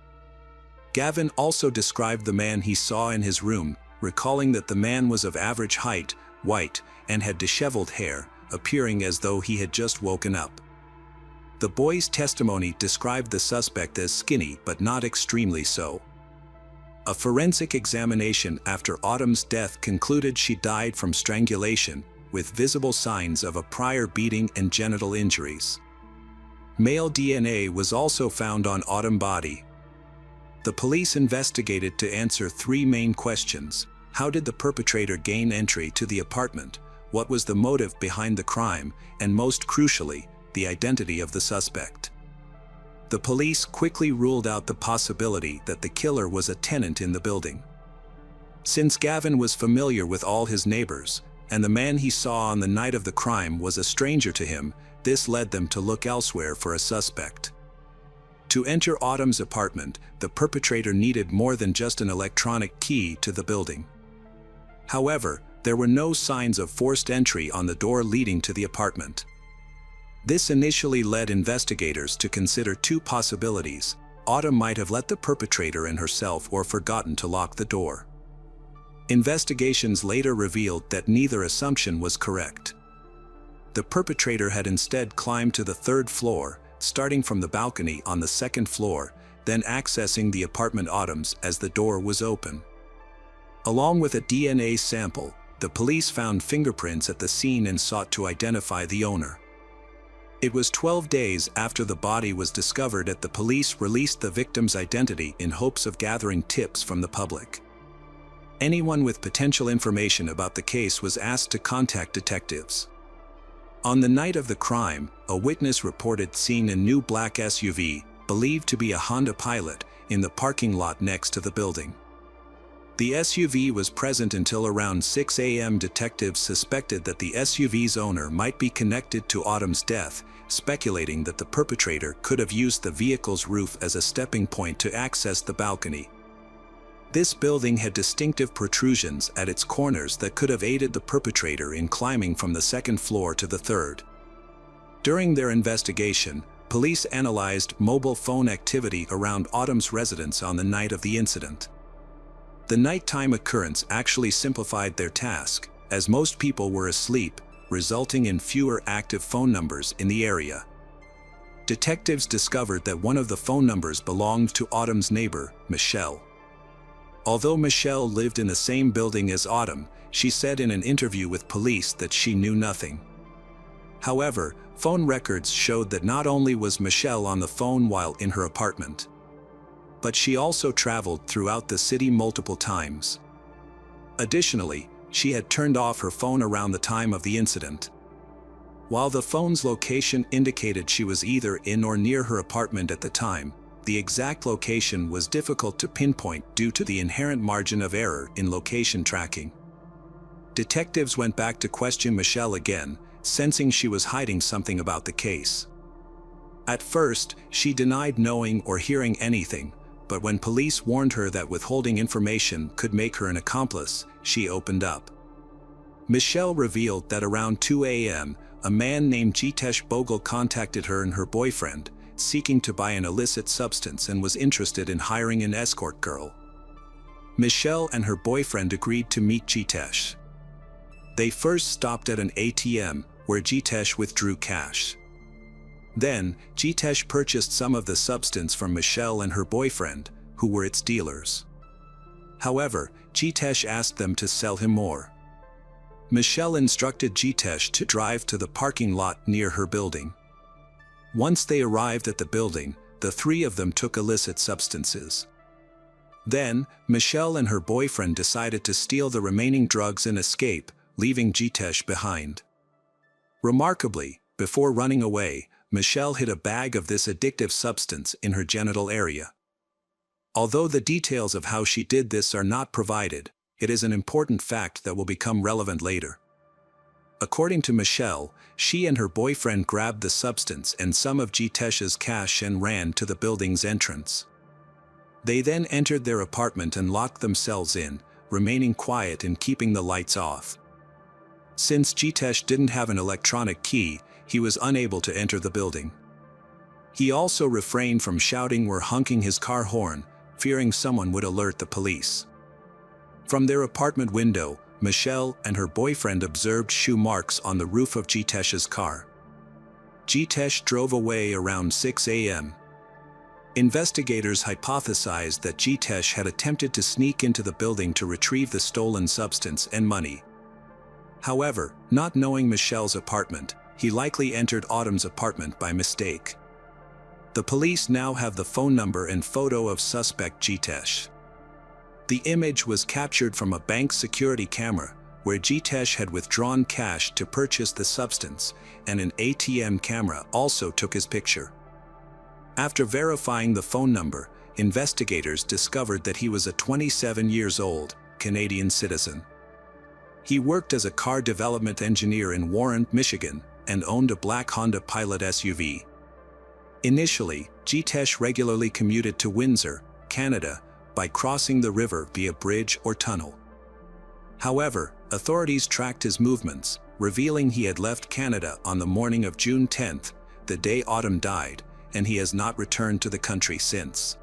Gavin also described the man he saw in his room, recalling that the man was of average height, white, and had disheveled hair, appearing as though he had just woken up. The boy's testimony described the suspect as skinny but not extremely so. A forensic examination after Autumn's death concluded she died from strangulation, with visible signs of a prior beating and genital injuries. Male DNA was also found on Autumn's body. The police investigated to answer 3 main questions. How did the perpetrator gain entry to the apartment? What was the motive behind the crime? And most crucially, the identity of the suspect. The police quickly ruled out the possibility that the killer was a tenant in the building. Since Gavin was familiar with all his neighbors, and the man he saw on the night of the crime was a stranger to him, this led them to look elsewhere for a suspect. To enter Autumn's apartment, the perpetrator needed more than just an electronic key to the building. However, there were no signs of forced entry on the door leading to the apartment. This initially led investigators to consider 2 possibilities. Autumn might have let the perpetrator in herself or forgotten to lock the door. Investigations later revealed that neither assumption was correct. The perpetrator had instead climbed to the 3rd floor, starting from the balcony on the 2nd floor, then accessing the apartment Autumn's as the door was open. Along with a DNA sample, the police found fingerprints at the scene and sought to identify the owner. It was 12 days after the body was discovered that the police released the victim's identity in hopes of gathering tips from the public. Anyone with potential information about the case was asked to contact detectives. On the night of the crime, a witness reported seeing a new black SUV, believed to be a Honda Pilot, in the parking lot next to the building. The SUV was present until around 6 a.m. Detectives suspected that the SUV's owner might be connected to Autumn's death, speculating that the perpetrator could have used the vehicle's roof as a stepping point to access the balcony. This building had distinctive protrusions at its corners that could have aided the perpetrator in climbing from the second floor to the third. During their investigation, police analyzed mobile phone activity around Autumn's residence on the night of the incident. The nighttime occurrence actually simplified their task, as most people were asleep, resulting in fewer active phone numbers in the area. Detectives discovered that one of the phone numbers belonged to Autumn's neighbor, Michelle. Although Michelle lived in the same building as Autumn, she said in an interview with police that she knew nothing. However, phone records showed that not only was Michelle on the phone while in her apartment, but she also traveled throughout the city multiple times. Additionally, she had turned off her phone around the time of the incident. While the phone's location indicated she was either in or near her apartment at the time, the exact location was difficult to pinpoint due to the inherent margin of error in location tracking. Detectives went back to question Michelle again, sensing she was hiding something about the case. At first, she denied knowing or hearing anything, but when police warned her that withholding information could make her an accomplice, she opened up. Michelle revealed that around 2 a.m., a man named Jitesh Bogle contacted her and her boyfriend, seeking to buy an illicit substance and was interested in hiring an escort girl. Michelle and her boyfriend agreed to meet Jitesh. They first stopped at an ATM, where Jitesh withdrew cash. Then, Jitesh purchased some of the substance from Michelle and her boyfriend, who were its dealers. However, Jitesh asked them to sell him more. Michelle instructed Jitesh to drive to the parking lot near her building. Once they arrived at the building, the three of them took illicit substances. Then, Michelle and her boyfriend decided to steal the remaining drugs and escape, leaving Jitesh behind. Remarkably, before running away, Michelle hid a bag of this addictive substance in her genital area. Although the details of how she did this are not provided, it is an important fact that will become relevant later. According to Michelle, she and her boyfriend grabbed the substance and some of Jitesh's cash and ran to the building's entrance. They then entered their apartment and locked themselves in, remaining quiet and keeping the lights off. Since Jitesh didn't have an electronic key, he was unable to enter the building. He also refrained from shouting or honking his car horn, fearing someone would alert the police. From their apartment window, Michelle and her boyfriend observed shoe marks on the roof of Jitesh's car. Jitesh drove away around 6 a.m. Investigators hypothesized that Jitesh had attempted to sneak into the building to retrieve the stolen substance and money. However, not knowing Michelle's apartment, he likely entered Autumn's apartment by mistake. The police now have the phone number and photo of suspect Jitesh. The image was captured from a bank security camera, where Jitesh had withdrawn cash to purchase the substance, and an ATM camera also took his picture. After verifying the phone number, investigators discovered that he was a 27-year-old Canadian citizen. He worked as a car development engineer in Warren, Michigan, and owned a black Honda Pilot SUV. Initially, Jitesh regularly commuted to Windsor, Canada, by crossing the river via bridge or tunnel. However, authorities tracked his movements, revealing he had left Canada on the morning of June 10, the day Autumn died, and he has not returned to the country since.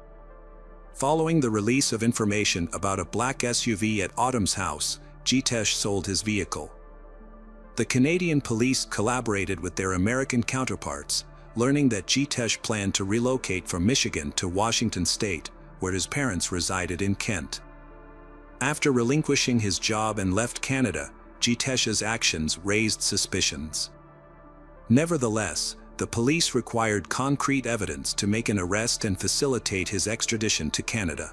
Following the release of information about a black SUV at Autumn's house, Jitesh sold his vehicle. The Canadian police collaborated with their American counterparts, learning that Jitesh planned to relocate from Michigan to Washington State, where his parents resided in Kent. After relinquishing his job and left Canada, Jitesh's actions raised suspicions. Nevertheless, the police required concrete evidence to make an arrest and facilitate his extradition to Canada.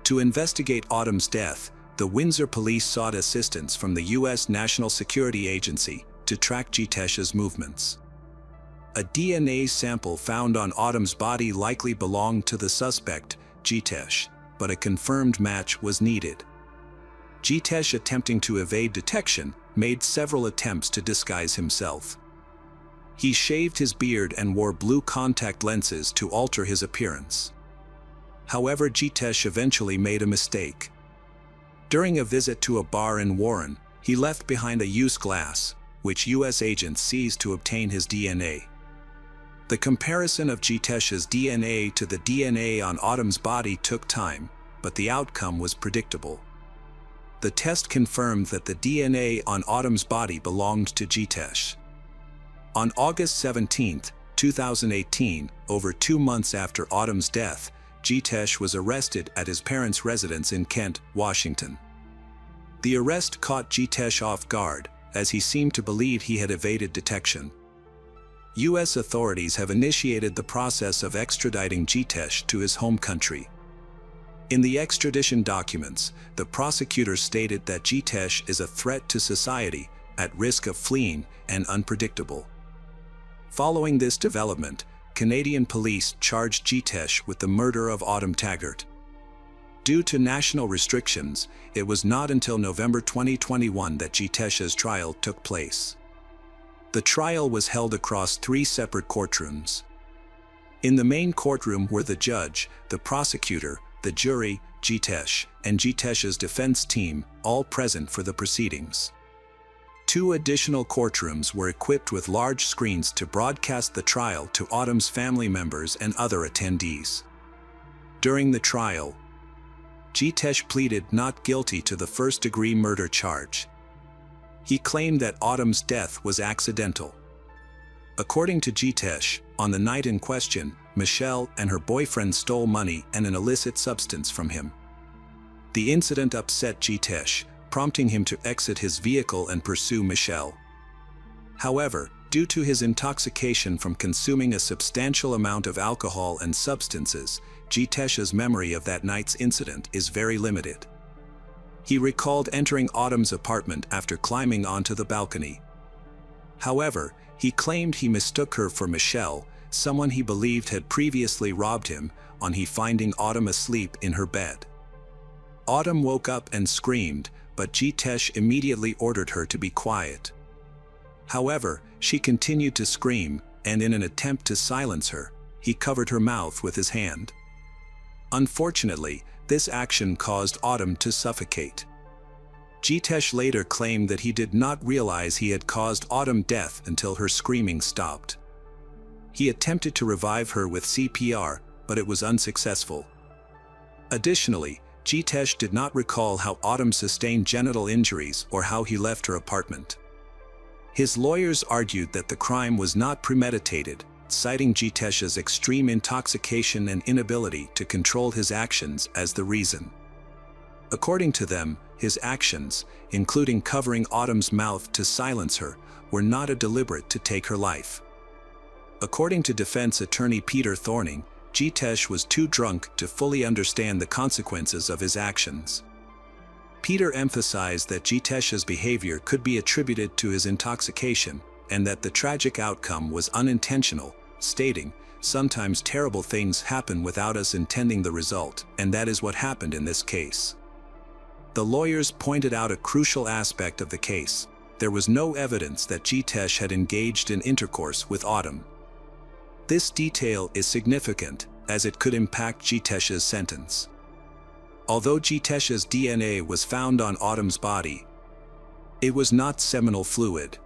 To investigate Autumn's death, the Windsor police sought assistance from the U.S. National Security Agency to track Jitesh's movements. A DNA sample found on Autumn's body likely belonged to the suspect, Jitesh, but a confirmed match was needed. Jitesh, attempting to evade detection, made several attempts to disguise himself. He shaved his beard and wore blue contact lenses to alter his appearance. However, Jitesh eventually made a mistake. During a visit to a bar in Warren, he left behind a used glass, which U.S. agents seized to obtain his DNA. The comparison of Jitesh's DNA to the DNA on Autumn's body took time, but the outcome was predictable. The test confirmed that the DNA on Autumn's body belonged to Jitesh. On August 17, 2018, over 2 months after Autumn's death, Jitesh was arrested at his parents' residence in Kent, Washington. The arrest caught Jitesh off guard, as he seemed to believe he had evaded detection. U.S. authorities have initiated the process of extraditing Jitesh to his home country. In the extradition documents, the prosecutor stated that Jitesh is a threat to society, at risk of fleeing, and unpredictable. Following this development, Canadian police charged Jitesh with the murder of Autumn Taggart. Due to national restrictions, it was not until November 2021 that Jitesh's trial took place. The trial was held across 3 separate courtrooms. In the main courtroom were the judge, the prosecutor, the jury, Jitesh, and Jitesh's defense team, all present for the proceedings. 2 additional courtrooms were equipped with large screens to broadcast the trial to Autumn's family members and other attendees. During the trial, Jitesh pleaded not guilty to the first-degree murder charge. He claimed that Autumn's death was accidental. According to Jitesh, on the night in question, Michelle and her boyfriend stole money and an illicit substance from him. The incident upset Jitesh, prompting him to exit his vehicle and pursue Michelle. However, due to his intoxication from consuming a substantial amount of alcohol and substances, Jitesh's memory of that night's incident is very limited. He recalled entering Autumn's apartment after climbing onto the balcony. However, he claimed he mistook her for Michelle, someone he believed had previously robbed him, on he finding Autumn asleep in her bed. Autumn woke up and screamed, but Jitesh immediately ordered her to be quiet. However, she continued to scream, and in an attempt to silence her, he covered her mouth with his hand. Unfortunately, this action caused Autumn to suffocate. Jitesh later claimed that he did not realize he had caused Autumn death until her screaming stopped. He attempted to revive her with CPR, but it was unsuccessful. Additionally, Jitesh did not recall how Autumn sustained genital injuries or how he left her apartment. His lawyers argued that the crime was not premeditated, citing Jitesh's extreme intoxication and inability to control his actions as the reason. According to them, his actions, including covering Autumn's mouth to silence her, were not a deliberate to take her life. According to defense attorney Peter Thorning, Jitesh was too drunk to fully understand the consequences of his actions. Peter emphasized that Jitesh's behavior could be attributed to his intoxication, and that the tragic outcome was unintentional, stating, "Sometimes terrible things happen without us intending the result, and that is what happened in this case." The lawyers pointed out a crucial aspect of the case. There was no evidence that Jitesh had engaged in intercourse with Autumn. This detail is significant, as it could impact Jitesh's sentence. Although Jitesh's DNA was found on Autumn's body, it was not seminal fluid.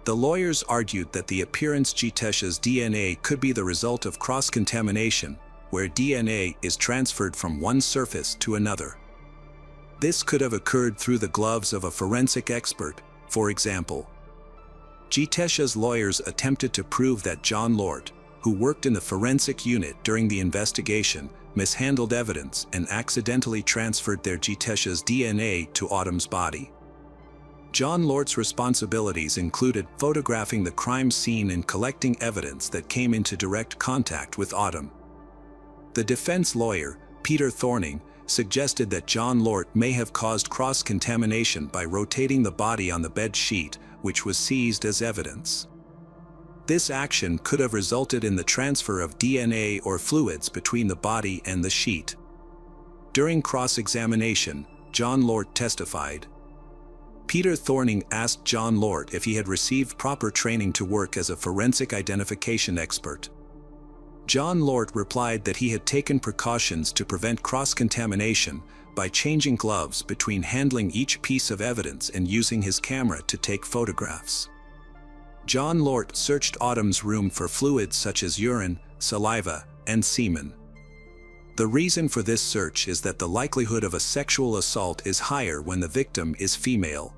The lawyers argued that the appearance Jitesh's DNA could be the result of cross-contamination, where DNA is transferred from one surface to another. This could have occurred through the gloves of a forensic expert, for example. Jitesha's lawyers attempted to prove that John Lort, who worked in the forensic unit during the investigation, mishandled evidence and accidentally transferred their Jitesha's DNA to Autumn's body. John Lort's responsibilities included photographing the crime scene and collecting evidence that came into direct contact with Autumn. The defense lawyer, Peter Thorning, suggested that John Lort may have caused cross-contamination by rotating the body on the bed sheet, which was seized as evidence. This action could have resulted in the transfer of DNA or fluids between the body and the sheet. During cross-examination, John Lort testified. Peter Thorning asked John Lort if he had received proper training to work as a forensic identification expert. John Lort replied that he had taken precautions to prevent cross-contamination by changing gloves between handling each piece of evidence and using his camera to take photographs. John Lort searched Autumn's room for fluids such as urine, saliva, and semen. The reason for this search is that the likelihood of a sexual assault is higher when the victim is female.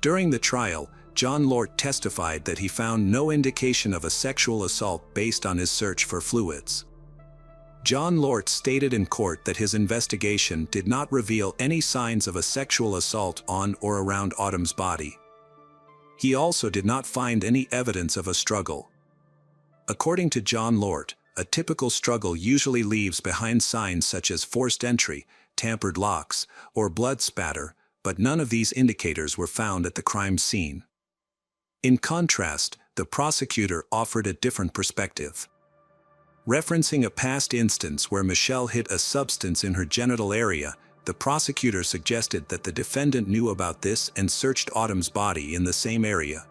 During the trial, John Lort testified that he found no indication of a sexual assault based on his search for fluids. John Lort stated in court that his investigation did not reveal any signs of a sexual assault on or around Autumn's body. He also did not find any evidence of a struggle. According to John Lort, a typical struggle usually leaves behind signs such as forced entry, tampered locks, or blood spatter, but none of these indicators were found at the crime scene. In contrast, the prosecutor offered a different perspective. Referencing a past instance where Michelle hid a substance in her genital area, the prosecutor suggested that the defendant knew about this and searched Autumn's body in the same area.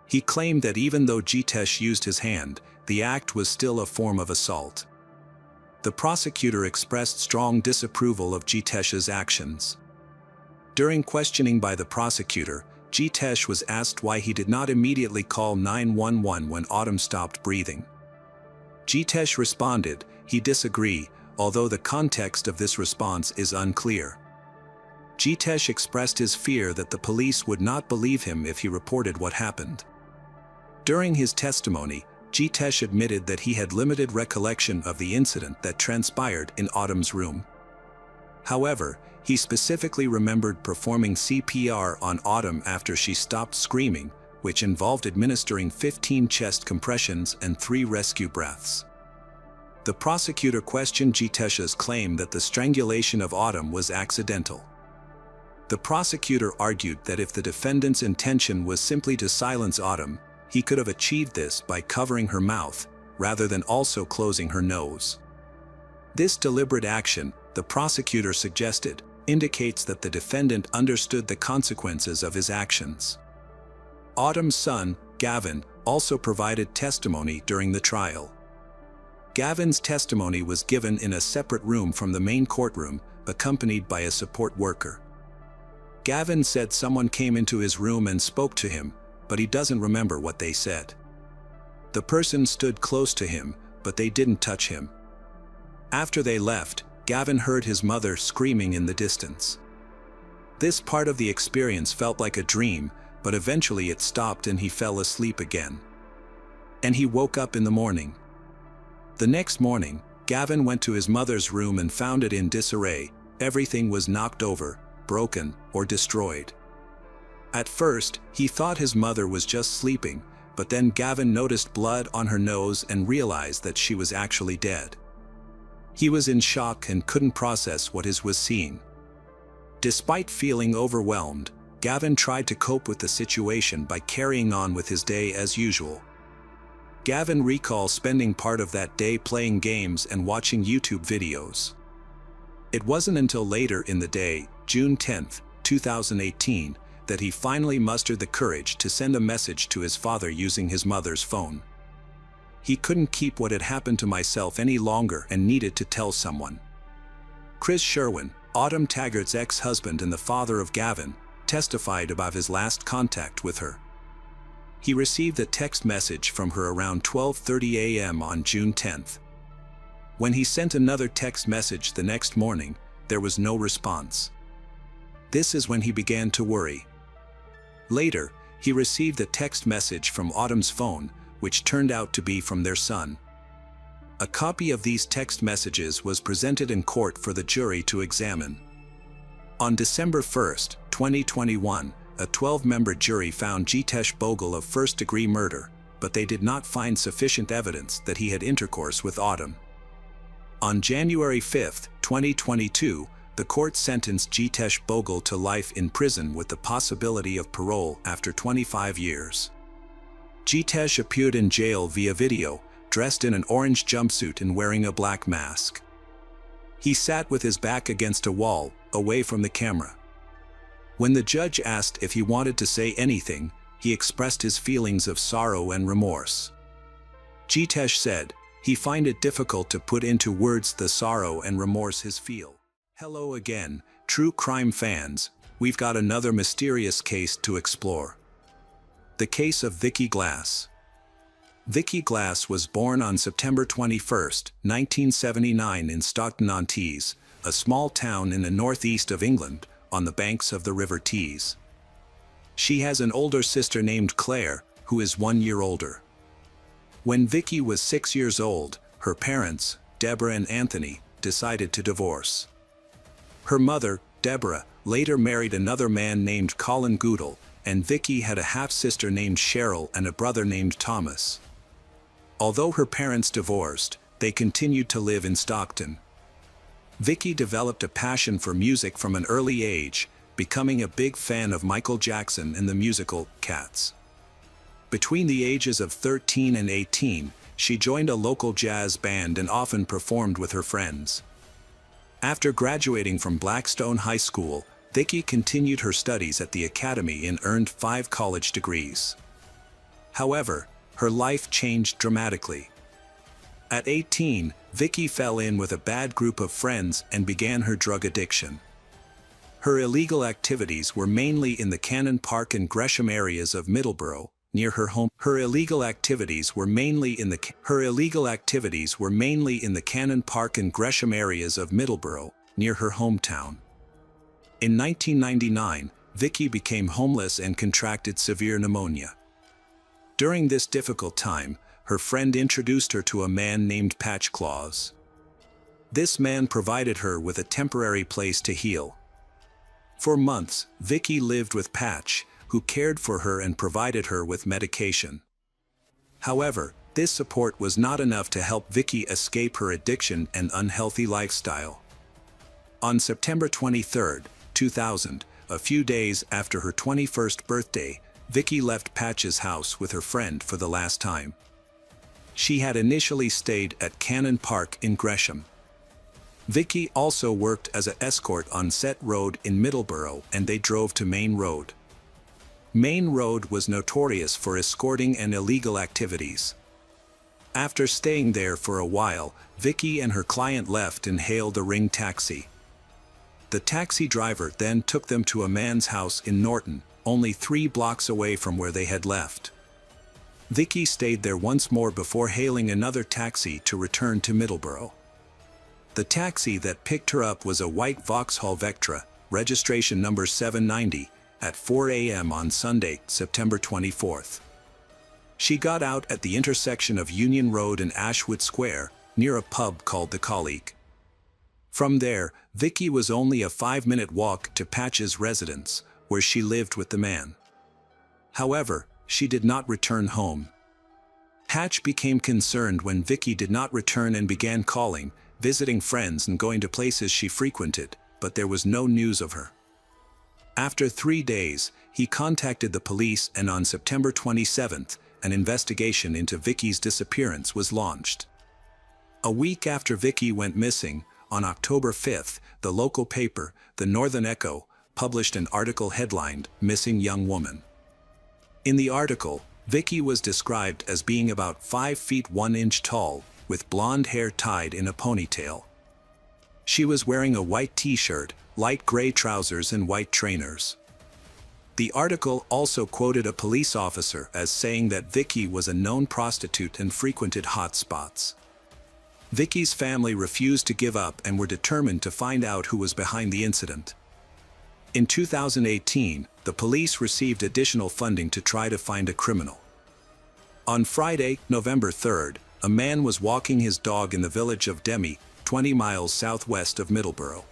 He claimed that even though Jitesh used his hand, the act was still a form of assault. The prosecutor expressed strong disapproval of Jitesh's actions. During questioning by the prosecutor, Jitesh was asked why he did not immediately call 911 when Autumn stopped breathing. Jitesh responded, he disagreed, although the context of this response is unclear. Jitesh expressed his fear that the police would not believe him if he reported what happened. During his testimony, Jitesh admitted that he had limited recollection of the incident that transpired in Autumn's room. However, he specifically remembered performing CPR on Autumn after she stopped screaming, which involved administering 15 chest compressions and 3 rescue breaths. The prosecutor questioned Jitesh's claim that the strangulation of Autumn was accidental. The prosecutor argued that if the defendant's intention was simply to silence Autumn, he could have achieved this by covering her mouth, rather than also closing her nose. This deliberate action, the prosecutor suggested, indicates that the defendant understood the consequences of his actions. Autumn's son, Gavin, also provided testimony during the trial. Gavin's testimony was given in a separate room from the main courtroom, accompanied by a support worker. Gavin said someone came into his room and spoke to him, but he doesn't remember what they said. The person stood close to him, but they didn't touch him. After they left, Gavin heard his mother screaming in the distance. This part of the experience felt like a dream, but eventually it stopped and he fell asleep again. And he woke up in the morning. The next morning, Gavin went to his mother's room and found it in disarray. Everything was knocked over, broken, or destroyed. At first, he thought his mother was just sleeping, but then Gavin noticed blood on her nose and realized that she was actually dead. He was in shock and couldn't process what he was seeing. Despite feeling overwhelmed, Gavin tried to cope with the situation by carrying on with his day as usual. Gavin recalls spending part of that day playing games and watching YouTube videos. It wasn't until later in the day, June 10, 2018, that he finally mustered the courage to send a message to his father using his mother's phone. He couldn't keep what had happened to myself any longer and needed to tell someone. Chris Sherwin, Autumn Taggart's ex-husband and the father of Gavin, testified about his last contact with her. He received a text message from her around 12:30 a.m. on June 10th. When he sent another text message the next morning, there was no response. This is when he began to worry. Later, he received a text message from Autumn's phone, which turned out to be from their son. A copy of these text messages was presented in court for the jury to examine. On December 1, 2021, a 12-member jury found Jitesh Bogle of first-degree murder, but they did not find sufficient evidence that he had intercourse with Autumn. On January 5, 2022, the court sentenced Jitesh Bogle to life in prison with the possibility of parole after 25 years. Jitesh appeared in jail via video, dressed in an orange jumpsuit and wearing a black mask. He sat with his back against a wall, away from the camera. When the judge asked if he wanted to say anything, he expressed his feelings of sorrow and remorse. Jitesh said, "He find it difficult to put into words the sorrow and remorse he feel." Hello again, true crime fans, we've got another mysterious case to explore. The case of Vicky Glass. Vicky Glass was born on September 21, 1979 in Stockton-on-Tees, a small town in the northeast of England, on the banks of the River Tees. She has an older sister named Claire, who is 1 year older. When Vicky was 6 years old, her parents, Deborah and Anthony, decided to divorce. Her mother, Deborah, later married another man named Colin Goodall, and Vicky had a half-sister named Cheryl and a brother named Thomas. Although her parents divorced, they continued to live in Stockton. Vicky developed a passion for music from an early age, becoming a big fan of Michael Jackson and the musical Cats. Between the ages of 13 and 18, she joined a local jazz band and often performed with her friends. After graduating from Blackstone High School, Vicky continued her studies at the academy and earned 5 college degrees. However, her life changed dramatically. At 18, Vicky fell in with a bad group of friends and began her drug addiction. Her illegal activities were mainly in the Cannon Park and Gresham areas of Middleborough, near her home. Her illegal activities were mainly in the Cannon Park and Gresham areas of Middleborough, near her hometown. In 1999, Vicky became homeless and contracted severe pneumonia. During this difficult time, her friend introduced her to a man named Patch Claus. This man provided her with a temporary place to heal. For months, Vicky lived with Patch, who cared for her and provided her with medication. However, this support was not enough to help Vicky escape her addiction and unhealthy lifestyle. On September 23, 2000, a few days after her 21st birthday, Vicky left Patch's house with her friend for the last time. She had initially stayed at Cannon Park in Gresham. Vicky also worked as an escort on Set Road in Middleborough, and they drove to Main Road. Main Road was notorious for escorting and illegal activities. After staying there for a while, Vicky and her client left and hailed a Ring taxi. The taxi driver then took them to a man's house in Norton, only 3 blocks away from where they had left. Vicky stayed there once more before hailing another taxi to return to Middleborough. The taxi that picked her up was a white Vauxhall Vectra, registration number 790, at 4 a.m. on Sunday, September 24th. She got out at the intersection of Union Road and Ashwood Square, near a pub called The Colleague. From there, Vicky was only a 5-minute walk to Patch's residence, where she lived with the man. However, she did not return home. Patch became concerned when Vicky did not return and began calling, visiting friends and going to places she frequented, but there was no news of her. After 3 days, he contacted the police, and on September 27th, an investigation into Vicky's disappearance was launched. A week after Vicky went missing, on October 5th, the local paper, the Northern Echo, published an article headlined, "Missing Young Woman." In the article, Vicky was described as being about 5 feet 1 inch tall, with blonde hair tied in a ponytail. She was wearing a white t-shirt, light gray trousers and white trainers. The article also quoted a police officer as saying that Vicky was a known prostitute and frequented hot spots. Vicky's family refused to give up and were determined to find out who was behind the incident. In 2018, the police received additional funding to try to find a criminal. On Friday, November 3rd, a man was walking his dog in the village of Demi, 20 miles southwest of Middleborough.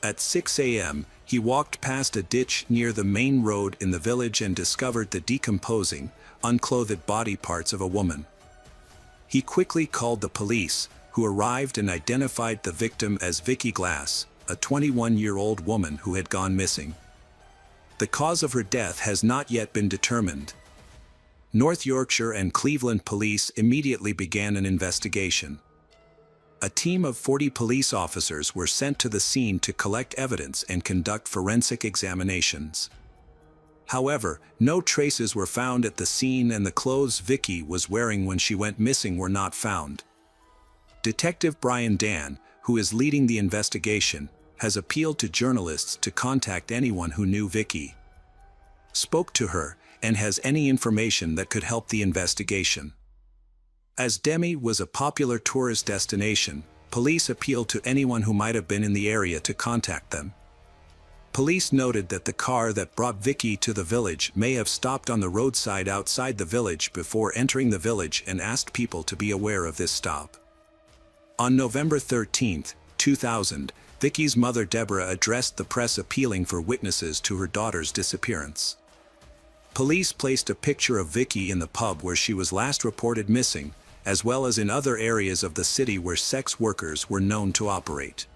At 6 a.m., he walked past a ditch near the main road in the village and discovered the decomposing, unclothed body parts of a woman. He quickly called the police, who arrived and identified the victim as Vicky Glass, a 21-year-old woman who had gone missing. The cause of her death has not yet been determined. North Yorkshire and Cleveland police immediately began an investigation. A team of 40 police officers were sent to the scene to collect evidence and conduct forensic examinations. However, no traces were found at the scene and the clothes Vicky was wearing when she went missing were not found. Detective Brian Dan, who is leading the investigation, has appealed to journalists to contact anyone who knew Vicky, spoke to her, and has any information that could help the investigation. As Demi was a popular tourist destination, police appealed to anyone who might have been in the area to contact them. Police noted that the car that brought Vicky to the village may have stopped on the roadside outside the village before entering the village and asked people to be aware of this stop. On November 13, 2000, Vicky's mother Deborah addressed the press appealing for witnesses to her daughter's disappearance. Police placed a picture of Vicky in the pub where she was last reported missing, as well as in other areas of the city where sex workers were known to operate.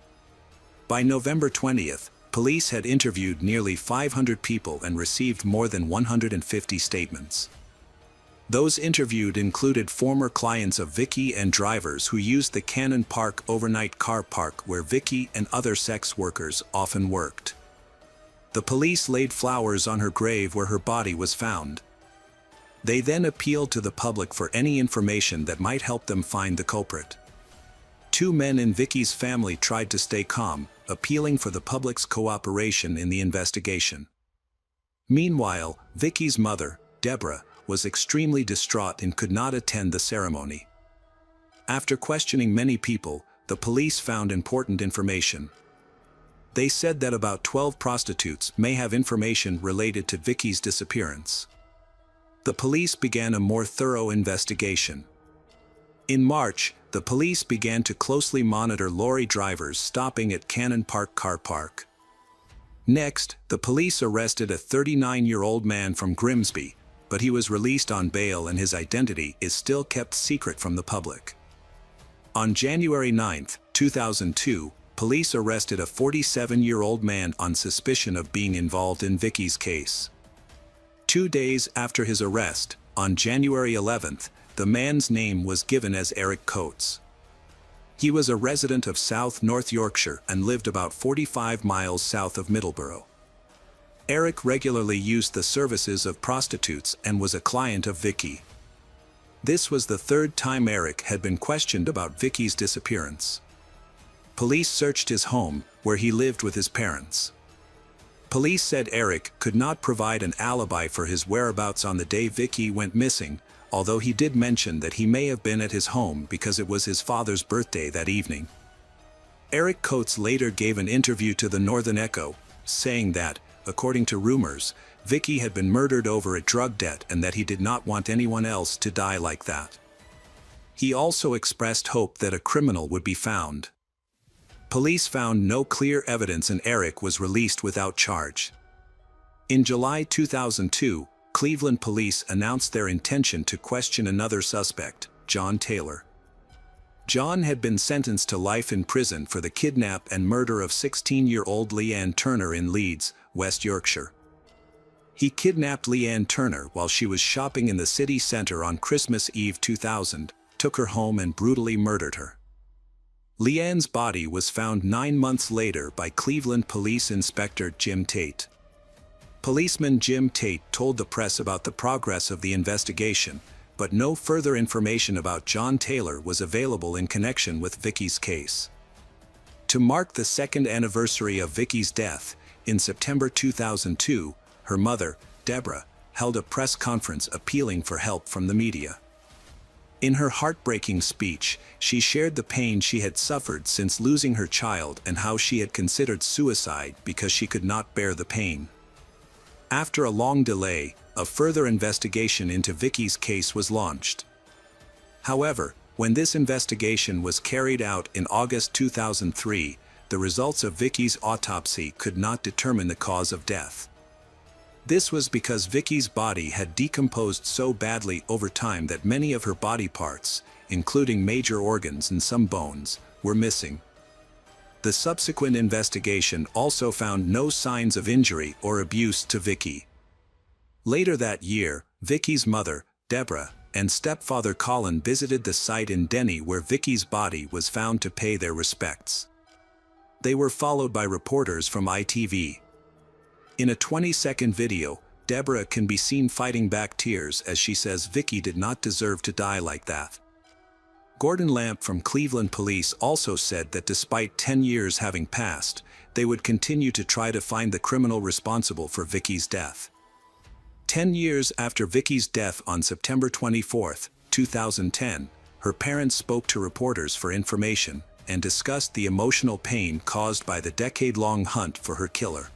By November 20th, police had interviewed nearly 500 people and received more than 150 statements. Those interviewed included former clients of Vicky and drivers who used the Cannon Park overnight car park where Vicky and other sex workers often worked. The police laid flowers on her grave where her body was found. They then appealed to the public for any information that might help them find the culprit. Two men in Vicky's family tried to stay calm, appealing for the public's cooperation in the investigation. Meanwhile, Vicky's mother, Deborah, was extremely distraught and could not attend the ceremony. After questioning many people, the police found important information. They said that about 12 prostitutes may have information related to Vicky's disappearance. The police began a more thorough investigation. In March, the police began to closely monitor lorry drivers stopping at Cannon Park car park. Next, the police arrested a 39-year-old man from Grimsby, but he was released on bail and his identity is still kept secret from the public. On January 9, 2002, police arrested a 47-year-old man on suspicion of being involved in Vicky's case. 2 days after his arrest, on January 11th, the man's name was given as Eric Coates. He was a resident of South North Yorkshire and lived about 45 miles south of Middleborough. Eric regularly used the services of prostitutes and was a client of Vicky. This was the third time Eric had been questioned about Vicky's disappearance. Police searched his home, where he lived with his parents. Police said Eric could not provide an alibi for his whereabouts on the day Vicky went missing, although he did mention that he may have been at his home because it was his father's birthday that evening. Eric Coates later gave an interview to the Northern Echo, saying that, according to rumors, Vicky had been murdered over a drug debt and that he did not want anyone else to die like that. He also expressed hope that a criminal would be found. Police found no clear evidence and Eric was released without charge. In July 2002, Cleveland police announced their intention to question another suspect, John Taylor. John had been sentenced to life in prison for the kidnap and murder of 16-year-old Leanne Turner in Leeds, West Yorkshire. He kidnapped Leanne Turner while she was shopping in the city centre on Christmas Eve 2000, took her home and brutally murdered her. Leanne's body was found 9 months later by Cleveland Police Inspector Jim Tate. Policeman Jim Tate told the press about the progress of the investigation, but no further information about John Taylor was available in connection with Vicky's case. To mark the second anniversary of Vicky's death, in September 2002, her mother, Deborah, held a press conference appealing for help from the media. In her heartbreaking speech, she shared the pain she had suffered since losing her child and how she had considered suicide because she could not bear the pain. After a long delay, a further investigation into Vicky's case was launched. However, when this investigation was carried out in August 2003, the results of Vicky's autopsy could not determine the cause of death. This was because Vicky's body had decomposed so badly over time that many of her body parts, including major organs and some bones, were missing. The subsequent investigation also found no signs of injury or abuse to Vicky. Later that year, Vicky's mother, Deborah, and stepfather Colin visited the site in Denny where Vicky's body was found to pay their respects. They were followed by reporters from ITV. In a 20-second video, Deborah can be seen fighting back tears as she says Vicky did not deserve to die like that. Gordon Lamp from Cleveland Police also said that despite 10 years having passed, they would continue to try to find the criminal responsible for Vicky's death. 10 years after Vicky's death on September 24, 2010, her parents spoke to reporters for information and discussed the emotional pain caused by the decade-long hunt for her killer.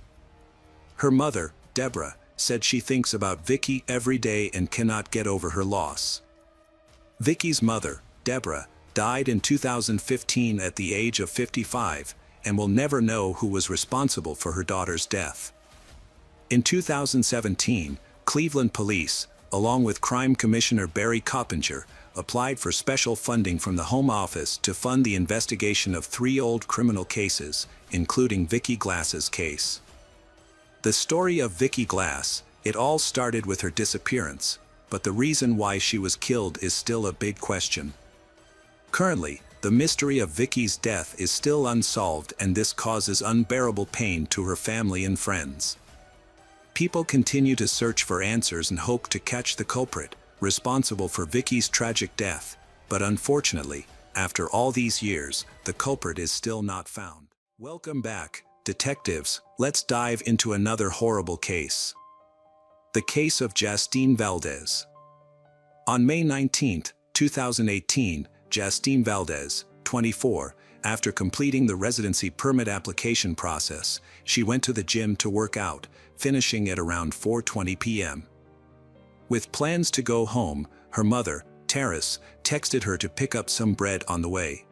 Her mother, Deborah, said she thinks about Vicky every day and cannot get over her loss. Vicky's mother, Deborah, died in 2015 at the age of 55 and will never know who was responsible for her daughter's death. In 2017, Cleveland Police, along with Crime Commissioner Barry Coppinger, applied for special funding from the Home Office to fund the investigation of 3 old criminal cases, including Vicky Glass's case. The story of Vicky Glass, it all started with her disappearance, but the reason why she was killed is still a big question. Currently, the mystery of Vicky's death is still unsolved, and this causes unbearable pain to her family and friends. People continue to search for answers and hope to catch the culprit responsible for Vicky's tragic death, but unfortunately, after all these years, the culprit is still not found. Welcome back, detectives. Let's dive into another horrible case. The case of Justine Valdez. On May 19, 2018, Justine Valdez, 24, after completing the residency permit application process, she went to the gym to work out, finishing at around 4:20 p.m. With plans to go home, her mother, Terrace, texted her to pick up some bread on the way.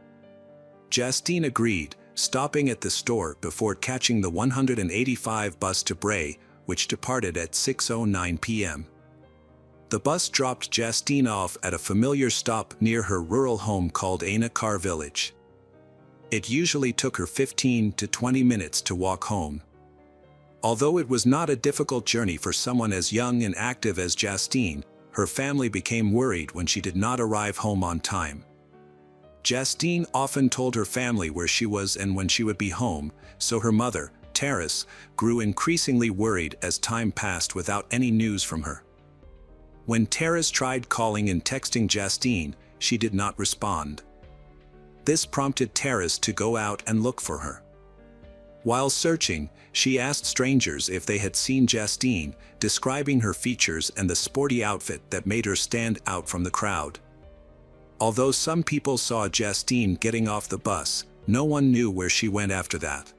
Justine agreed, stopping at the store before catching the 185 bus to Bray, which departed at 6:09 p.m. The bus dropped Justine off at a familiar stop near her rural home called Aina Car Village. It usually took her 15 to 20 minutes to walk home. Although it was not a difficult journey for someone as young and active as Justine, her family became worried when she did not arrive home on time. Justine often told her family where she was and when she would be home, so her mother, Terrace, grew increasingly worried as time passed without any news from her. When Terrace tried calling and texting Justine, she did not respond. This prompted Terrace to go out and look for her. While searching, she asked strangers if they had seen Justine, describing her features and the sporty outfit that made her stand out from the crowd. Although some people saw Justine getting off the bus, no one knew where she went after that.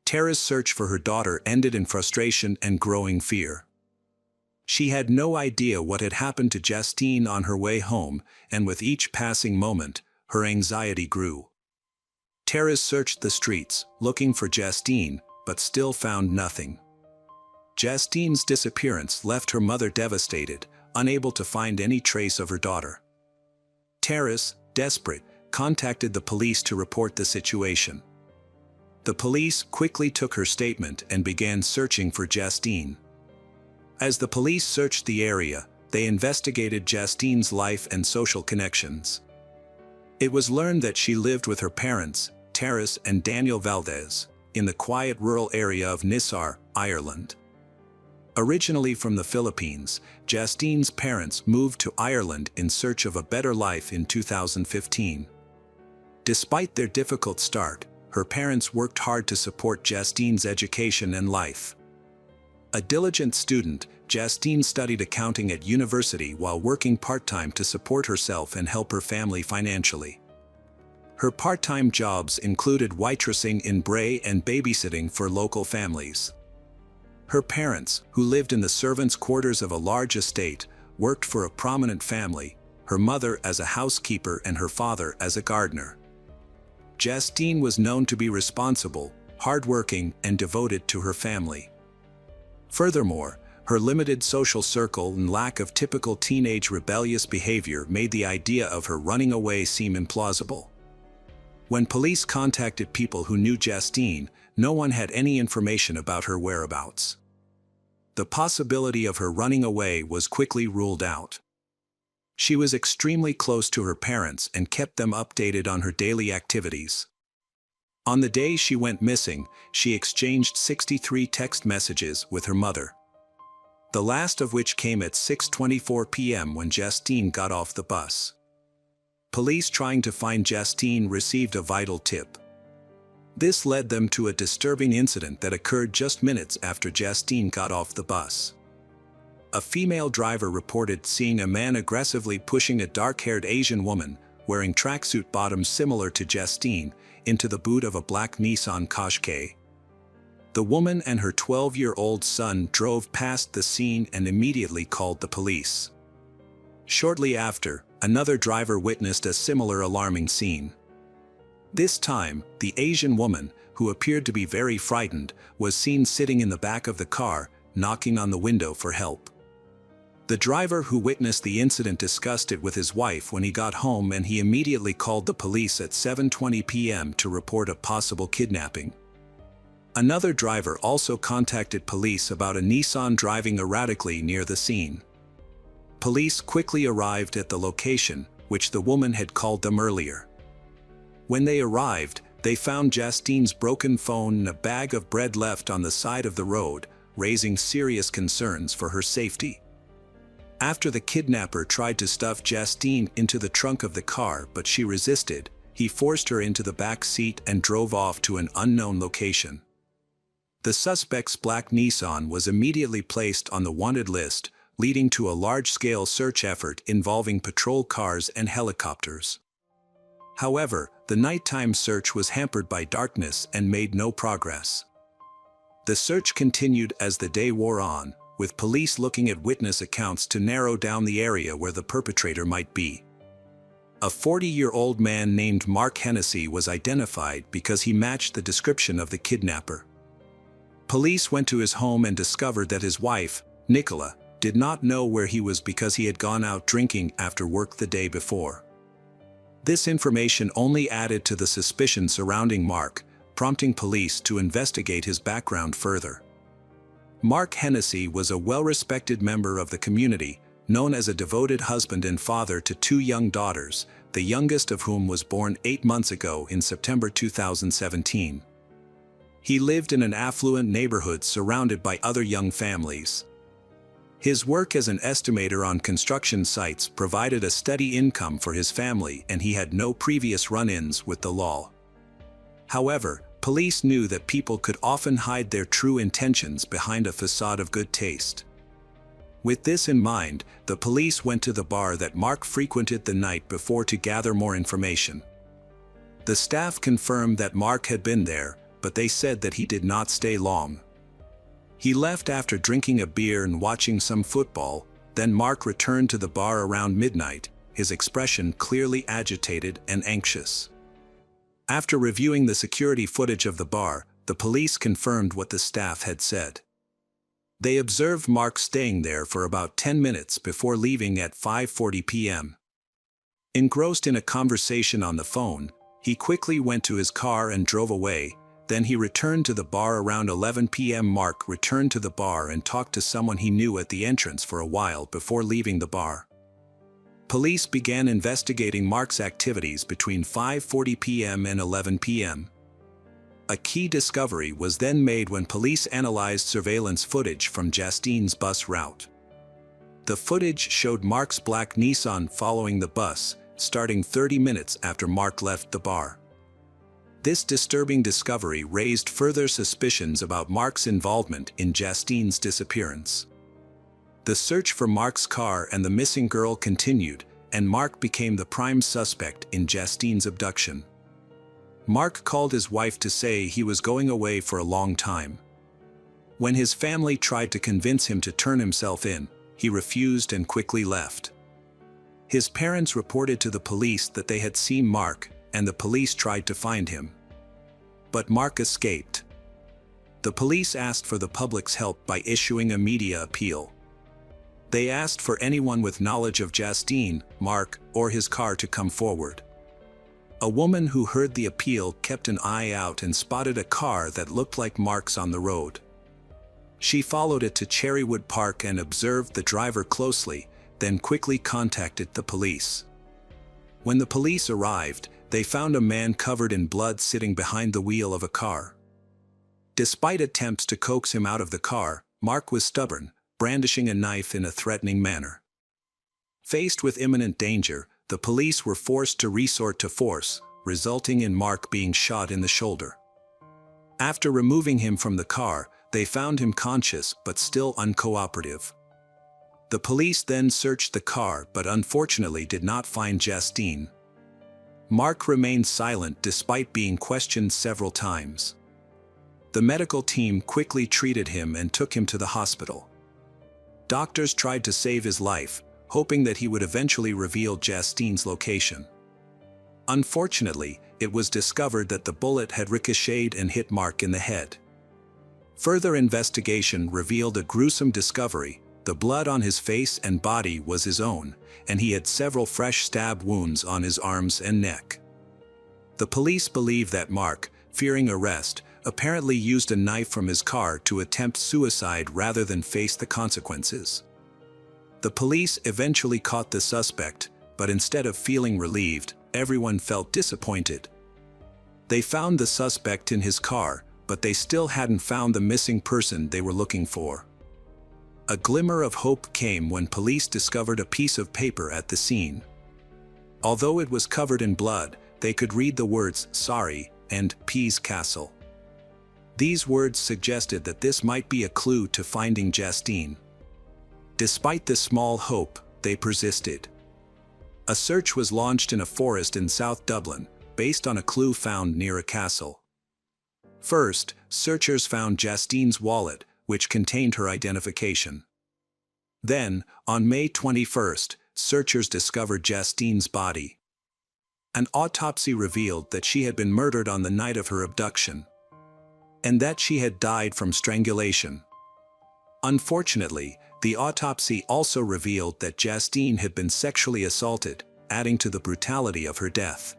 Terrace's search for her daughter ended in frustration and growing fear. She had no idea what had happened to Justine on her way home, and with each passing moment, her anxiety grew. Terrace searched the streets, looking for Justine, but still found nothing. Justine's disappearance left her mother devastated, unable to find any trace of her daughter. Terrace, desperate, contacted the police to report the situation. The police quickly took her statement and began searching for Justine. As the police searched the area, they investigated Justine's life and social connections. It was learned that she lived with her parents, Terrace and Daniel Valdez, in the quiet rural area of Nisar, Ireland. Originally from the Philippines, Justine's parents moved to Ireland in search of a better life in 2015. Despite their difficult start, her parents worked hard to support Justine's education and life. A diligent student, Justine studied accounting at university while working part-time to support herself and help her family financially. Her part-time jobs included waitressing in Bray and babysitting for local families. Her parents, who lived in the servants' quarters of a large estate, worked for a prominent family, her mother as a housekeeper and her father as a gardener. Justine was known to be responsible, hardworking, and devoted to her family. Furthermore, her limited social circle and lack of typical teenage rebellious behavior made the idea of her running away seem implausible. When police contacted people who knew Justine, no one had any information about her whereabouts. The possibility of her running away was quickly ruled out. She was extremely close to her parents and kept them updated on her daily activities. On the day she went missing, she exchanged 63 text messages with her mother. The last of which came at 6:24 p.m. when Justine got off the bus. Police trying to find Justine received a vital tip. This led them to a disturbing incident that occurred just minutes after Justine got off the bus. A female driver reported seeing a man aggressively pushing a dark-haired Asian woman, wearing tracksuit bottoms similar to Justine, into the boot of a black Nissan Qashqai. The woman and her 12-year-old son drove past the scene and immediately called the police. Shortly after, another driver witnessed a similar alarming scene. This time, the Asian woman, who appeared to be very frightened, was seen sitting in the back of the car, knocking on the window for help. The driver who witnessed the incident discussed it with his wife when he got home, and he immediately called the police at 7:20 p.m. to report a possible kidnapping. Another driver also contacted police about a Nissan driving erratically near the scene. Police quickly arrived at the location, which the woman had called them earlier. When they arrived, they found Justine's broken phone and a bag of bread left on the side of the road, raising serious concerns for her safety. After the kidnapper tried to stuff Justine into the trunk of the car but she resisted, he forced her into the back seat and drove off to an unknown location. The suspect's black Nissan was immediately placed on the wanted list, leading to a large-scale search effort involving patrol cars and helicopters. However, the nighttime search was hampered by darkness and made no progress. The search continued as the day wore on, with police looking at witness accounts to narrow down the area where the perpetrator might be. A 40-year-old man named Mark Hennessy was identified because he matched the description of the kidnapper. Police went to his home and discovered that his wife, Nicola, did not know where he was because he had gone out drinking after work the day before. This information only added to the suspicion surrounding Mark, prompting police to investigate his background further. Mark Hennessy was a well-respected member of the community, known as a devoted husband and father to 2 young daughters, the youngest of whom was born 8 months ago in September 2017. He lived in an affluent neighborhood surrounded by other young families. His work as an estimator on construction sites provided a steady income for his family, and he had no previous run-ins with the law. However, police knew that people could often hide their true intentions behind a facade of good taste. With this in mind, the police went to the bar that Mark frequented the night before to gather more information. The staff confirmed that Mark had been there, but they said that he did not stay long. He left after drinking a beer and watching some football. Then Mark returned to the bar around midnight, his expression clearly agitated and anxious. After reviewing the security footage of the bar, the police confirmed what the staff had said. They observed Mark staying there for about 10 minutes before leaving at 5:40 p.m. Engrossed in a conversation on the phone, he quickly went to his car and drove away. Then he returned to the bar around 11 p.m. Mark returned to the bar and talked to someone he knew at the entrance for a while before leaving the bar. Police began investigating Mark's activities between 5:40 p.m. and 11 p.m. A key discovery was then made when police analyzed surveillance footage from Justine's bus route. The footage showed Mark's black Nissan following the bus, starting 30 minutes after Mark left the bar. This disturbing discovery raised further suspicions about Mark's involvement in Justine's disappearance. The search for Mark's car and the missing girl continued, and Mark became the prime suspect in Justine's abduction. Mark called his wife to say he was going away for a long time. When his family tried to convince him to turn himself in, he refused and quickly left. His parents reported to the police that they had seen Mark, and the police tried to find him. But Mark escaped. The police asked for the public's help by issuing a media appeal. They asked for anyone with knowledge of Justine, Mark, or his car to come forward. A woman who heard the appeal kept an eye out and spotted a car that looked like Mark's on the road. She followed it to Cherrywood Park and observed the driver closely, then quickly contacted the police. When the police arrived, they found a man covered in blood sitting behind the wheel of a car. Despite attempts to coax him out of the car, Mark was stubborn, brandishing a knife in a threatening manner. Faced with imminent danger, the police were forced to resort to force, resulting in Mark being shot in the shoulder. After removing him from the car, they found him conscious but still uncooperative. The police then searched the car but unfortunately did not find Justine. Mark remained silent despite being questioned several times. The medical team quickly treated him and took him to the hospital. Doctors tried to save his life, hoping that he would eventually reveal Justine's location. Unfortunately, it was discovered that the bullet had ricocheted and hit Mark in the head. Further investigation revealed a gruesome discovery. The blood on his face and body was his own, and he had several fresh stab wounds on his arms and neck. The police believe that Mark, fearing arrest, apparently used a knife from his car to attempt suicide rather than face the consequences. The police eventually caught the suspect, but instead of feeling relieved, everyone felt disappointed. They found the suspect in his car, but they still hadn't found the missing person they were looking for. A glimmer of hope came when police discovered a piece of paper at the scene. Although it was covered in blood, they could read the words "sorry" and "Pease Castle." These words suggested that this might be a clue to finding Justine. Despite this small hope, they persisted. A search was launched in a forest in South Dublin, based on a clue found near a castle. First, searchers found Justine's wallet, which contained her identification. Then, on May 21st, searchers discovered Justine's body. An autopsy revealed that she had been murdered on the night of her abduction, and that she had died from strangulation. Unfortunately, the autopsy also revealed that Justine had been sexually assaulted, adding to the brutality of her death.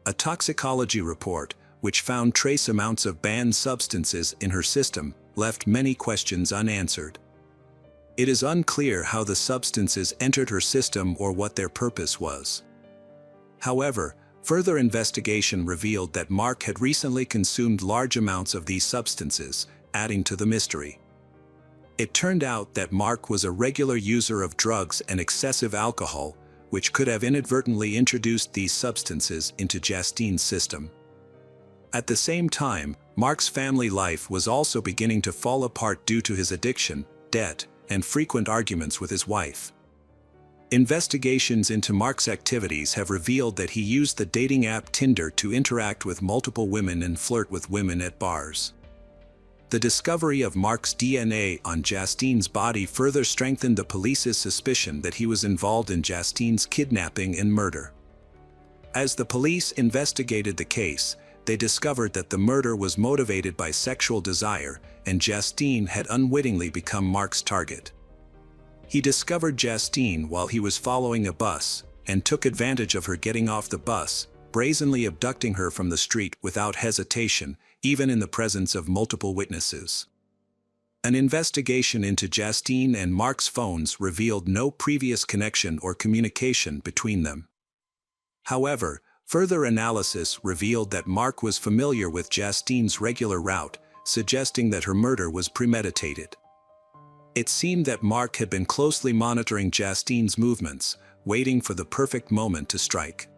A toxicology report, which found trace amounts of banned substances in her system, left many questions unanswered. It is unclear how the substances entered her system or what their purpose was. However, further investigation revealed that Mark had recently consumed large amounts of these substances, adding to the mystery. It turned out that Mark was a regular user of drugs and excessive alcohol, which could have inadvertently introduced these substances into Justine's system. At the same time, Mark's family life was also beginning to fall apart due to his addiction, debt, and frequent arguments with his wife. Investigations into Mark's activities have revealed that he used the dating app Tinder to interact with multiple women and flirt with women at bars. The discovery of Mark's DNA on Justine's body further strengthened the police's suspicion that he was involved in Justine's kidnapping and murder. As the police investigated the case, they discovered that the murder was motivated by sexual desire, and Justine had unwittingly become Mark's target. He discovered Justine while he was following a bus, and took advantage of her getting off the bus, brazenly abducting her from the street without hesitation, even in the presence of multiple witnesses. An investigation into Justine and Mark's phones revealed no previous connection or communication between them. However, further analysis revealed that Mark was familiar with Justine's regular route, suggesting that her murder was premeditated. It seemed that Mark had been closely monitoring Justine's movements, waiting for the perfect moment to strike.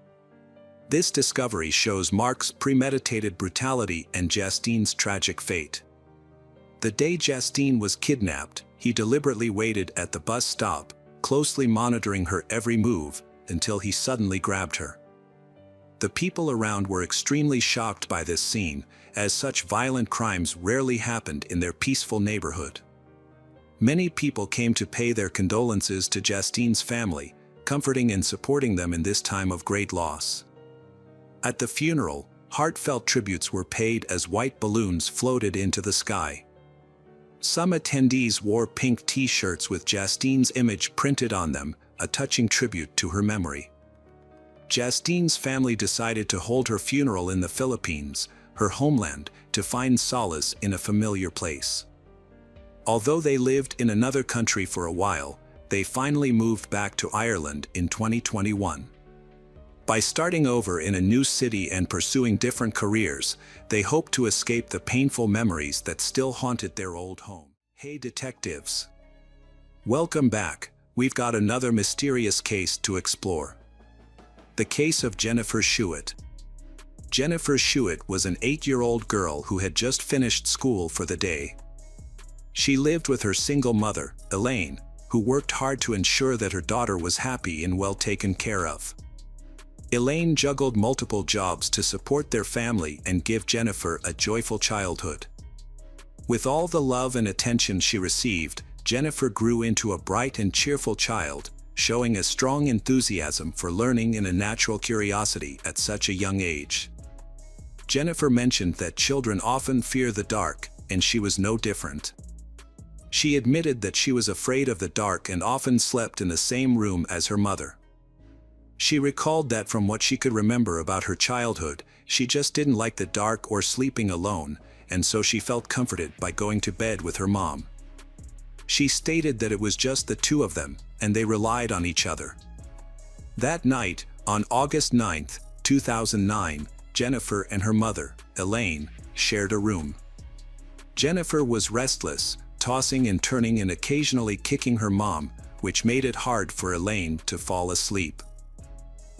This discovery shows Mark's premeditated brutality and Justine's tragic fate. The day Justine was kidnapped, He deliberately waited at the bus stop, closely monitoring her every move, until he suddenly grabbed her. The people around were extremely shocked by this scene, as such violent crimes rarely happened in their peaceful neighborhood. Many people came to pay their condolences to Justine's family, comforting and supporting them in this time of great loss. At the funeral, heartfelt tributes were paid as white balloons floated into the sky. Some attendees wore pink t-shirts with Justine's image printed on them, a touching tribute to her memory. Justine's family decided to hold her funeral in the Philippines, her homeland, to find solace in a familiar place. Although they lived in another country for a while, they finally moved back to Ireland in 2021. By starting over in a new city and pursuing different careers, they hoped to escape the painful memories that still haunted their old home. Hey detectives! Welcome back. We've got another mysterious case to explore. The case of Jennifer Schuett. Jennifer Schuett was an 8-year-old girl who had just finished school for the day. She lived with her single mother, Elaine, who worked hard to ensure that her daughter was happy and well taken care of. Elaine juggled multiple jobs to support their family and give Jennifer a joyful childhood. With all the love and attention she received, Jennifer grew into a bright and cheerful child, showing a strong enthusiasm for learning and a natural curiosity at such a young age. Jennifer mentioned that children often fear the dark, and she was no different. She admitted that she was afraid of the dark and often slept in the same room as her mother. She recalled that from what she could remember about her childhood, she just didn't like the dark or sleeping alone, and so she felt comforted by going to bed with her mom. She stated that it was just the two of them, and they relied on each other. That night, on August 9, 2009, Jennifer and her mother, Elaine, shared a room. Jennifer was restless, tossing and turning and occasionally kicking her mom, which made it hard for Elaine to fall asleep.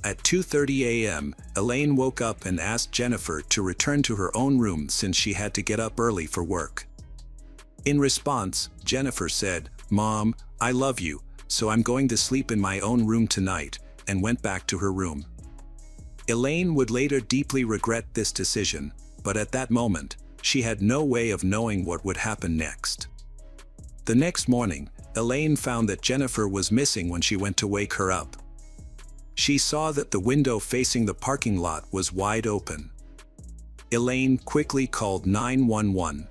At 2:30 a.m., Elaine woke up and asked Jennifer to return to her own room since she had to get up early for work. In response, Jennifer said, "Mom, I love you, so I'm going to sleep in my own room tonight," and went back to her room. Elaine would later deeply regret this decision, but at that moment, she had no way of knowing what would happen next. The next morning, Elaine found that Jennifer was missing when she went to wake her up. She saw that the window facing the parking lot was wide open. Elaine quickly called 911.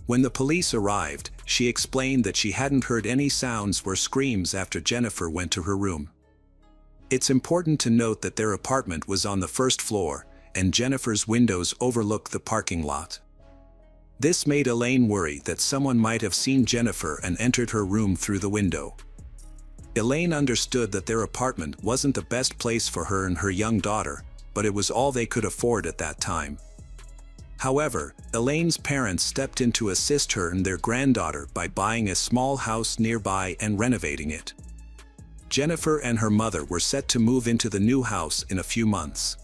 When the police arrived, she explained that she hadn't heard any sounds or screams after Jennifer went to her room. It's important to note that their apartment was on the first floor, and Jennifer's windows overlooked the parking lot. This made Elaine worry that someone might have seen Jennifer and entered her room through the window. Elaine understood that their apartment wasn't the best place for her and her young daughter, but it was all they could afford at that time. However, Elaine's parents stepped in to assist her and their granddaughter by buying a small house nearby and renovating it. Jennifer and her mother were set to move into the new house in a few months.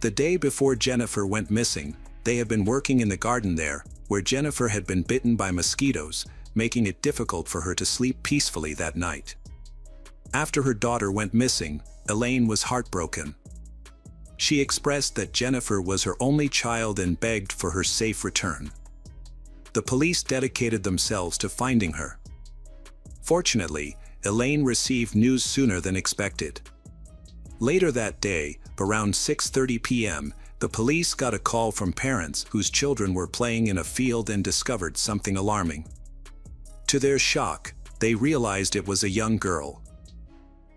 The day before Jennifer went missing, they had been working in the garden there, where Jennifer had been bitten by mosquitoes, making it difficult for her to sleep peacefully that night. After her daughter went missing, Elaine was heartbroken. She expressed that Jennifer was her only child and begged for her safe return. The police dedicated themselves to finding her. Fortunately, Elaine received news sooner than expected. Later that day, around 6:30 p.m., the police got a call from parents whose children were playing in a field and discovered something alarming. To their shock, they realized it was a young girl.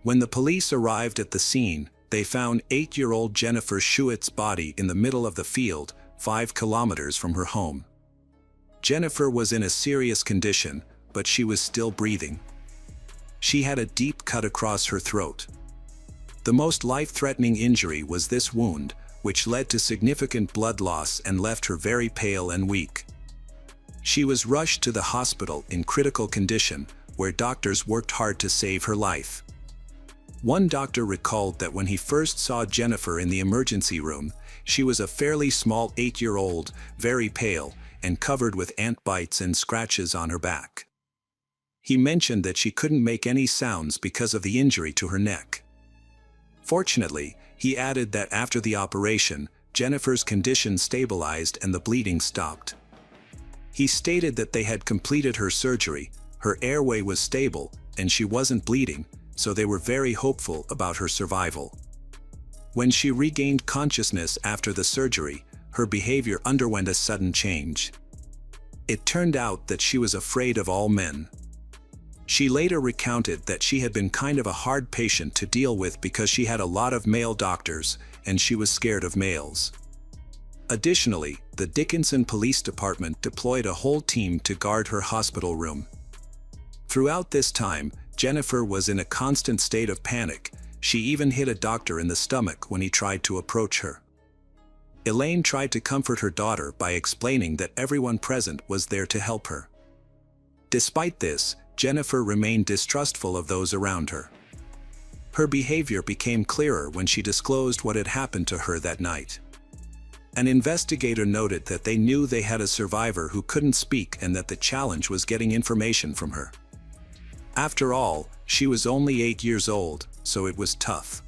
When the police arrived at the scene, they found 8-year-old Jennifer Schuett's body in the middle of the field, 5 kilometers from her home. Jennifer was in a serious condition, but she was still breathing. She had a deep cut across her throat. The most life-threatening injury was this wound, which led to significant blood loss and left her very pale and weak. She was rushed to the hospital in critical condition, where doctors worked hard to save her life. One doctor recalled that when he first saw Jennifer in the emergency room, she was a fairly small 8-year-old, very pale, and covered with ant bites and scratches on her back. He mentioned that she couldn't make any sounds because of the injury to her neck. Fortunately, he added that after the operation, Jennifer's condition stabilized and the bleeding stopped. He stated that they had completed her surgery, her airway was stable, and she wasn't bleeding, so they were very hopeful about her survival. When she regained consciousness after the surgery, her behavior underwent a sudden change. It turned out that she was afraid of all men. She later recounted that she had been kind of a hard patient to deal with because she had a lot of male doctors, and she was scared of males. Additionally, the Dickinson Police Department deployed a whole team to guard her hospital room. Throughout this time, Jennifer was in a constant state of panic. She even hit a doctor in the stomach when he tried to approach her. Elaine tried to comfort her daughter by explaining that everyone present was there to help her. Despite this, Jennifer remained distrustful of those around her. Her behavior became clearer when she disclosed what had happened to her that night. An investigator noted that they knew they had a survivor who couldn't speak and that the challenge was getting information from her. After all, she was only 8 years old, so it was tough.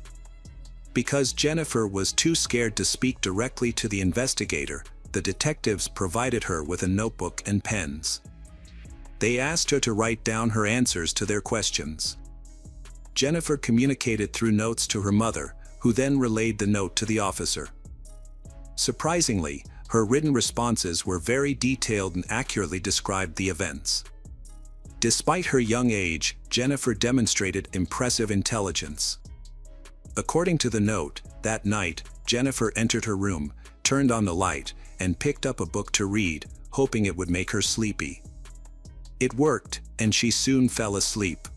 Because Jennifer was too scared to speak directly to the investigator, the detectives provided her with a notebook and pens. They asked her to write down her answers to their questions. Jennifer communicated through notes to her mother, who then relayed the note to the officer. Surprisingly, her written responses were very detailed and accurately described the events. Despite her young age, Jennifer demonstrated impressive intelligence. According to the note, that night, Jennifer entered her room, turned on the light, and picked up a book to read, hoping it would make her sleepy. It worked, and she soon fell asleep.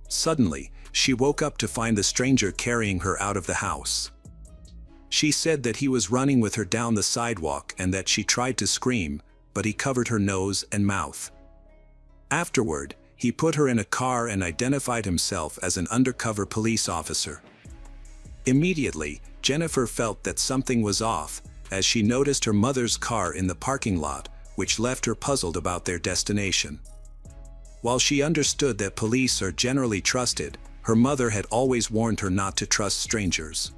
Suddenly, she woke up to find the stranger carrying her out of the house. She said that he was running with her down the sidewalk and that she tried to scream, but he covered her nose and mouth. Afterward, he put her in a car and identified himself as an undercover police officer. Immediately, Jennifer felt that something was off, as she noticed her mother's car in the parking lot, which left her puzzled about their destination. While she understood that police are generally trusted, her mother had always warned her not to trust strangers.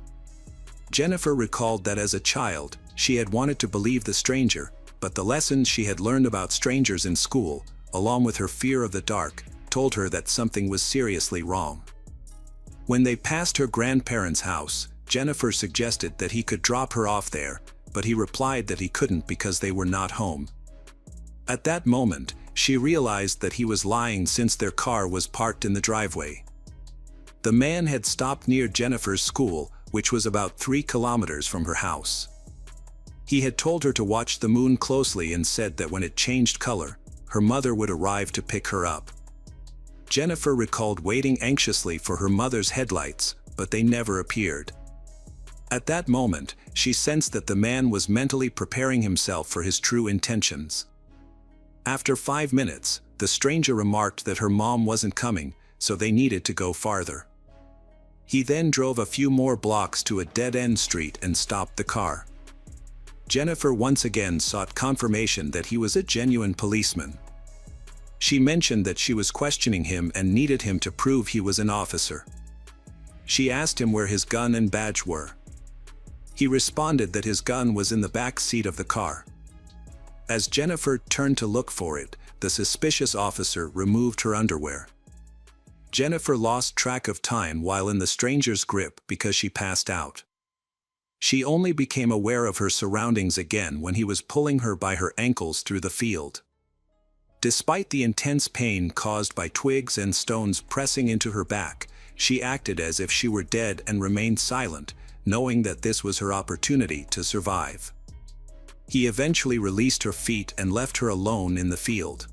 Jennifer recalled that as a child, she had wanted to believe the stranger, but the lessons she had learned about strangers in school, along with her fear of the dark, told her that something was seriously wrong. When they passed her grandparents' house, Jennifer suggested that he could drop her off there, but he replied that he couldn't because they were not home. At that moment, she realized that he was lying since their car was parked in the driveway. The man had stopped near Jennifer's school, which was about 3 kilometers from her house. He had told her to watch the moon closely and said that when it changed color, her mother would arrive to pick her up. Jennifer recalled waiting anxiously for her mother's headlights, but they never appeared. At that moment, she sensed that the man was mentally preparing himself for his true intentions. After 5 minutes, the stranger remarked that her mom wasn't coming, so they needed to go farther. He then drove a few more blocks to a dead-end street and stopped the car. Jennifer once again sought confirmation that he was a genuine policeman. She mentioned that she was questioning him and needed him to prove he was an officer. She asked him where his gun and badge were. He responded that his gun was in the back seat of the car. As Jennifer turned to look for it, the suspicious officer removed her underwear. Jennifer lost track of time while in the stranger's grip because she passed out. She only became aware of her surroundings again when he was pulling her by her ankles through the field. Despite the intense pain caused by twigs and stones pressing into her back, she acted as if she were dead and remained silent, knowing that this was her opportunity to survive. He eventually released her feet and left her alone in the field.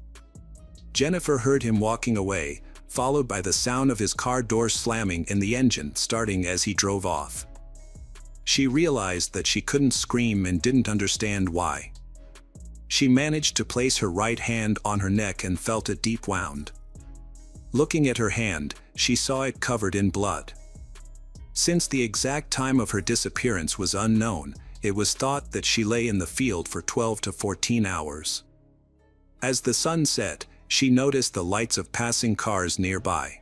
Jennifer heard him walking away, followed by the sound of his car door slamming and the engine starting as he drove off. She realized that she couldn't scream and didn't understand why. She managed to place her right hand on her neck and felt a deep wound. Looking at her hand, she saw it covered in blood. Since the exact time of her disappearance was unknown, it was thought that she lay in the field for 12 to 14 hours. As the sun set, she noticed the lights of passing cars nearby.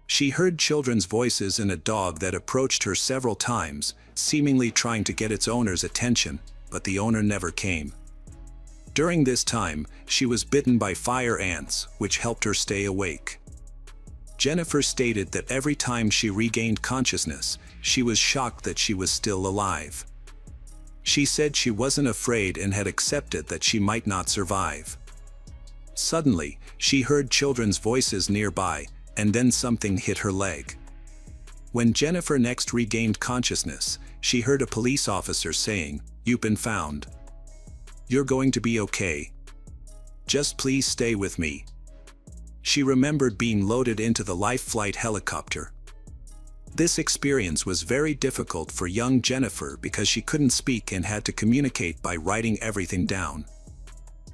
She heard children's voices and a dog that approached her several times, seemingly trying to get its owner's attention, but the owner never came. During this time, she was bitten by fire ants, which helped her stay awake. Jennifer stated that every time she regained consciousness, she was shocked that she was still alive. She said she wasn't afraid and had accepted that she might not survive. Suddenly, she heard children's voices nearby, and then something hit her leg. When Jennifer next regained consciousness, she heard a police officer saying, "You've been found. You're going to be okay. Just please stay with me." She remembered being loaded into the life flight helicopter. This experience was very difficult for young Jennifer because she couldn't speak and had to communicate by writing everything down.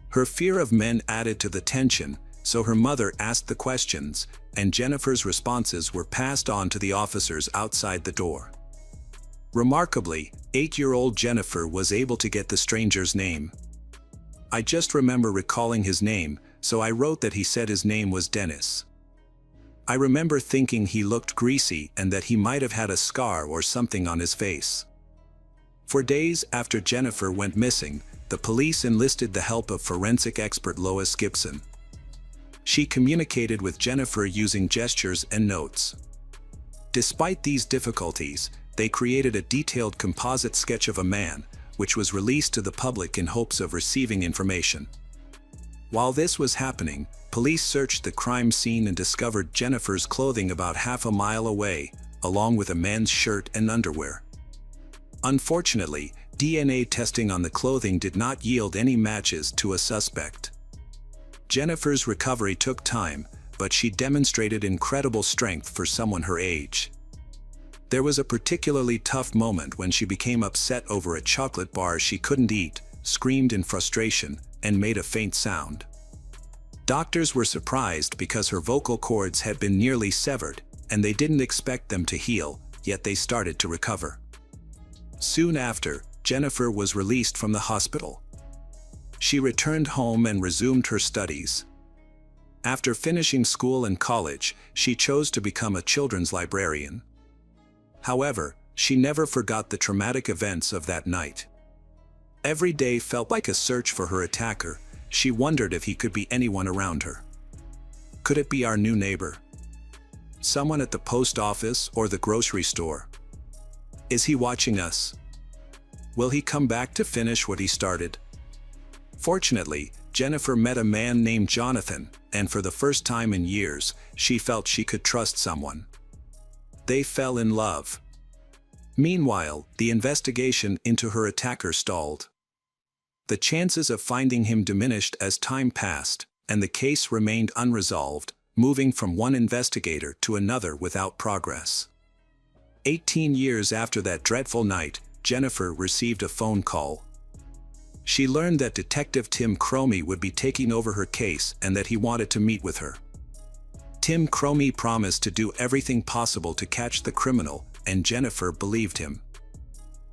Her fear of men added to the tension, so her mother asked the questions, and Jennifer's responses were passed on to the officers outside the door. Remarkably, 8-year-old Jennifer was able to get the stranger's name. "I just remember recalling his name, so I wrote that he said his name was Dennis. I remember thinking he looked greasy and that he might have had a scar or something on his face." For days after Jennifer went missing, the police enlisted the help of forensic expert Lois Gibson. She communicated with Jennifer using gestures and notes. Despite these difficulties, they created a detailed composite sketch of a man, which was released to the public in hopes of receiving information. While this was happening, police searched the crime scene and discovered Jennifer's clothing about half a mile away, along with a man's shirt and underwear. Unfortunately, DNA testing on the clothing did not yield any matches to a suspect. Jennifer's recovery took time, but she demonstrated incredible strength for someone her age. There was a particularly tough moment when she became upset over a chocolate bar she couldn't eat, screamed in frustration, and made a faint sound. Doctors were surprised because her vocal cords had been nearly severed, and they didn't expect them to heal, yet they started to recover. Soon after, Jennifer was released from the hospital. She returned home and resumed her studies. After finishing school and college, she chose to become a children's librarian. However, she never forgot the traumatic events of that night. Every day felt like a search for her attacker. She wondered if he could be anyone around her. Could it be our new neighbor? Someone at the post office or the grocery store? Is he watching us? Will he come back to finish what he started? Fortunately, Jennifer met a man named Jonathan, and for the first time in years, she felt she could trust someone. They fell in love. Meanwhile, the investigation into her attacker stalled. The chances of finding him diminished as time passed, and the case remained unresolved, moving from one investigator to another without progress. 18 years after that dreadful night, Jennifer received a phone call. She learned that Detective Tim Cromie would be taking over her case and that he wanted to meet with her. Tim Cromie promised to do everything possible to catch the criminal, and Jennifer believed him.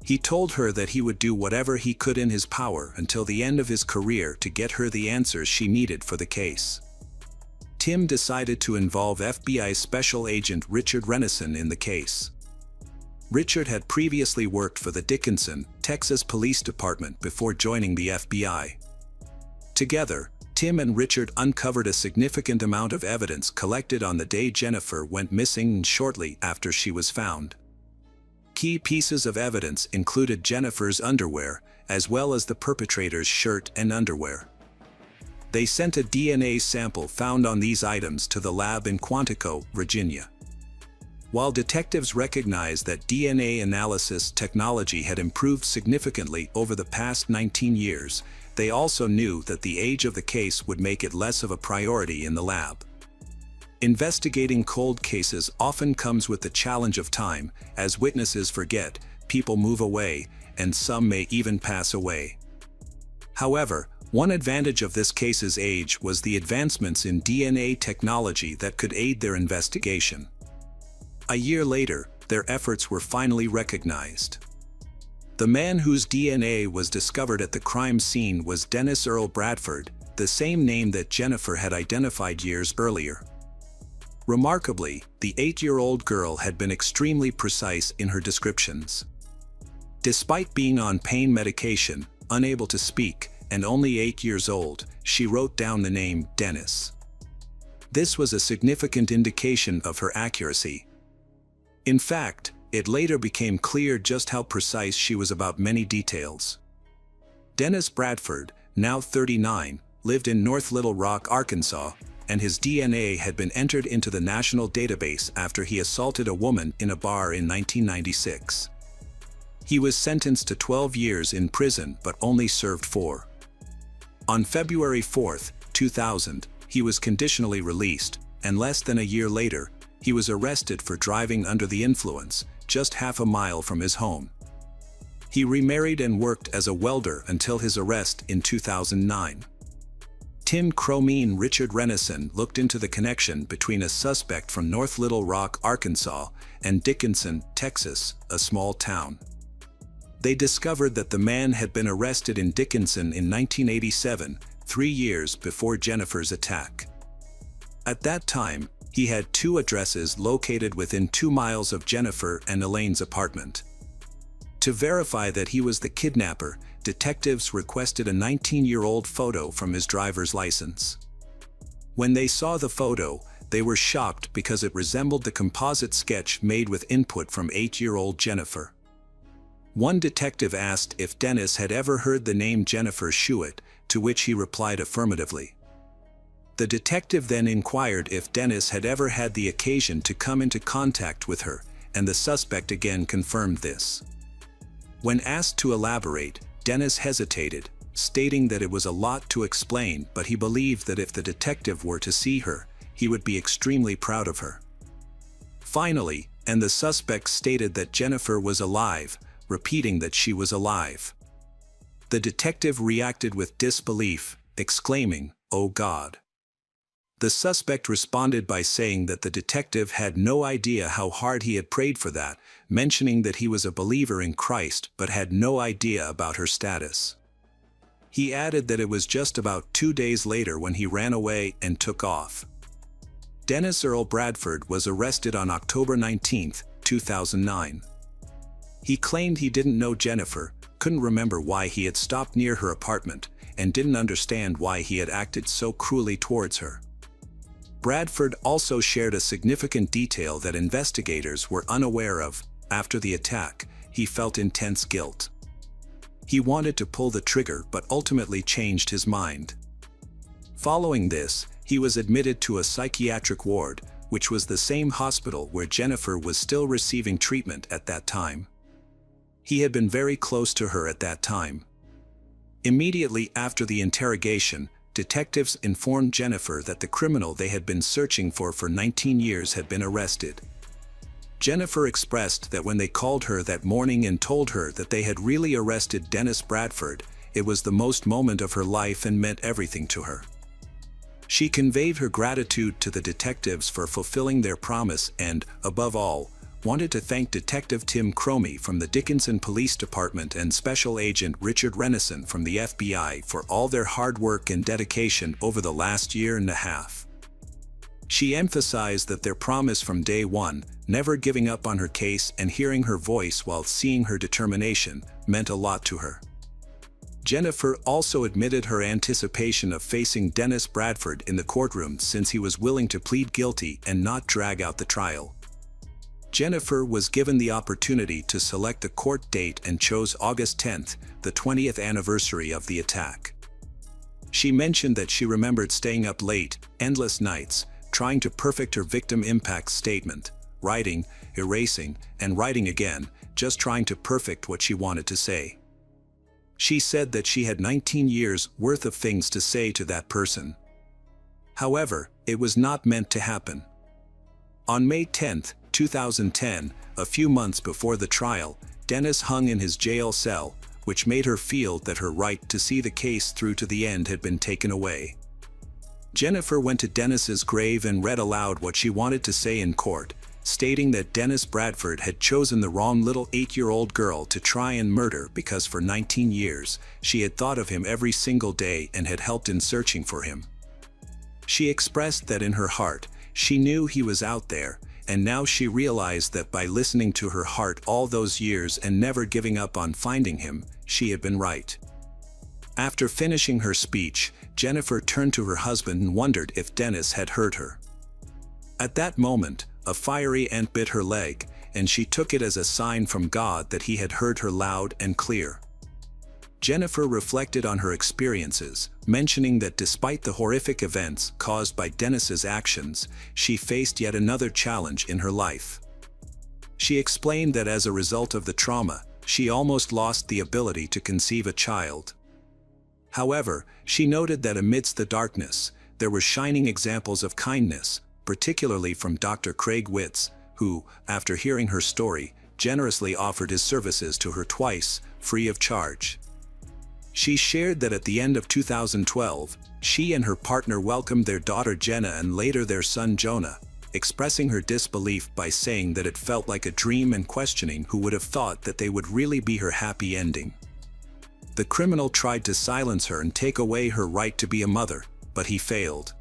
He told her that he would do whatever he could in his power until the end of his career to get her the answers she needed for the case. Tim decided to involve FBI Special Agent Richard Renison in the case. Richard had previously worked for the Dickinson, Texas Police Department before joining the FBI. Together, Tim and Richard uncovered a significant amount of evidence collected on the day Jennifer went missing and shortly after she was found. Key pieces of evidence included Jennifer's underwear, as well as the perpetrator's shirt and underwear. They sent a DNA sample found on these items to the lab in Quantico, Virginia. While detectives recognized that DNA analysis technology had improved significantly over the past 19 years, they also knew that the age of the case would make it less of a priority in the lab. Investigating cold cases often comes with the challenge of time, as witnesses forget, people move away, and some may even pass away. However, one advantage of this case's age was the advancements in DNA technology that could aid their investigation. A year later, their efforts were finally recognized. The man whose DNA was discovered at the crime scene was Dennis Earl Bradford, the same name that Jennifer had identified years earlier. Remarkably, the 8-year-old girl had been extremely precise in her descriptions. Despite being on pain medication, unable to speak, and only 8 years old, she wrote down the name Dennis. This was a significant indication of her accuracy. In fact, it later became clear just how precise she was about many details. Dennis Bradford, now 39, lived in North Little Rock, Arkansas, and his DNA had been entered into the national database after he assaulted a woman in a bar in 1996. He was sentenced to 12 years in prison but only served 4. On February 4, 2000, he was conditionally released, and less than a year later, he was arrested for driving under the influence, just half a mile from his home. He remarried and worked as a welder until his arrest in 2009. Tim Cromie and Richard Renison looked into the connection between a suspect from North Little Rock, Arkansas, and Dickinson, Texas, a small town. They discovered that the man had been arrested in Dickinson in 1987, 3 years before Jennifer's attack. At that time, he had 2 addresses located within 2 miles of Jennifer and Elaine's apartment. To verify that he was the kidnapper, detectives requested a 19-year-old photo from his driver's license. When they saw the photo, they were shocked because it resembled the composite sketch made with input from 8-year-old Jennifer. One detective asked if Dennis had ever heard the name Jennifer Shuett, to which he replied affirmatively. The detective then inquired if Dennis had ever had the occasion to come into contact with her, and the suspect again confirmed this. When asked to elaborate, Dennis hesitated, stating that it was a lot to explain, but he believed that if the detective were to see her, he would be extremely proud of her. Finally, and the suspect stated that Jennifer was alive, repeating that she was alive. The detective reacted with disbelief, exclaiming, "Oh God." The suspect responded by saying that the detective had no idea how hard he had prayed for that, mentioning that he was a believer in Christ but had no idea about her status. He added that it was just about 2 days later when he ran away and took off. Dennis Earl Bradford was arrested on October 19, 2009. He claimed he didn't know Jennifer, couldn't remember why he had stopped near her apartment, and didn't understand why he had acted so cruelly towards her. Bradford also shared a significant detail that investigators were unaware of. After the attack, he felt intense guilt. He wanted to pull the trigger but ultimately changed his mind. Following this, he was admitted to a psychiatric ward, which was the same hospital where Jennifer was still receiving treatment at that time. He had been very close to her at that time. Immediately after the interrogation, detectives informed Jennifer that the criminal they had been searching for 19 years had been arrested. Jennifer expressed that when they called her that morning and told her that they had really arrested Dennis Bradford, it was the most moment of her life and meant everything to her. She conveyed her gratitude to the detectives for fulfilling their promise and, above all, wanted to thank Detective Tim Cromie from the Dickinson Police Department and Special Agent Richard Renison from the FBI for all their hard work and dedication over the last year and a half. She emphasized that their promise from day one, never giving up on her case and hearing her voice while seeing her determination, meant a lot to her. Jennifer also admitted her anticipation of facing Dennis Bradford in the courtroom since he was willing to plead guilty and not drag out the trial. Jennifer was given the opportunity to select the court date and chose August 10, the 20th anniversary of the attack. She mentioned that she remembered staying up late, endless nights, trying to perfect her victim impact statement, writing, erasing, and writing again, just trying to perfect what she wanted to say. She said that she had 19 years worth of things to say to that person. However, it was not meant to happen. On May 10, 2010, a few months before the trial, Dennis hung in his jail cell, which made her feel that her right to see the case through to the end had been taken away. Jennifer went to Dennis's grave and read aloud what she wanted to say in court, stating that Dennis Bradford had chosen the wrong little 8-year-old girl to try and murder because for 19 years, she had thought of him every single day and had helped in searching for him. She expressed that in her heart, she knew he was out there, and now she realized that by listening to her heart all those years and never giving up on finding him, she had been right. After finishing her speech, Jennifer turned to her husband and wondered if Dennis had hurt her. At that moment, a fiery ant bit her leg, and she took it as a sign from God that he had heard her loud and clear. Jennifer reflected on her experiences, mentioning that despite the horrific events caused by Dennis's actions, she faced yet another challenge in her life. She explained that as a result of the trauma, she almost lost the ability to conceive a child. However, she noted that amidst the darkness, there were shining examples of kindness, particularly from Dr. Craig Witz, who, after hearing her story, generously offered his services to her twice, free of charge. She shared that at the end of 2012, she and her partner welcomed their daughter Jenna and later their son Jonah, expressing her disbelief by saying that it felt like a dream and questioning who would have thought that they would really be her happy ending. The criminal tried to silence her and take away her right to be a mother, but he failed.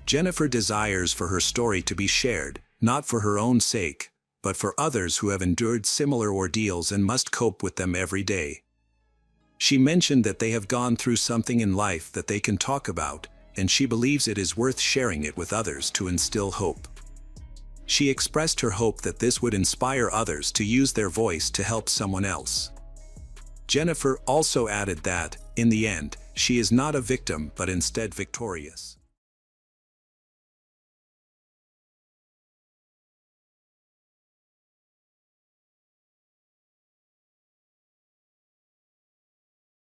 Jennifer desires for her story to be shared, not for her own sake, but for others who have endured similar ordeals and must cope with them every day. She mentioned that they have gone through something in life that they can talk about, and she believes it is worth sharing it with others to instill hope. She expressed her hope that this would inspire others to use their voice to help someone else. Jennifer also added that, in the end, she is not a victim but instead victorious.